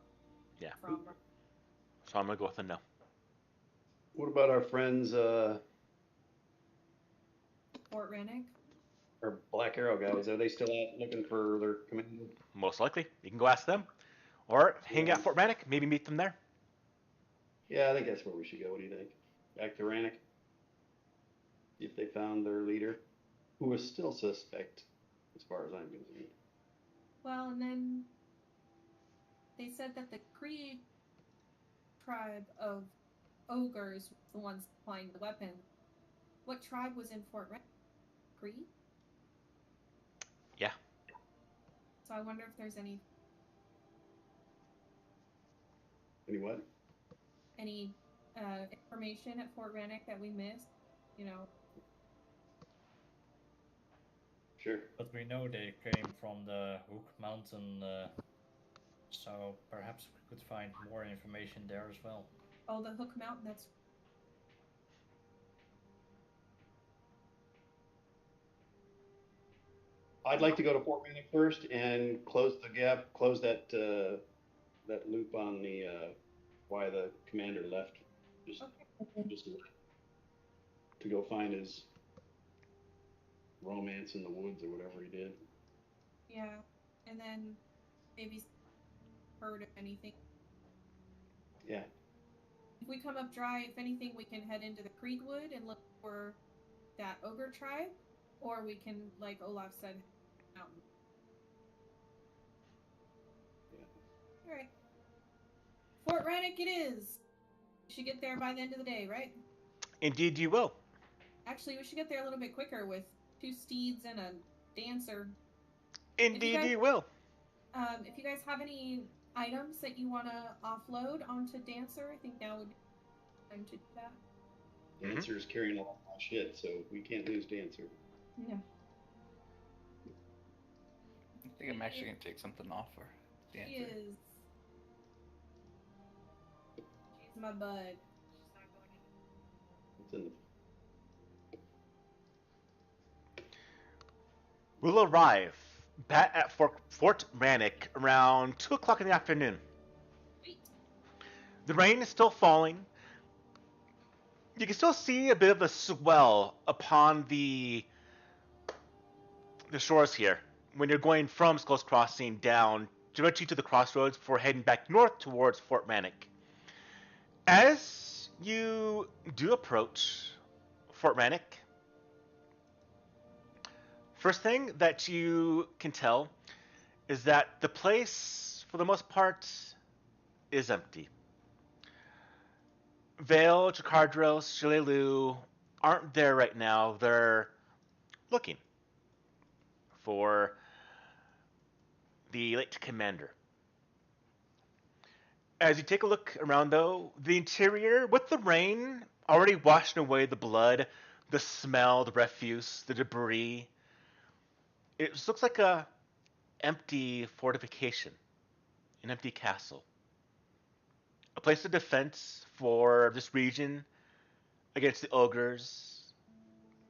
Yeah. From So I'm gonna go with a no. What about our friends, Fort Rennick? our Black Arrow guys? Are they still out looking for their commander? Most likely, you can go ask them, or hang out at Fort Rannoch. Maybe meet them there. Yeah, I think that's where we should go. What do you think? Back to Rannoch? See if they found their leader, who is still suspect, as far as I'm concerned. Well, and then they said that the Cree tribe of ogres were the ones supplying the weapon. What tribe was in Fort Rennick? Cree? Yeah. So I wonder if there's any What? any information at Fort Rennick that we missed. You know. Sure. But we know they came from the Hook Mountain, so perhaps we could find more information there as well. Oh, the Hook Mountain. That's. I'd like to go to Fort Rannoch first and close the gap, close that that loop on the why the commander left. Just to go find his romance in the woods or whatever he did. Yeah, and then maybe heard of anything. Yeah. If we come up dry, if anything, we can head into the Creekwood and look for that ogre tribe, or we can, like Olaf said, mountain. Yeah. All right. Fort Rannoch it is. We should get there by the end of the day, right? Indeed, you will. Actually, we should get there a little bit quicker with 2 steeds and a dancer. Indeed, you will. If you guys have any items that you want to offload onto Dancer, I think now would be time to do that. Dancer's carrying a lot of my shit, so we can't lose Dancer. Yeah. I think I'm actually gonna take something off for She Dancer. is. She's my bud. She's not going anywhere. It's in the We'll arrive back at Fort Rannoch around 2 o'clock in the afternoon. Sweet. The rain is still falling. You can still see a bit of a swell upon the shores here when you're going from Skull's Crossing down directly to the crossroads before heading back north towards Fort Rannoch. As you do approach Fort Rannoch, first thing that you can tell is that the place, for the most part, is empty. Vale, Jacardros, Shilelu aren't there right now. They're looking for the late commander. As you take a look around, though, the interior, with the rain already washing away the blood, the smell, the refuse, the debris, it just looks like a empty fortification, an empty castle. A place of defense for this region against the ogres,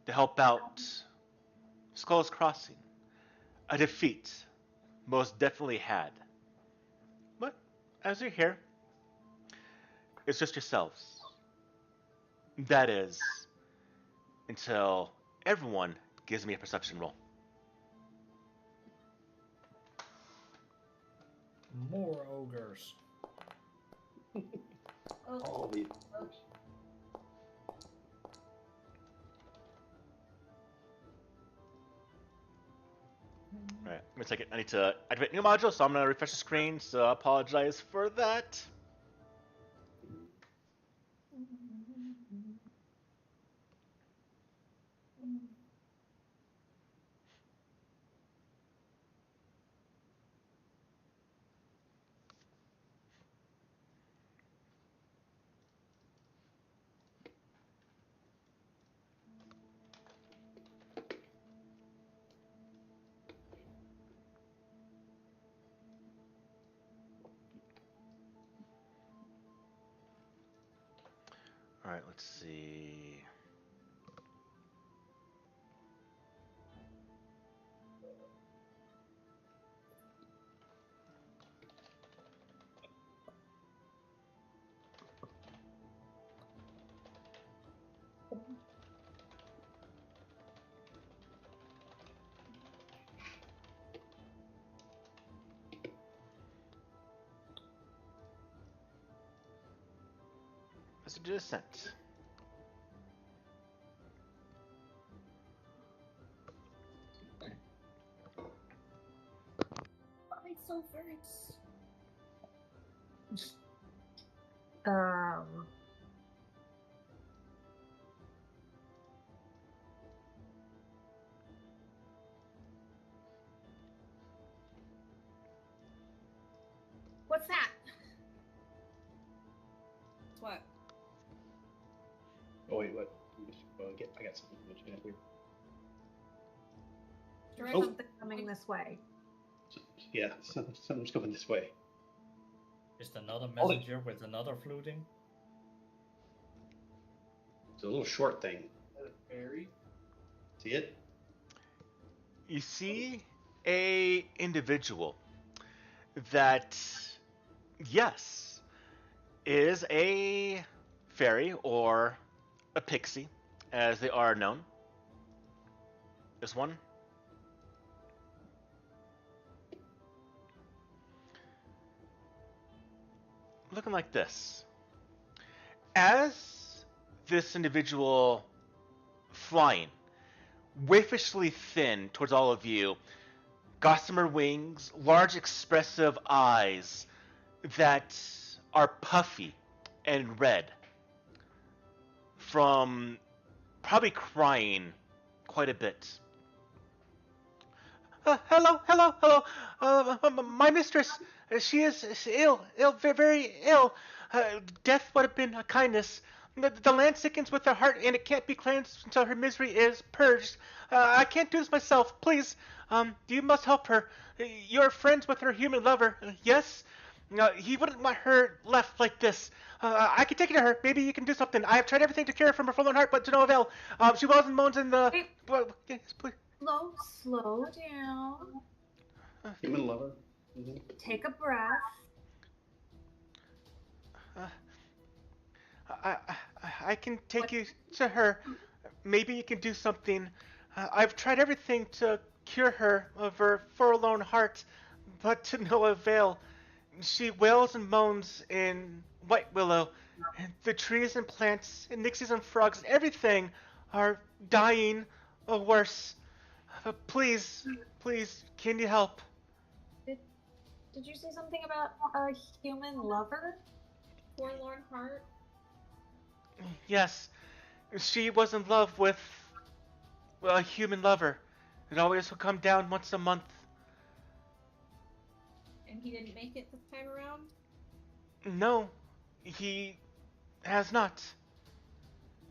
to help out Skull's Crossing. A defeat most definitely had. But as you're here, it's just yourselves. That is, until everyone gives me a perception roll. More ogres. Oh, all the Alright, give me a second. I need to activate new module, so I'm going to refresh the screen, so I apologize for that. Alright, let's see. Message is sent. why so ferrets? Um. What's that? What? Oh wait, what? I got something to mention here. Direct Oh. Something coming this way. Yeah, something's coming this way. Is there another Hold it. messenger with another fluting? It's a little short thing. Fairy. See it? You see a individual that, yes, is a fairy or a pixie, as they are known. This one. Looking like this. As this individual flying, waifishly thin towards all of you, gossamer wings, large expressive eyes that are puffy and red from probably crying quite a bit. Hello. My mistress, she is ill, very ill. Death would have been a kindness. The land sickens with her heart, and it can't be cleansed until her misery is purged. I can't do this myself. Please, you must help her. You're friends with her human lover, yes? He wouldn't want her left like this. I can take you to her. Maybe you can do something. I have tried everything to cure her from her forlorn heart, but to no avail. She wails and moans in the... Hey. Well, yes, please. Slow down. Human lover. Take a breath. I can take you to her. Maybe you can do something. I've tried everything to cure her of her forlorn heart, but to no avail. She wails and moans in White Willow, and the trees and plants and nixies and frogs and everything are dying or worse. Please, can you help? Did you say something about a human lover? Forlorn heart. Yes, she was in love with a human lover. It always would come down once a month. And he didn't make it this time around? No, he has not.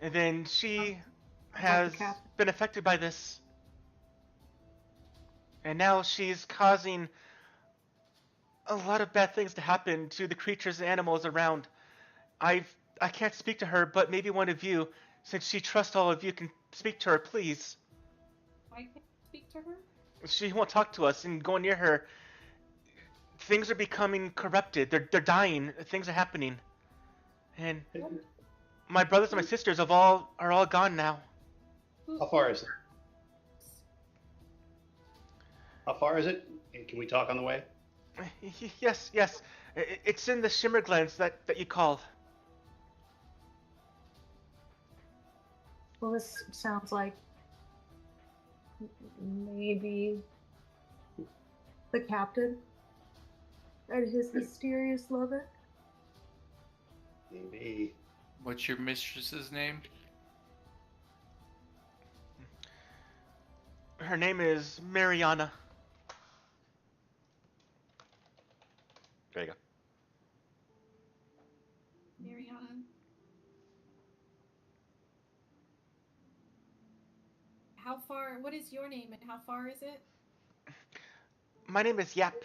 And then she has been affected by this. And now she's causing a lot of bad things to happen to the creatures and animals around. I can't speak to her, but maybe one of you, since she trusts all of you, can speak to her, please. I can't speak to her? She won't talk to us, and going near her, things are becoming corrupted. They're dying. Things are happening. And my brothers and my sisters are all gone now. How far is it? How far is it? And can we talk on the way? Yes. It's in the Shimmer Glens that you called. Well, this sounds like maybe the captain and his mysterious lover. Maybe. What's your mistress's name? Her name is Mariana. There you go. Mariana. How far? What is your name and how far is it? My name is Yap.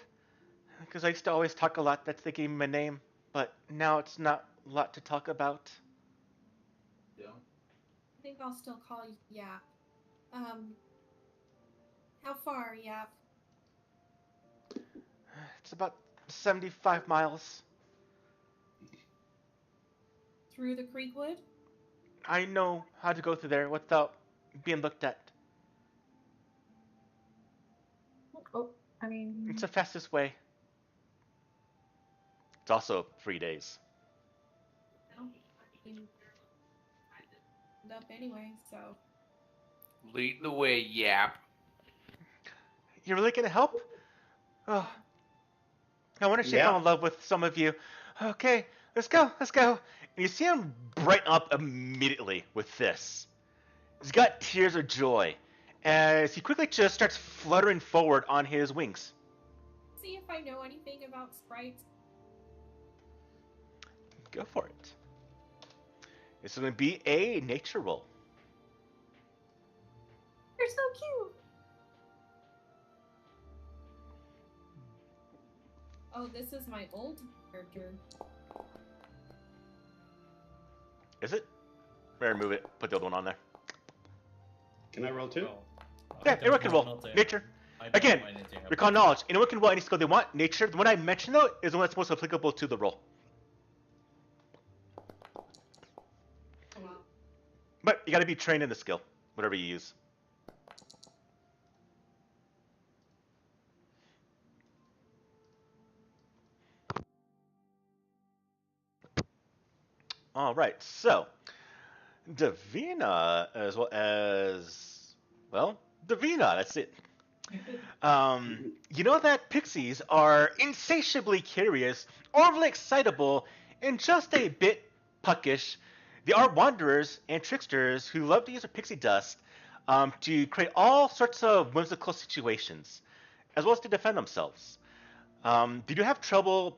Because I used to always talk a lot. That's they gave me my name. But now it's not a lot to talk about. I think I'll still call you Yap. How far, Yap? It's about 75 miles. Through the Creekwood? I know how to go through there without being looked at. Oh, I mean... It's the fastest way. It's also 3 days. No, I mean, I'd up anyway, so... Lead the way, Yap. You're really gonna help? Oh, I wonder if she fell in love with some of you. Okay, let's go. And you see him brighten up immediately with this. He's got tears of joy as he quickly just starts fluttering forward on his wings. See if I know anything about sprites. Go for it. This is going to be a nature roll. You're so cute! Oh, this is my old character. Is it? Better move it. Put the old one on there. Can I roll too? Yeah, anyone can roll. Nature. Again, recall knowledge. Anyone can roll any skill they want. Nature. The one I mentioned, though, is the one that's most applicable to the roll. Oh, wow. But you got to be trained in the skill, whatever you use. All right, so Davina, as well as, well, Davina, that's it. You know that pixies are insatiably curious, overly excitable, and just a bit puckish. They are wanderers and tricksters who love to use their pixie dust to create all sorts of whimsical situations, as well as to defend themselves. People have trouble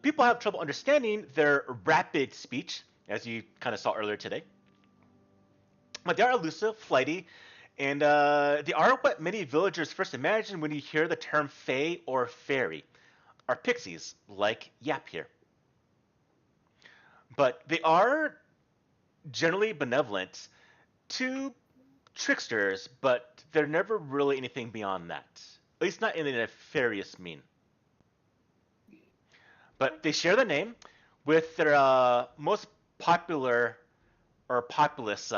understanding their rapid speech, as you kind of saw earlier today. But they are elusive, flighty, and they are what many villagers first imagine when you hear the term fae or fairy, are pixies, like Yap here. But they are generally benevolent to tricksters, but they're never really anything beyond that. At least not in a nefarious mean. But they share the name with their most popular or populous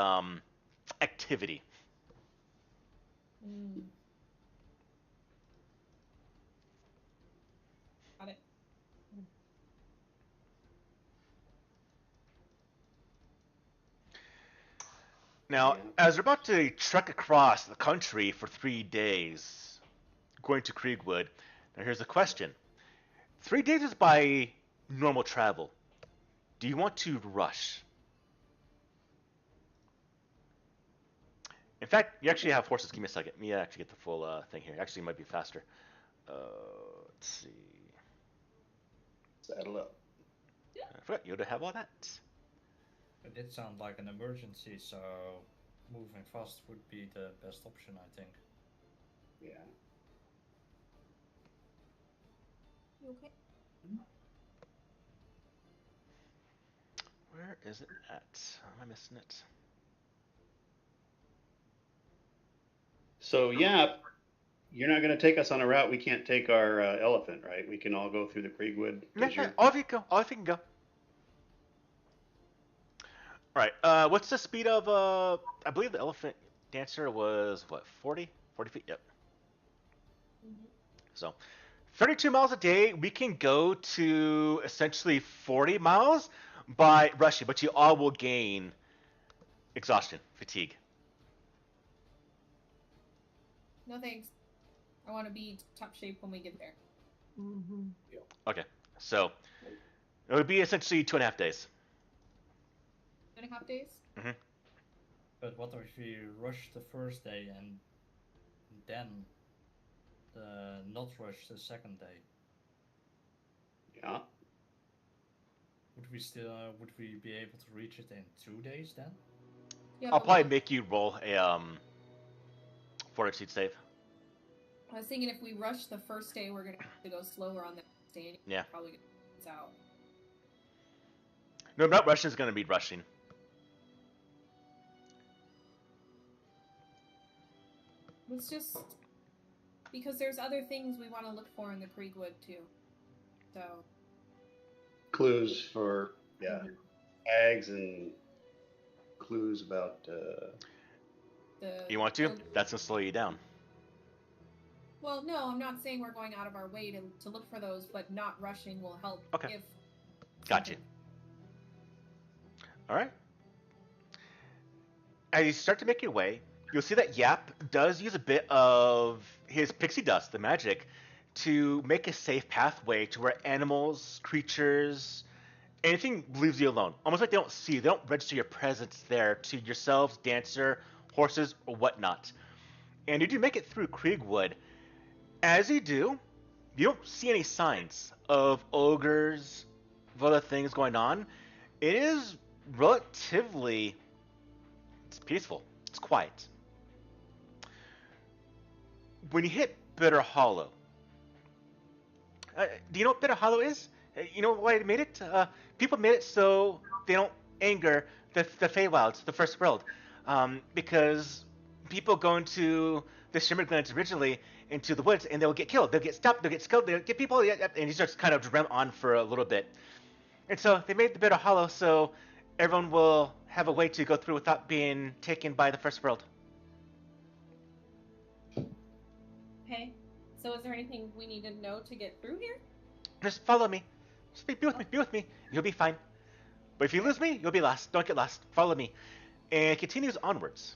activity. Mm. Got it. Now, Yeah. as we're about to trek across the country for 3 days, going to Kriegwood, now here's a question. 3 days is by normal travel. Do you want to rush? In fact, you actually have horses. Give me a second. Let me actually get the full thing here. Actually, it might be faster. Uh, let's see. Saddle up. I forgot you to have all that. It did sound like an emergency, so moving fast would be the best option, I think. Yeah. You okay? Where is it at? Am I missing it? So yeah, you're not going to take us on a route we can't take our elephant, right? We can all go through the Kriegwood. Yeah, all of you go. All of you can go. All right. What's the speed of? I believe the elephant dancer was what 40? 40 feet. Yep. Mm-hmm. So, 32 miles a day. We can go to essentially 40 miles by rushing, but you all will gain exhaustion, fatigue. No thanks. I want to be top shape when we get there. Mm-hmm. Okay. So, it would be essentially 2.5 days. 2.5 days? Mm-hmm. But what if we rush the first day and then not rush the second day? Yeah. Would we be able to reach it in 2 days then? Yeah, I'll but probably make you roll a fortitude save. I was thinking if we rush the first day, we're gonna have to go slower on the next day. And Yeah. Probably gonna it's out. No, not rushing is going to be rushing. It's just because there's other things we want to look for in the Kriegwood too. So Clues for Mhm. tags and clues about. You want to? the- That's going to slow you down. Well, no, I'm not saying we're going out of our way to look for those, but not rushing will help. Okay. If Gotcha. something- All right. As you start to make your way, you'll see that Yap does use a bit of his pixie dust, the magic, to make a safe pathway to where animals, creatures, anything leaves you alone. Almost like they don't see you. They don't register your presence there to yourselves, dancer, horses, or whatnot. And you do make it through Kriegwood. As you do, you don't see any signs of ogres, of other things going on. It is relatively it's peaceful. It's quiet. When you hit Bitter Hollow, do you know what Bitter Hollow is? You know why they made it? People made it so they don't anger the Feywilds, the first world, because people go into the Shimmerglands originally into the woods and they'll get killed. They'll get stopped. They'll get killed. They'll get people, and he starts kind of run on for a little bit. And so they made the Bitter Hollow so everyone will have a way to go through without being taken by the first world. Okay. So is there anything we need to know to get through here? Just follow me. Just be with me. Be with me. You'll be fine. But if you lose me, you'll be lost. Don't get lost. Follow me. And it continues onwards.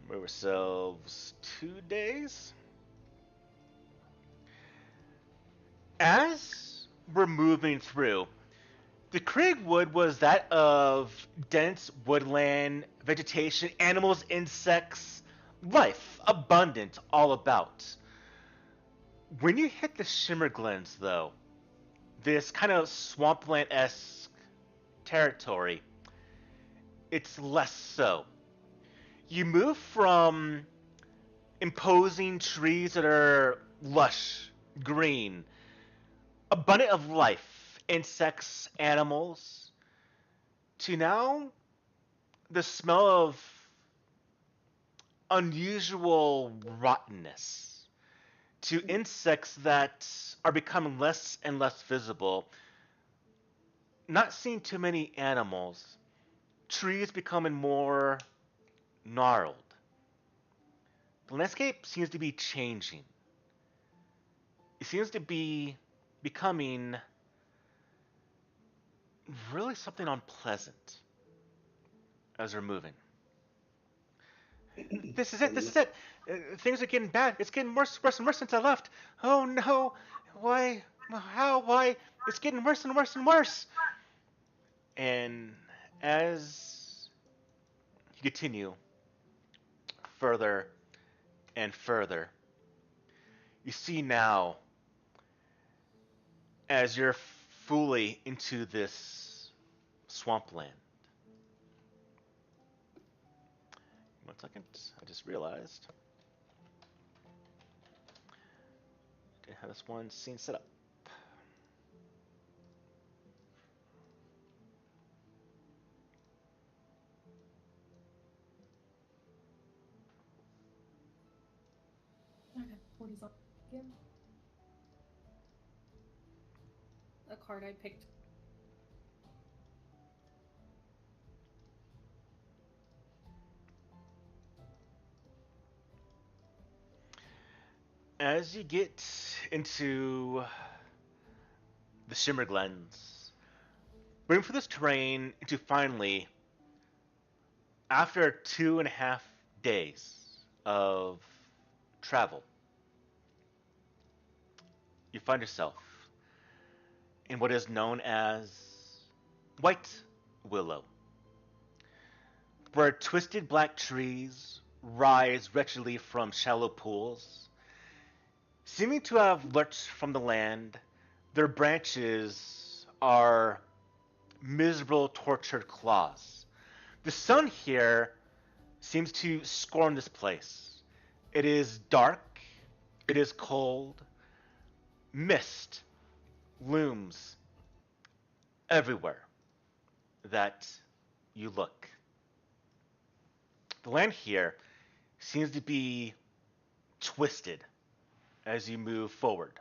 Move ourselves 2 days. As we're moving through, the Kriegwood was that of dense woodland, vegetation, animals, insects, life, abundant all about. When you hit the Shimmerglens, though, this kind of swampland-esque territory, it's less so. You move from imposing trees that are lush, green, abundant of life, insects, animals, to now the smell of unusual rottenness, to insects that are becoming less and less visible, not seeing too many animals, trees becoming more gnarled. The landscape seems to be changing. It seems to be becoming really something unpleasant as we're moving. This is it. This is it. Things are getting bad. It's getting worse, worse and worse since I left. Oh no! Why? How? Why? It's getting worse and worse and worse. And as you continue further and further, you see now, as you're fully into this swampland. One second, I just realized I didn't have this one scene set up. Okay, 40 again. A card I picked. As you get into the Shimmer Glens, waiting for this terrain to finally, after 2.5 days of travel, you find yourself in what is known as White Willow, where twisted black trees rise wretchedly from shallow pools. Seeming to have lurched from the land, their branches are miserable, tortured claws. The sun here seems to scorn this place. It is dark, it is cold, mist looms everywhere that you look. The land here seems to be twisted as you move forward.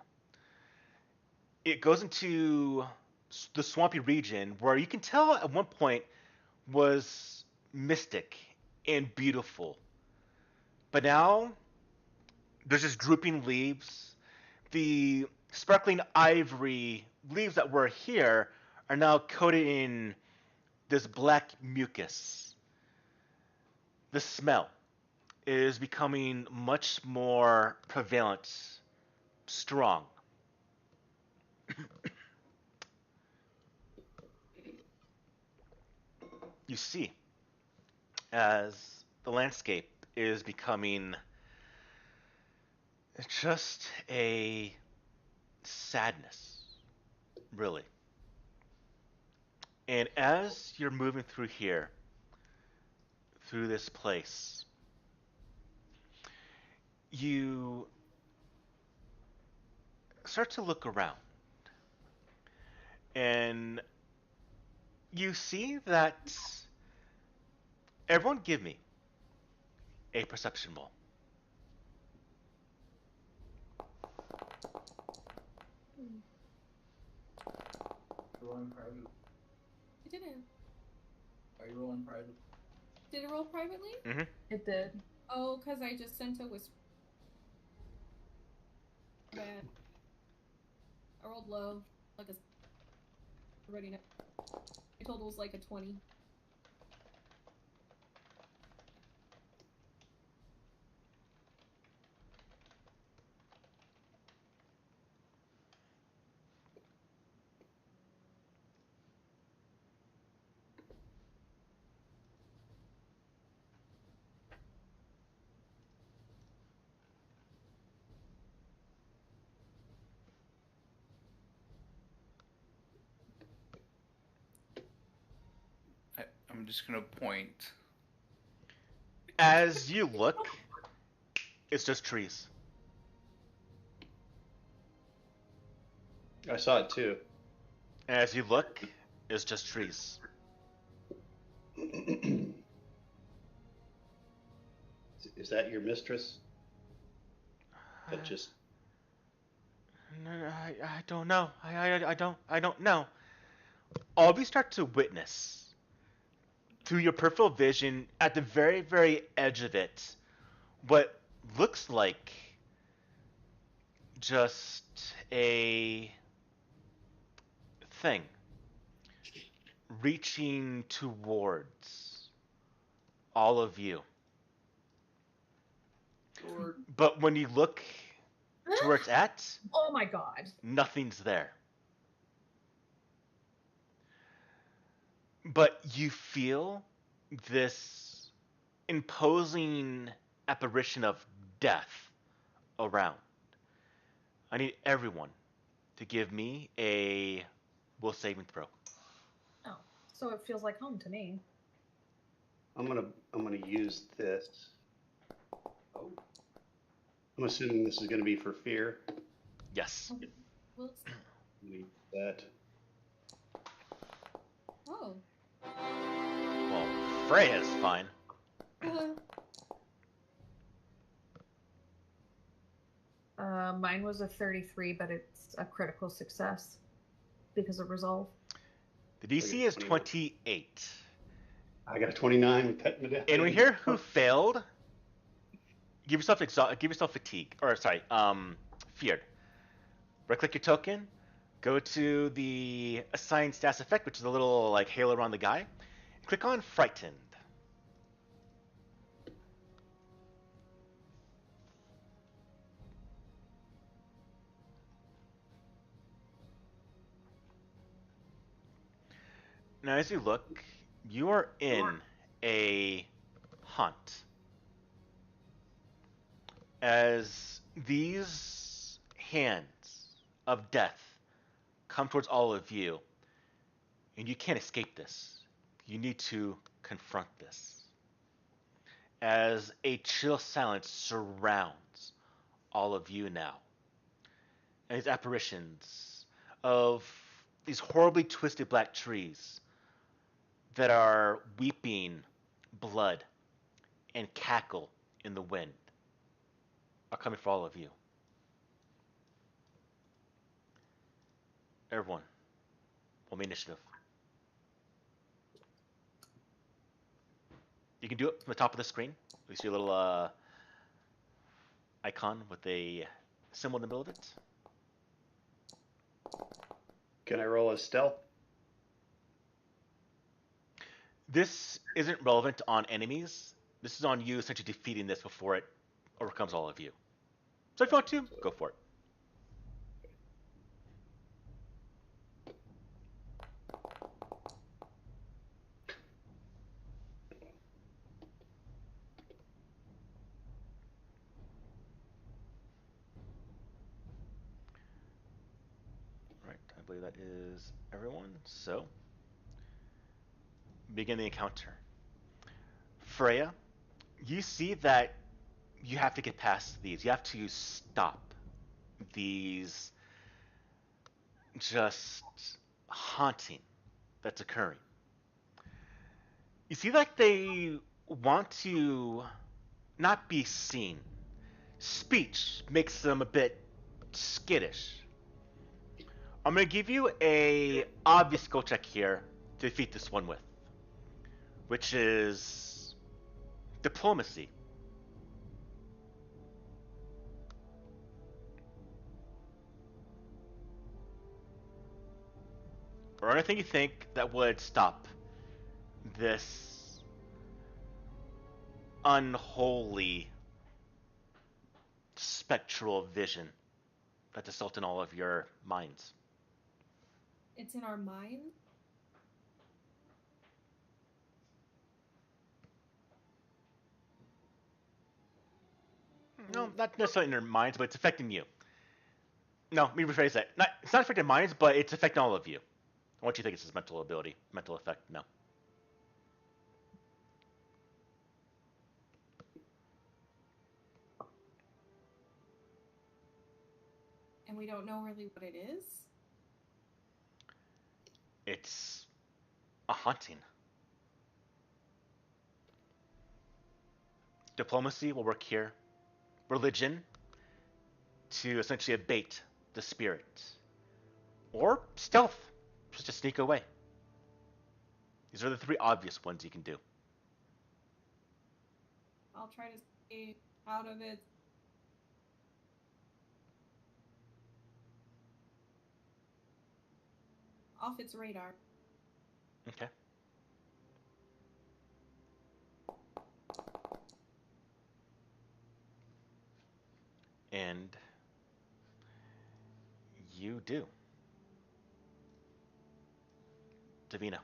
It goes into the swampy region where you can tell at one point was mystic and beautiful. But now there's just drooping leaves. The sparkling ivory leaves that were here are now coated in this black mucus. The smell is becoming much more prevalent, strong. You see, as the landscape is becoming just a sadness, really. And as you're moving through here, through this place, you start to look around. And you see that everyone give me a perception roll. Rolling private. I didn't. Are you rolling private? Did it roll privately? Mm-hmm. It did. Oh, because I just sent a whisper. Bad. I rolled low. Like a. Already know. My total was like a 20. I'm just gonna point. As you look, it's just trees. I saw it too. As you look, it's just trees. Is that your mistress? That just No, I don't know. I don't know. All we start to witness through your peripheral vision at the very, very edge of it, what looks like just a thing reaching towards all of you. But when you look to where it's at, Oh my god. nothing's there. But you feel this imposing apparition of death around. I need everyone to give me a will saving throw. Oh, so it feels like home to me. I'm gonna use this. Oh. I'm assuming this is gonna be for fear. Yes. Well, Leave that. oh. Well, Freya's fine. Mine was a 33, but it's a critical success because of resolve. The DC is 28. I got a 29 with pet medallion. And we hear who failed. Give yourself fatigue, or sorry, feared. Right-click your token. Go to the assigned stats effect, which is a little like halo around the guy. Click on frightened. Now, as you look, you are in a hunt. As these hands of death come towards all of you, and you can't escape this. You need to confront this. As a chill silence surrounds all of you now, and these apparitions of these horribly twisted black trees that are weeping blood and cackle in the wind are coming for all of you. Everyone, roll me initiative. You can do it from the top of the screen. You see a little icon with a symbol in the middle of it. Can I roll a stealth? This isn't relevant on enemies. This is on you essentially defeating this before it overcomes all of you. So if you want to, go for it. Right, I believe that is everyone. So, begin the encounter. Freya, you see that you have to get past these. You have to stop these just haunting that's occurring. You see like they want to not be seen. Speech makes them a bit skittish. I'm going to give you a obvious skill check here to defeat this one with, which is diplomacy. Or anything you think that would stop this unholy spectral vision that's assaulting all of your minds. It's in our minds. No, not necessarily in your minds, but it's affecting you. No, let me rephrase that. It's not affecting minds, but it's affecting all of you. What do you think it's his mental ability, mental effect? No. And we don't know really what it is? It's a haunting. Diplomacy will work here. Religion to essentially abate the spirit. Or stealth, just to sneak away. These are the three obvious ones you can do. I'll try to stay out of it. Off its radar. Okay. And you do. Davina,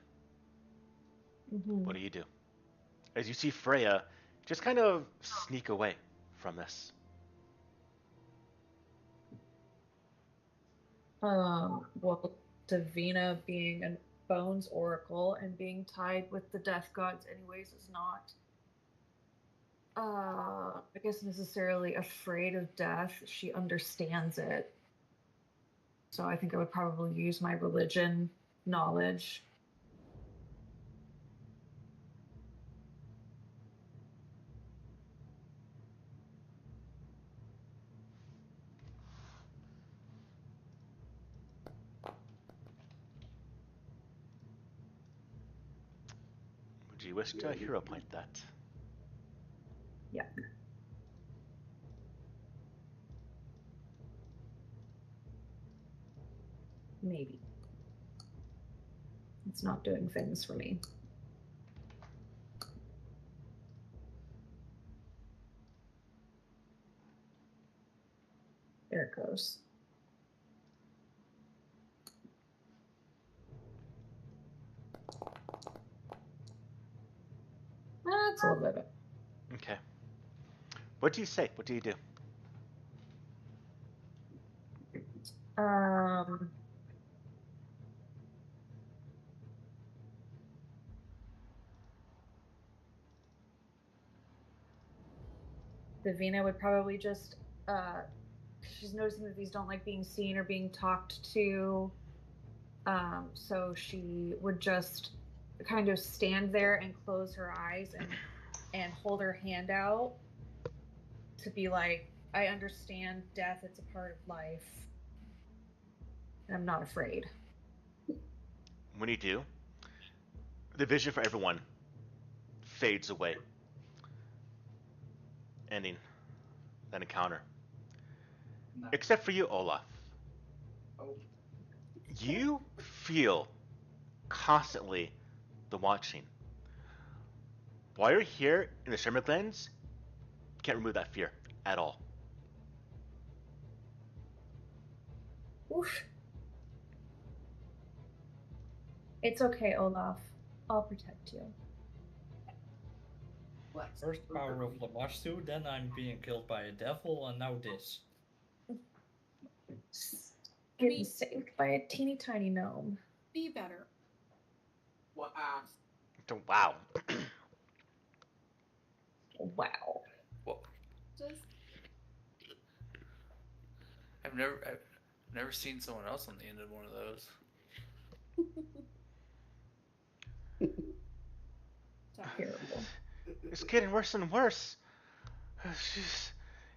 what do you do? As you see Freya just kind of sneak away from this. Well, Davina being a Bones Oracle and being tied with the Death Gods anyways is not, I guess necessarily afraid of death. She understands it. So I think I would probably use my religion knowledge. Would you wish to hero point that? Yeah. Maybe. It's not doing things for me. There it goes. That's a little bit. Okay. What do you say? What do you do? Davina would probably just, she's noticing that these don't like being seen or being talked to. So she would just kind of stand there and close her eyes and hold her hand out to be like, I understand death, it's a part of life. And I'm not afraid. When you do, the vision for everyone fades away, ending that encounter. Except for you, Olaf. You feel constantly the watching. While you're here in the Shimmer Glens, you can't remove that fear at all. Oof. It's okay, Olaf. I'll protect you. First power of Lamastu, then I'm being killed by a devil, and now this. Getting saved by a teeny tiny gnome. Be better. Wow. Wow. Well, Just I've never seen someone else on the end of one of those. Terrible. It's getting worse and worse.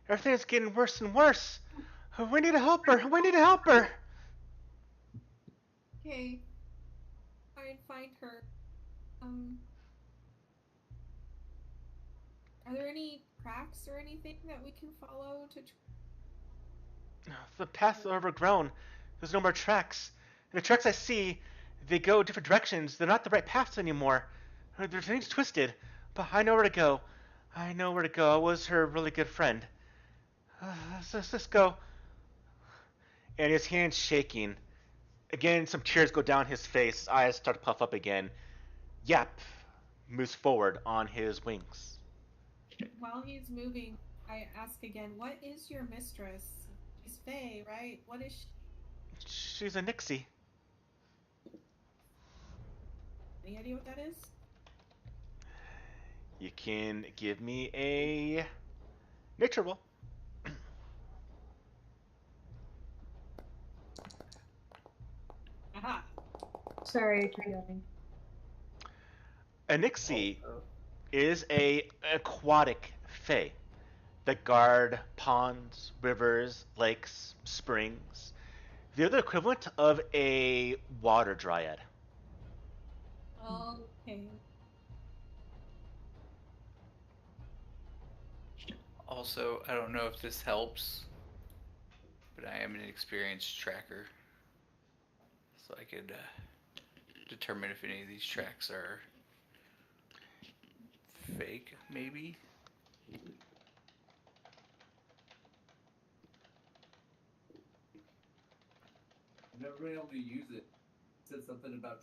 Everything's getting worse and worse. We need to help her. We need to help her. okay. Try and find her. Are there any tracks or anything that we can follow to? The paths are overgrown. There's no more tracks. And the tracks I see, they go different directions. They're not the right paths anymore. Everything's twisted. But I know where to go. I know where to go. I was her really good friend. Let's go. And his hand's shaking. Again, some tears go down his face. Eyes start to puff up again. Yap moves forward on his wings. While he's moving, I ask again, what is your mistress? She's Faye, right? What is she? She's a Nixie. Any idea what that is? You can give me a nature roll. Sorry, Trion. Anixie Oh, is a aquatic fae that guard ponds, rivers, lakes, springs. They're the equivalent of a water dryad. Okay. Also, I don't know if this helps, but I am an experienced tracker, so I could determine if any of these tracks are fake, maybe. I've never been able to use it. It said something about.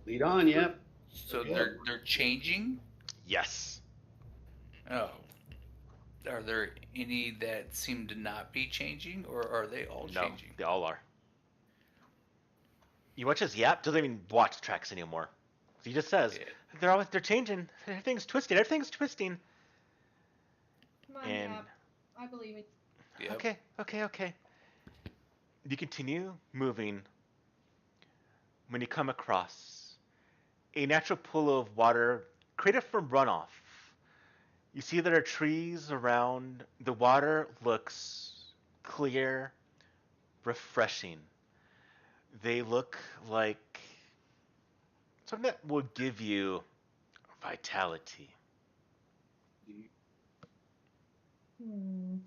Lead on, yep. So Yeah. they're changing. Yes. Oh, are there any that seem to not be changing, or are they all No, changing? they all are. You watch his yap, doesn't even watch tracks anymore. He just says, Yeah. they're changing. Everything's twisted. Everything's twisting. Come on, And Yap. I believe it. Yep. Okay. You continue moving when you come across a natural pool of water created from runoff. You see there are trees around. The water looks clear, refreshing. They look like something that will give you vitality. Hmm.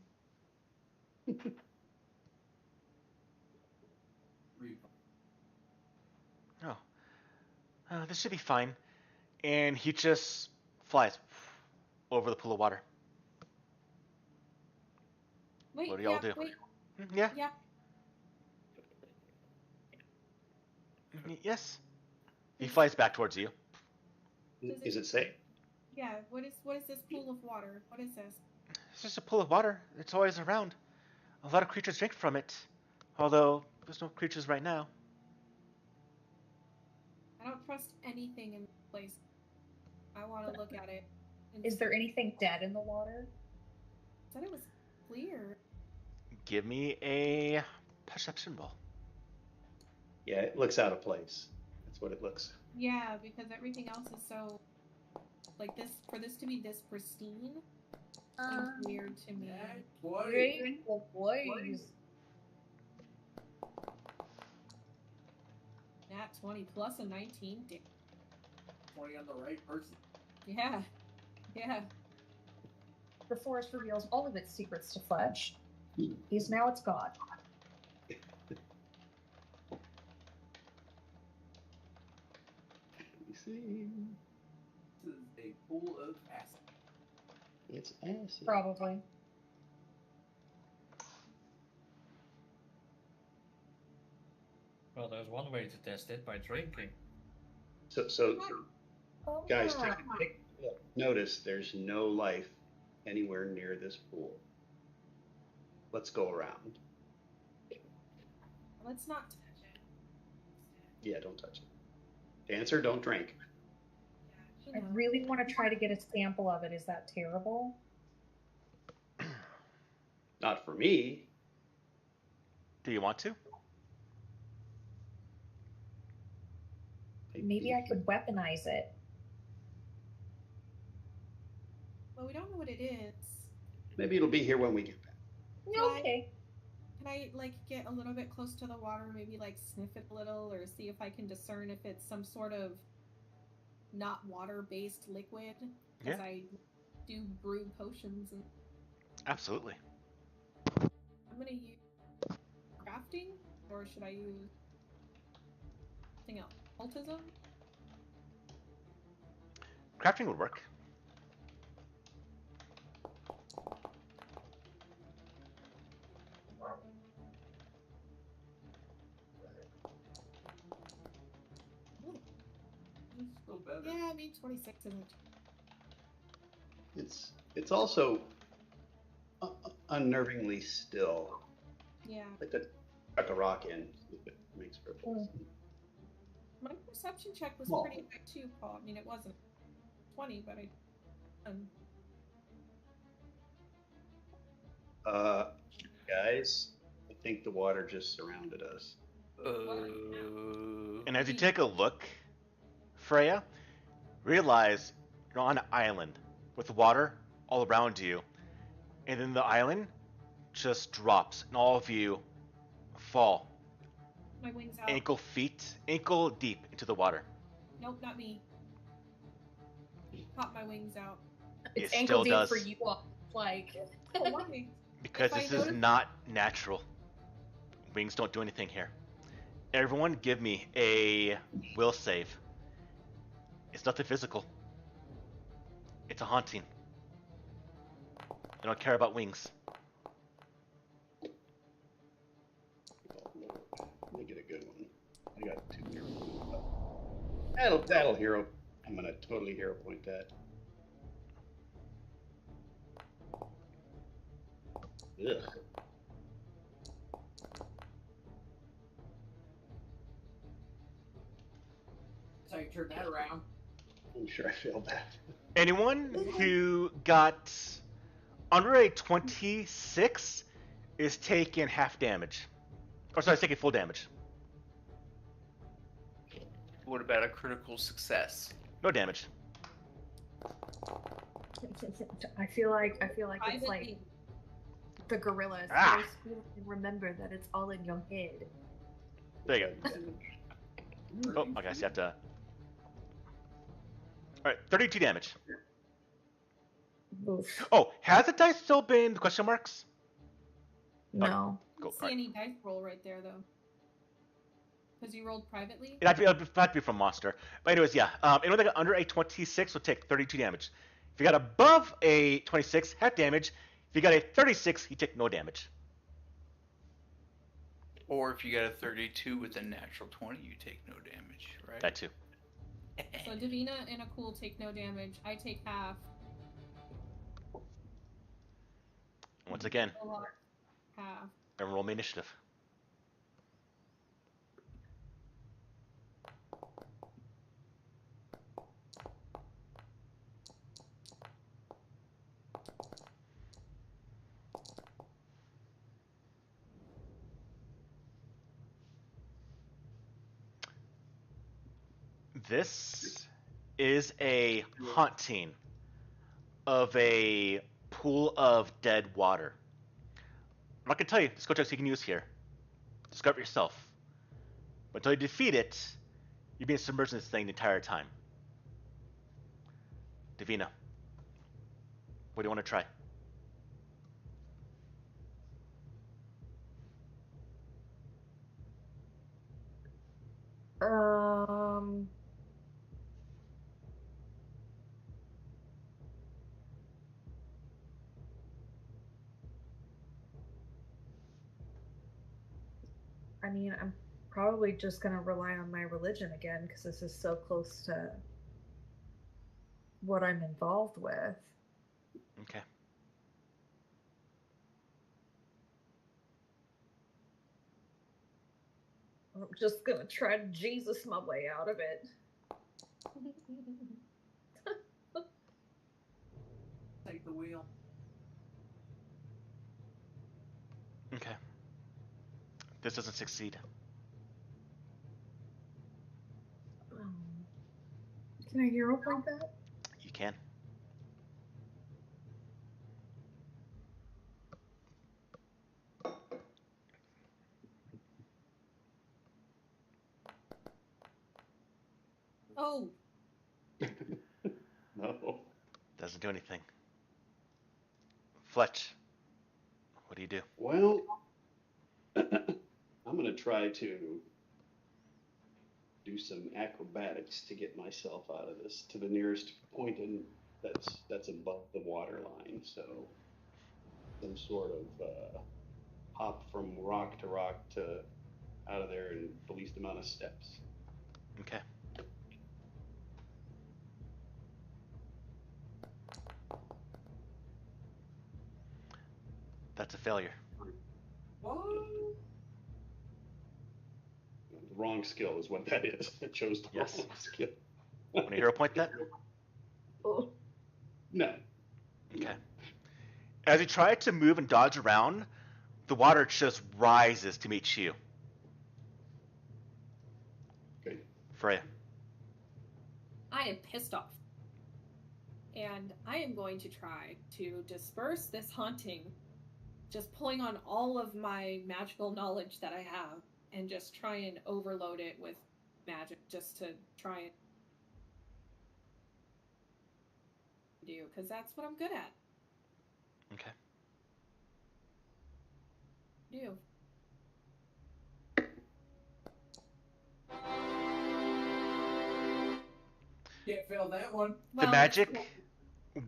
Oh, this should be fine. And he just flies over the pool of water. Wait, What do y'all Yap, do? wait. Yeah? Yap. Yes? He flies back towards you. Is it safe? Yeah, what is this pool of water? What is this? It's just a pool of water. It's always around. A lot of creatures drink from it. Although, there's no creatures right now. I don't trust anything in this place. I want to look at it. Is there anything dead in the water? Said it was clear. Give me a perception roll. Yeah, it looks out of place. That's what it looks. Yeah, because everything else is so like this. For this to be this pristine seems weird to me. Great boys. Nat 20 plus a 19. 20 on the right person. Yeah. The forest reveals all of its secrets to Fletch. He's now its god. You see, This is a pool of acid. it's acid. Probably. Well, there's one way to test it by drinking. So Oh, guys, yeah. take a look. Notice there's no life anywhere near this pool. Let's go around. Let's not touch it. Yeah, don't touch it. Dancer, don't drink. I really want to try to get a sample of it. Is that terrible? Not for me. Do you want to? Maybe I could weaponize it. Well, we don't know what it is. Maybe it'll be here when we get back. Okay. Can I like get a little bit close to the water, maybe like sniff it a little, or see if I can discern if it's some sort of not water-based liquid? Because Yeah. I do brew potions, and Absolutely. I'm gonna use crafting, or should I use something else? Cultism? Crafting would work. Still better. Yeah, I mean 26 isn't. It's also unnervingly still. Yeah. Like to tuck a rock in. It makes for a Mm. My perception perception check was Well. pretty high too, Paul. I mean, it wasn't 20, but Guys, I think the water just surrounded us. And as you take a look, Freya, realize you're on an island with water all around you, and then the island just drops, and all of you fall my wings out. ankle deep into the water. Nope, not me. Pop my wings out. It's It ankle still deep does. for you all. Like, Oh, why? Because If I this is notice- not natural. Wings don't do anything here. Everyone give me a will save. It's nothing physical. It's a haunting. I don't care about wings. Let me get a good one. I got 2 hero points. That'll hero. I'm gonna totally hero point that. Ugh. So you turn that around. I'm sure I failed that. Anyone who got under a 26 is taking half damage. Or sorry, taking full damage. What about a critical success? No damage. I feel like it's Privately. like the gorillas. Ah. Just feel and remember that it's all in your head. There you go. Oh, I guess you have to. Alright, 32 damage. Oof. Oh, has the dice still been the question marks? No. I Go. don't see any dice roll right there, though. Because you rolled privately? It'd have to be from monster. But anyways, yeah. Anyone that got under a 26 will take 32 damage. If you got above a 26, half damage. If you got a 36, you take no damage. Or if you got a 32 with a natural 20, you take no damage, right? That too. So Davina and Akul take no damage. I take half. Once again, Olaf, half. and roll my initiative. This is a haunting of a pool of dead water. I'm not gonna tell you the skill checks you can use here. Discover yourself. But until you defeat it, you're being submerged in this thing the entire time. Davina, what do you want to try? I mean, I'm probably just gonna rely on my religion again because this is so close to what I'm involved with. Okay. I'm just gonna try to Jesus my way out of it. Take the wheel. Okay. This doesn't succeed. Can I hero point that? You can. Oh, No. Doesn't do anything. Fletch, what do you do? Well, I'm gonna try to do some acrobatics to get myself out of this to the nearest point that's above the water line. So some sort of hop from rock to rock to out of there in the least amount of steps. Okay. That's a failure. What? wrong skill is what that is. I chose the Yes. wrong skill. Want to hero point that? Oh. No. Okay. As you try to move and dodge around, the water just rises to meet you. Okay. Freya. I am pissed off. And I am going to try to disperse this haunting, just pulling on all of my magical knowledge that I have and just try and overload it with magic just to try and do, because that's what I'm good at. Okay. Do. Can't fail that one. The magic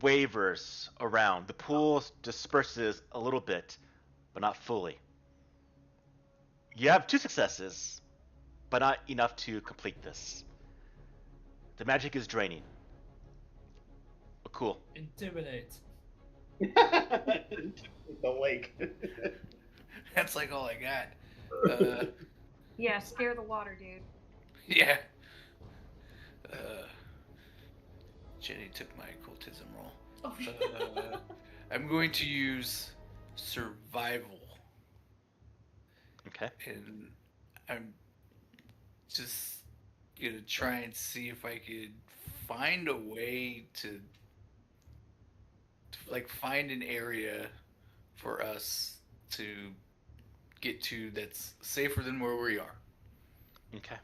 wavers around. The pool disperses a little bit, but not fully. You have 2 successes, but not enough to complete this. The magic is draining. Oh, cool. Intimidate. The lake. That's like all I got. Yeah, scare the water, dude. Yeah. Jenny took my cultism roll. Oh. I'm going to use survival. Okay. And I'm just gonna try and see if I could find a way to like find an area for us to get to that's safer than where we are. Okay.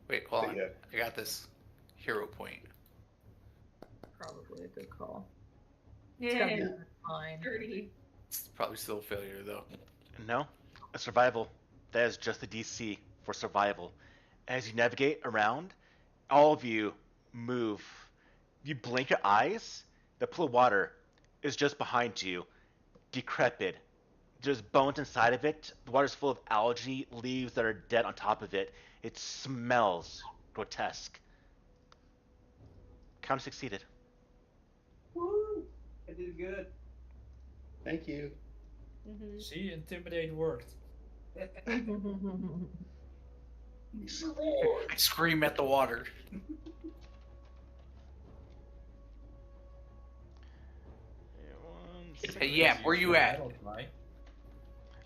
Wait, hold on. Yeah. I got this hero point. Probably a good call. Yeah. It's gotta be fine. Dirty. It's probably still a failure though. No, a survival. That is just the DC for survival. As you navigate around, all of you move. You blink your eyes, the pool of water is just behind you, decrepit. There's bones inside of it. The water's full of algae, leaves that are dead on top of it. It smells grotesque. Count succeeded. Woo! I did good. Thank you. Mm-hmm. See, intimidate worked. I scream at the water. Hey, yeah, where you at?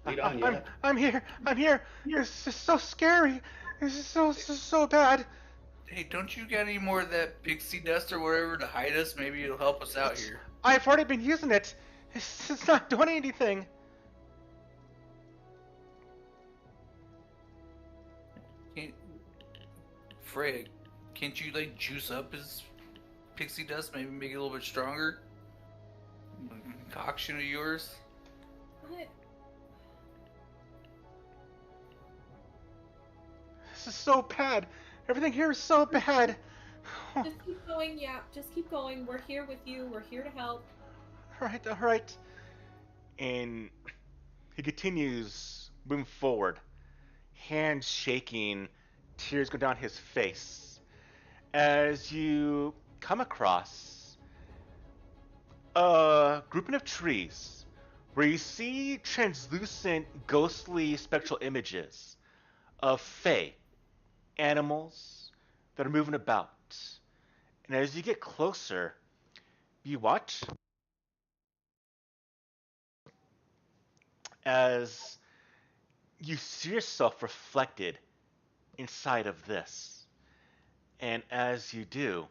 Lead on, yeah. I'm here. I'm here. This is so scary. This is so bad. Hey, don't you got any more of that pixie dust or whatever to hide us? Maybe it'll help us out here. I've already been using it. It's not doing anything. Fred, can't you like juice up his pixie dust? Maybe make it a little bit stronger? Concoction of yours? What? This is so bad. Everything here is so bad. Just keep going, yeah. Just keep going. We're here with you. We're here to help. All right. And he continues moving forward, hands shaking, tears go down his face. As you come across a grouping of trees where you see translucent, ghostly, spectral images of fae, animals that are moving about. And as you get closer, you watch as you see yourself reflected inside of this. And as you do,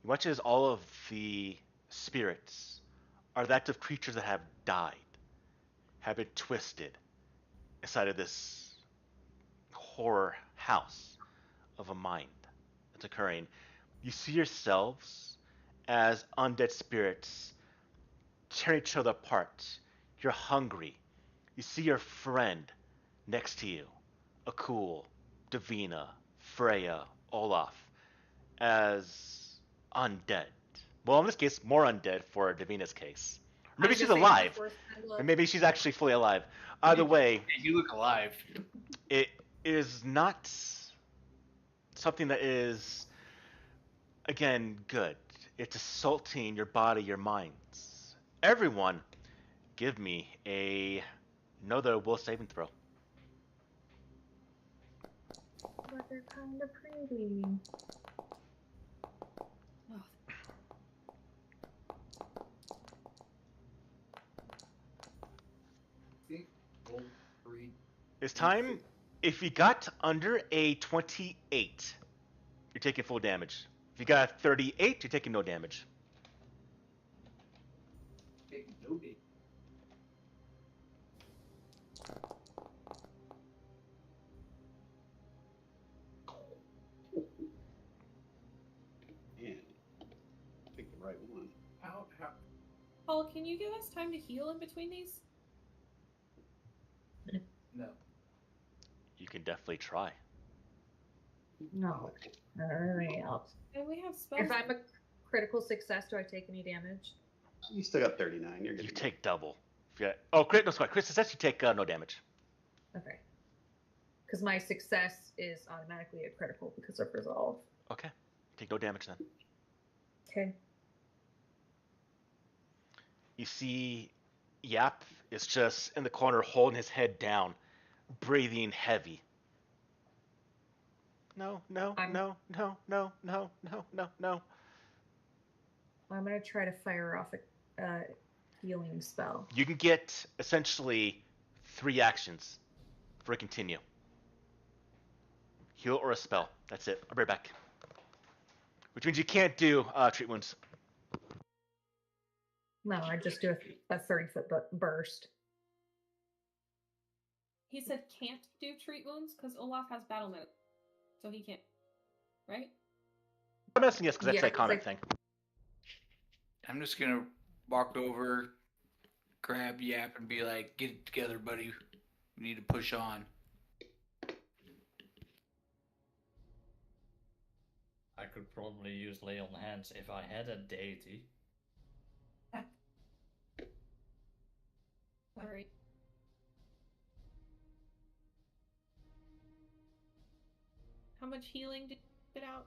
you watch as all of the spirits are that of creatures that have died, have been twisted inside of this horror house of a mind that's occurring. You see yourselves as undead spirits tearing each other apart. You're hungry. You see your friend next to you, Akul, Davina, Freya, Olaf, as undead. Well, in this case, more undead for Davina's case. Maybe she's alive. And maybe she's actually fully alive. Either way, You look alive. it is not something that is, again, good. It's assaulting your body, your minds. Everyone give me another will saving throw. But they're kind of pretty. Oh, I think roll 3. This time, if you got under a 28, you're taking full damage. If you got a 38, you're taking no damage. Take no damage. Man, pick the right one. How? Paul, can you give us time to heal in between these? No. You can definitely try. No. Alright, And we have spells. if I'm a critical success, do I take any damage? You still got 39. You're good. You take double. If you got, oh, crit, no, sorry, crit success, you take no damage. Okay. Because my success is automatically a critical because of resolve. Okay. Take no damage then. Okay. You see Yap is just in the corner holding his head down, breathing heavy. No, no, I'm- no, no, no, no, no, no, no. I'm going to try to fire off a healing spell. You can get essentially 3 actions for a continue. Heal or a spell. That's it. I'll be right back. Which means you can't do treat wounds. No, I just do a 30-foot burst. He said can't do treat wounds because Olaf has battle medicine. So he can't. Right? I'm asking yes because that's Yeah, a common it's thing. I'm just gonna walk over, grab Yap, and be like, "Get it together, buddy. We need to push on." I could probably use lay on hands if I had a deity. Alright. How much healing did you get out?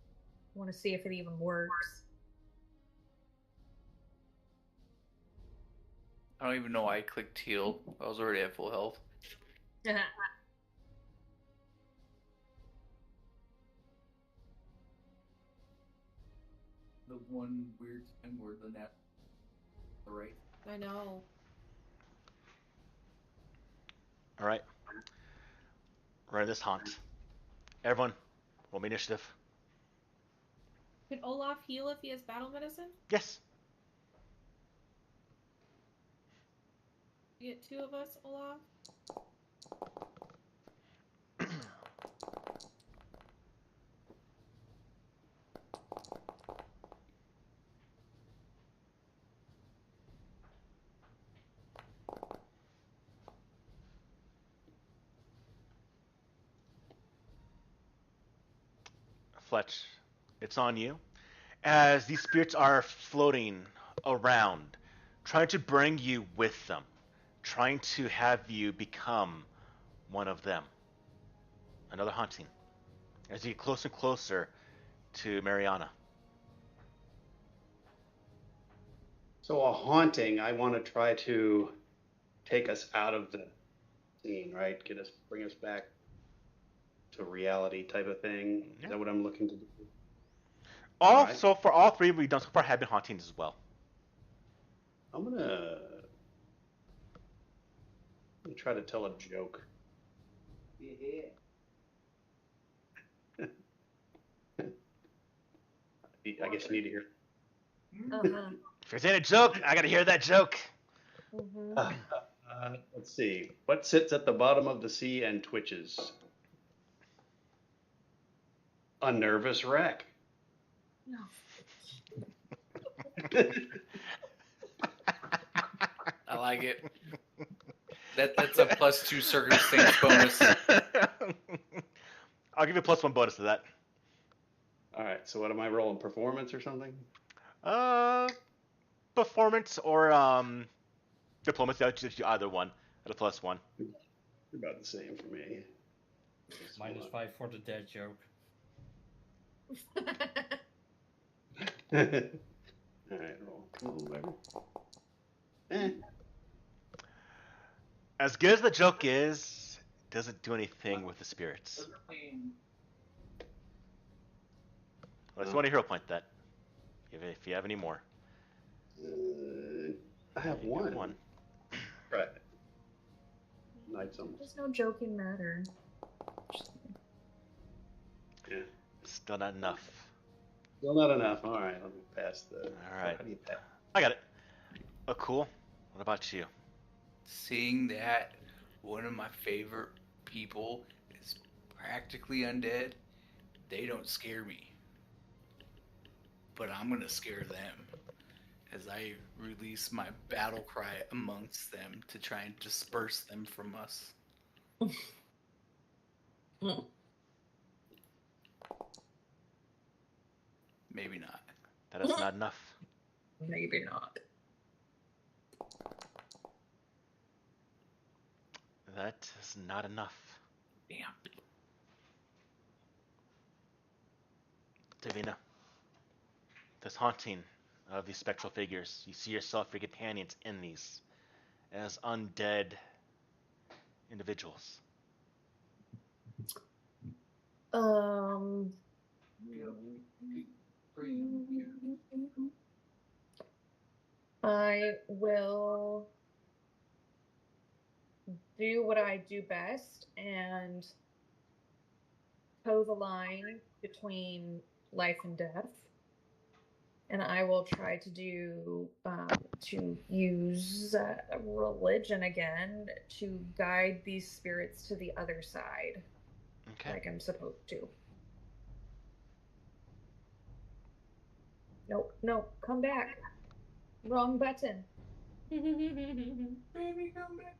I want to see if it even works. I don't even know why I clicked heal. I was already at full health. The one weird time where the net. Right. I know. All right. Run this haunt. Everyone, roll me initiative. Could Olaf heal if he has battle medicine? Yes. You get 2 of us, Olaf? Fletch, it's on you. As these spirits are floating around, trying to bring you with them, trying to have you become one of them. Another haunting. As you get closer and closer to Mariana. So a haunting, I want to try to take us out of the scene, right? Bring us back to reality type of thing. Yeah. Is that what I'm looking to do? Right. So for all 3 we've done so far have been hauntings as well. I'm gonna try to tell a joke. Yeah. I guess you need to hear. Uh-huh. If there's any joke, I gotta hear that joke. Mhm. Let's see. What sits at the bottom of the sea and twitches? A nervous wreck. No. I like it. That's a +2 circumstance bonus. I'll give you a +1 bonus to that. All right. So what am I rolling? Performance or something? Performance or diplomacy. I'll just do either one at a +1. About the same for me. -5 for the dead joke. All right, roll. Come on, baby. As good as the joke is, it doesn't do anything with the spirits. Let's want to hero point that. If you have any more. I have You got one. Right. Knight's almost. There's no joking matter. Yeah. Still not enough. Still not enough. All right, let me pass the. All right. How do you pass? I got it. Oh, cool. What about you? Seeing that one of my favorite people is practically undead, they don't scare me. But I'm going to scare them as I release my battle cry amongst them to try and disperse them from us. Maybe not. That is not enough. Maybe not. That is not enough. Damn. Davina, this haunting of these spectral figures, you see yourself, your companions in these as undead individuals. I will do what I do best and toe the line between life and death. And I will try to use religion again to guide these spirits to the other side, Okay. like I'm supposed to. Nope, come back. Wrong button. Baby, come back.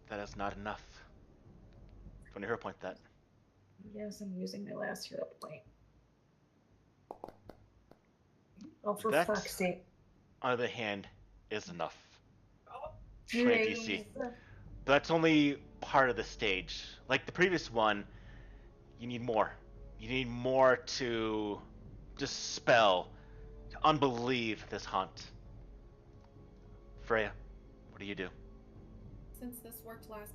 That is not enough. Don't you hero point that. Yes, I'm using my last hero point. Oh, for That- fuck's sake. On the other hand, is enough. 20 DC. Jeez. But that's only part of the stage. Like the previous one, you need more. You need more to dispel, to unbelieve this haunt. Freya, what do you do? Since this worked last,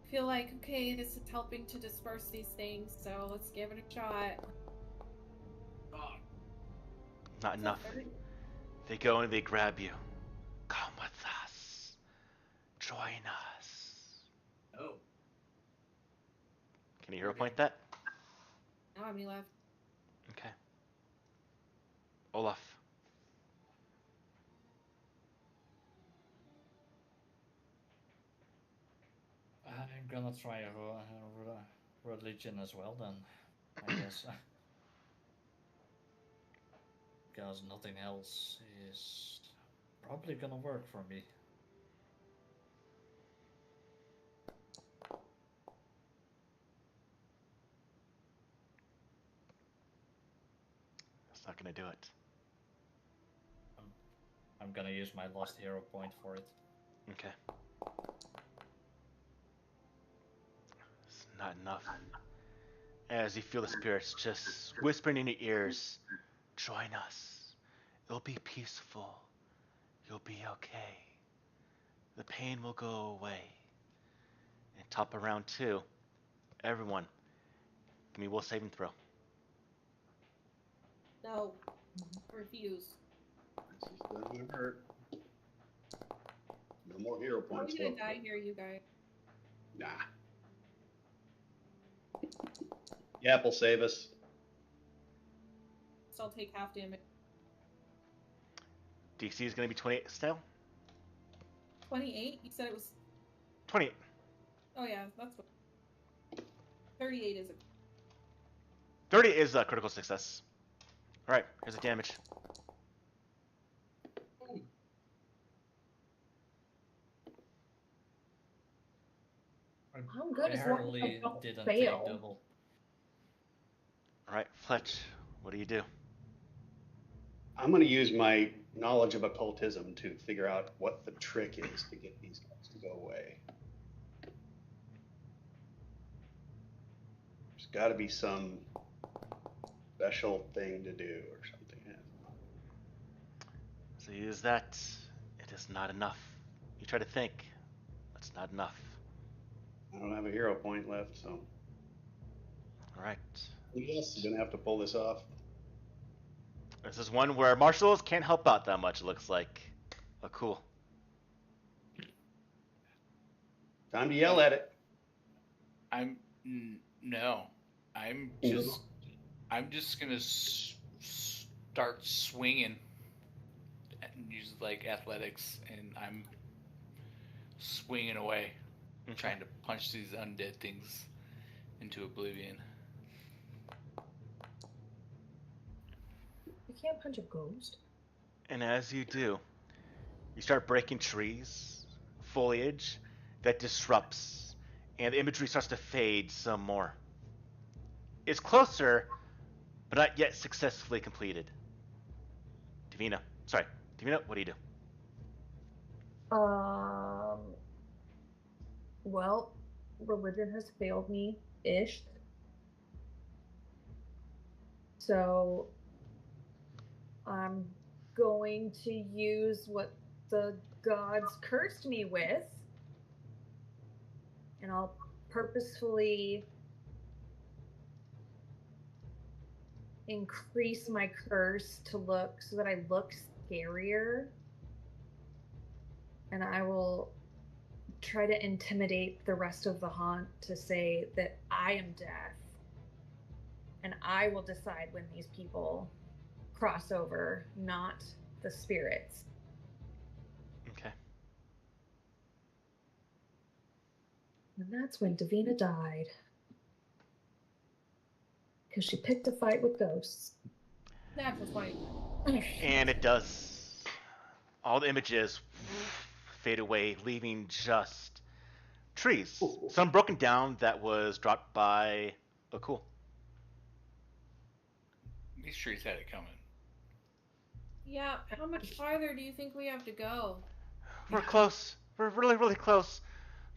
I feel like, okay, this is helping to disperse these things, so let's give it a shot. Not enough. They go and they grab you. Come with us. Join us. Oh. Can you hero point that? I don't have any left. Okay. Olaf. I'm gonna try a religion as well then, I guess. Because nothing else is probably gonna work for me. That's not gonna do it. I'm gonna use my lost hero point for it. Okay. It's not enough. As you feel the spirits just whispering in your ears, join us. It'll be peaceful. You'll be okay. The pain will go away. And top of round 2, everyone, give me a will saving throw. No. Refuse. This is gonna hurt. No more hero Are points. we gonna folks. die here, you guys? Nah. Yap will save us. Still take half damage. DC is gonna be 28 still? 28? You said it was. 28. Oh, yeah, that's what. 38 is it. 30 is a critical success. Alright, here's the damage. I'm good as long as I Barely don't didn't fail. take double. Alright, Fletch, what do you do? I'm going to use my knowledge of occultism to figure out what the trick is to get these guys to go away. There's got to be some special thing to do or something. So you use that. It is not enough. You try to think. That's not enough. I don't have a hero point left, so All right. yes, you're going to have to pull this off. This is one where marshals can't help out that much, it looks like. Oh, cool. Time to yell at it. No. I'm just gonna start swinging and use like athletics, and I'm swinging away, trying to punch these undead things into oblivion. You can't punch a ghost. And as you do, you start breaking trees, foliage that disrupts, and the imagery starts to fade some more. It's closer, but not yet successfully completed. Davina, what do you do? Well, religion has failed me-ish. So I'm going to use what the gods cursed me with, and I'll purposefully increase my curse to look so that I look scarier, and I will try to intimidate the rest of the haunt to say that I am death, and I will decide when these people cross over, not the spirits. Okay. And that's when Davina died. Because she picked a fight with ghosts. Natural 20. And it does. All the images fade away, leaving just trees. Some broken down that was dropped by Akul. These trees had it coming. Yeah, how much farther do you think we have to go? We're close. We're really, really close.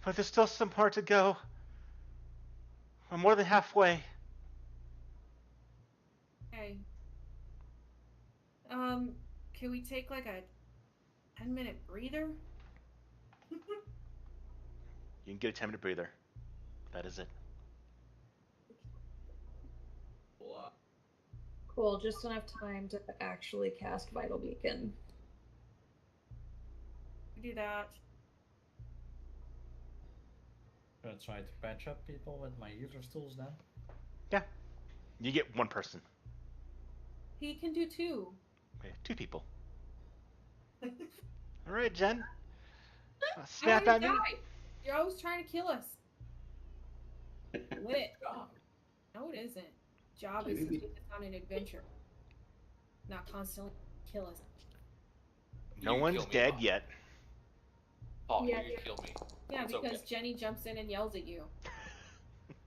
But there's still some part to go. We're more than halfway. Okay. Can we take like a 10-minute breather? You can get a 10-minute breather. That is it. Cool, just enough time to actually cast Vital Beacon. Do that. Gonna try to patch up people with my healer's tools then. Yeah. You get one person. He can do 2. Okay, 2 people. All right, Jen. I Snap wanna at me. die. You're always trying to kill us. Win it. No, it isn't. Job is to take us on an adventure, not constantly kill us. No You one's kill me, dead Paul. yet. Paul, Yeah. you can kill me. Yeah, It's because okay. Jenny jumps in and yells at you.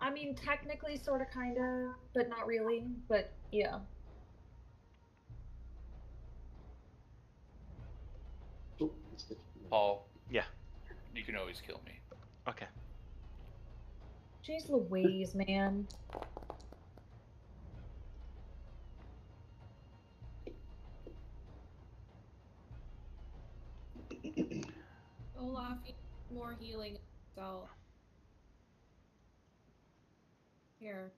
I mean, technically, sort of, kind of, but not really. But yeah. Paul. Yeah. You can always kill me. Okay. Jeez Louise, man. Olaf, you need more healing. So here,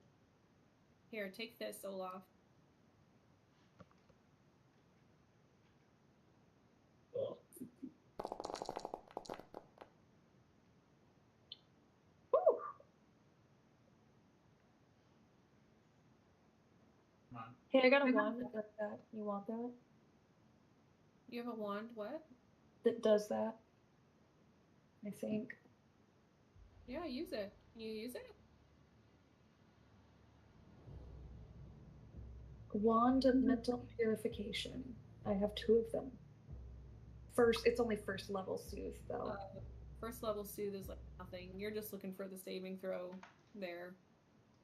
take this, Olaf. Whew. Hey, I got a wand that does that. You want that? You have a wand? What? That does that. I think. Yeah, use it. You use it? Wand of Mental Purification. I have 2 of them. It's only first level soothe though. First level soothe is like nothing. You're just looking for the saving throw there.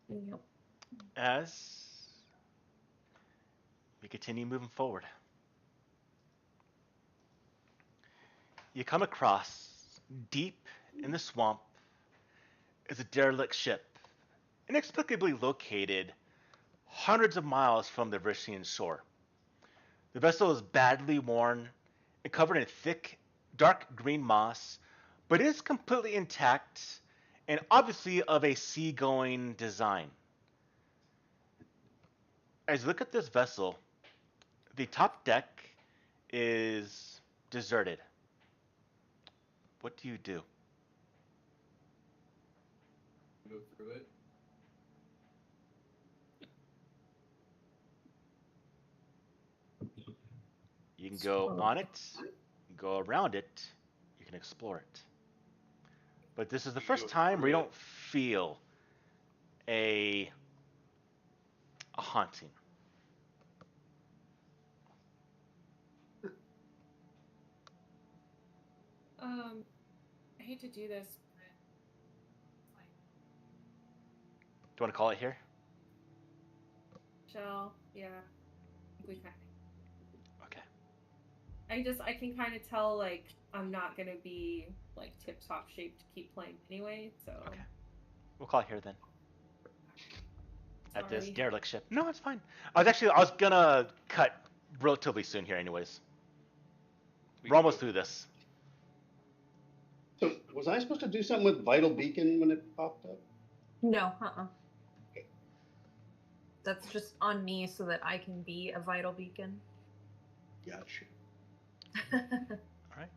Yep. As we continue moving forward, you come across, deep in the swamp, is a derelict ship, inexplicably located hundreds of miles from the Vrishnian shore. The vessel is badly worn and covered in thick, dark green moss, but is completely intact and obviously of a seagoing design. As you look at this vessel, the top deck is deserted. What do you do? Go through it. You can go on it, you can go around it, you can explore it. But this is the first time where you don't feel a haunting. I hate to do this, Do you want to call it here? Shell. Yeah, we kind. Okay. I can kind of tell like I'm not gonna be like tip top shape to keep playing anyway. So. Okay. We'll call it here then. At this Sorry. derelict ship. No, it's fine. I was gonna cut relatively soon here, anyways. We're almost through this. So was I supposed to do something with Vital Beacon when it popped up? No, That's just on me so that I can be a vital beacon. Gotcha. All right.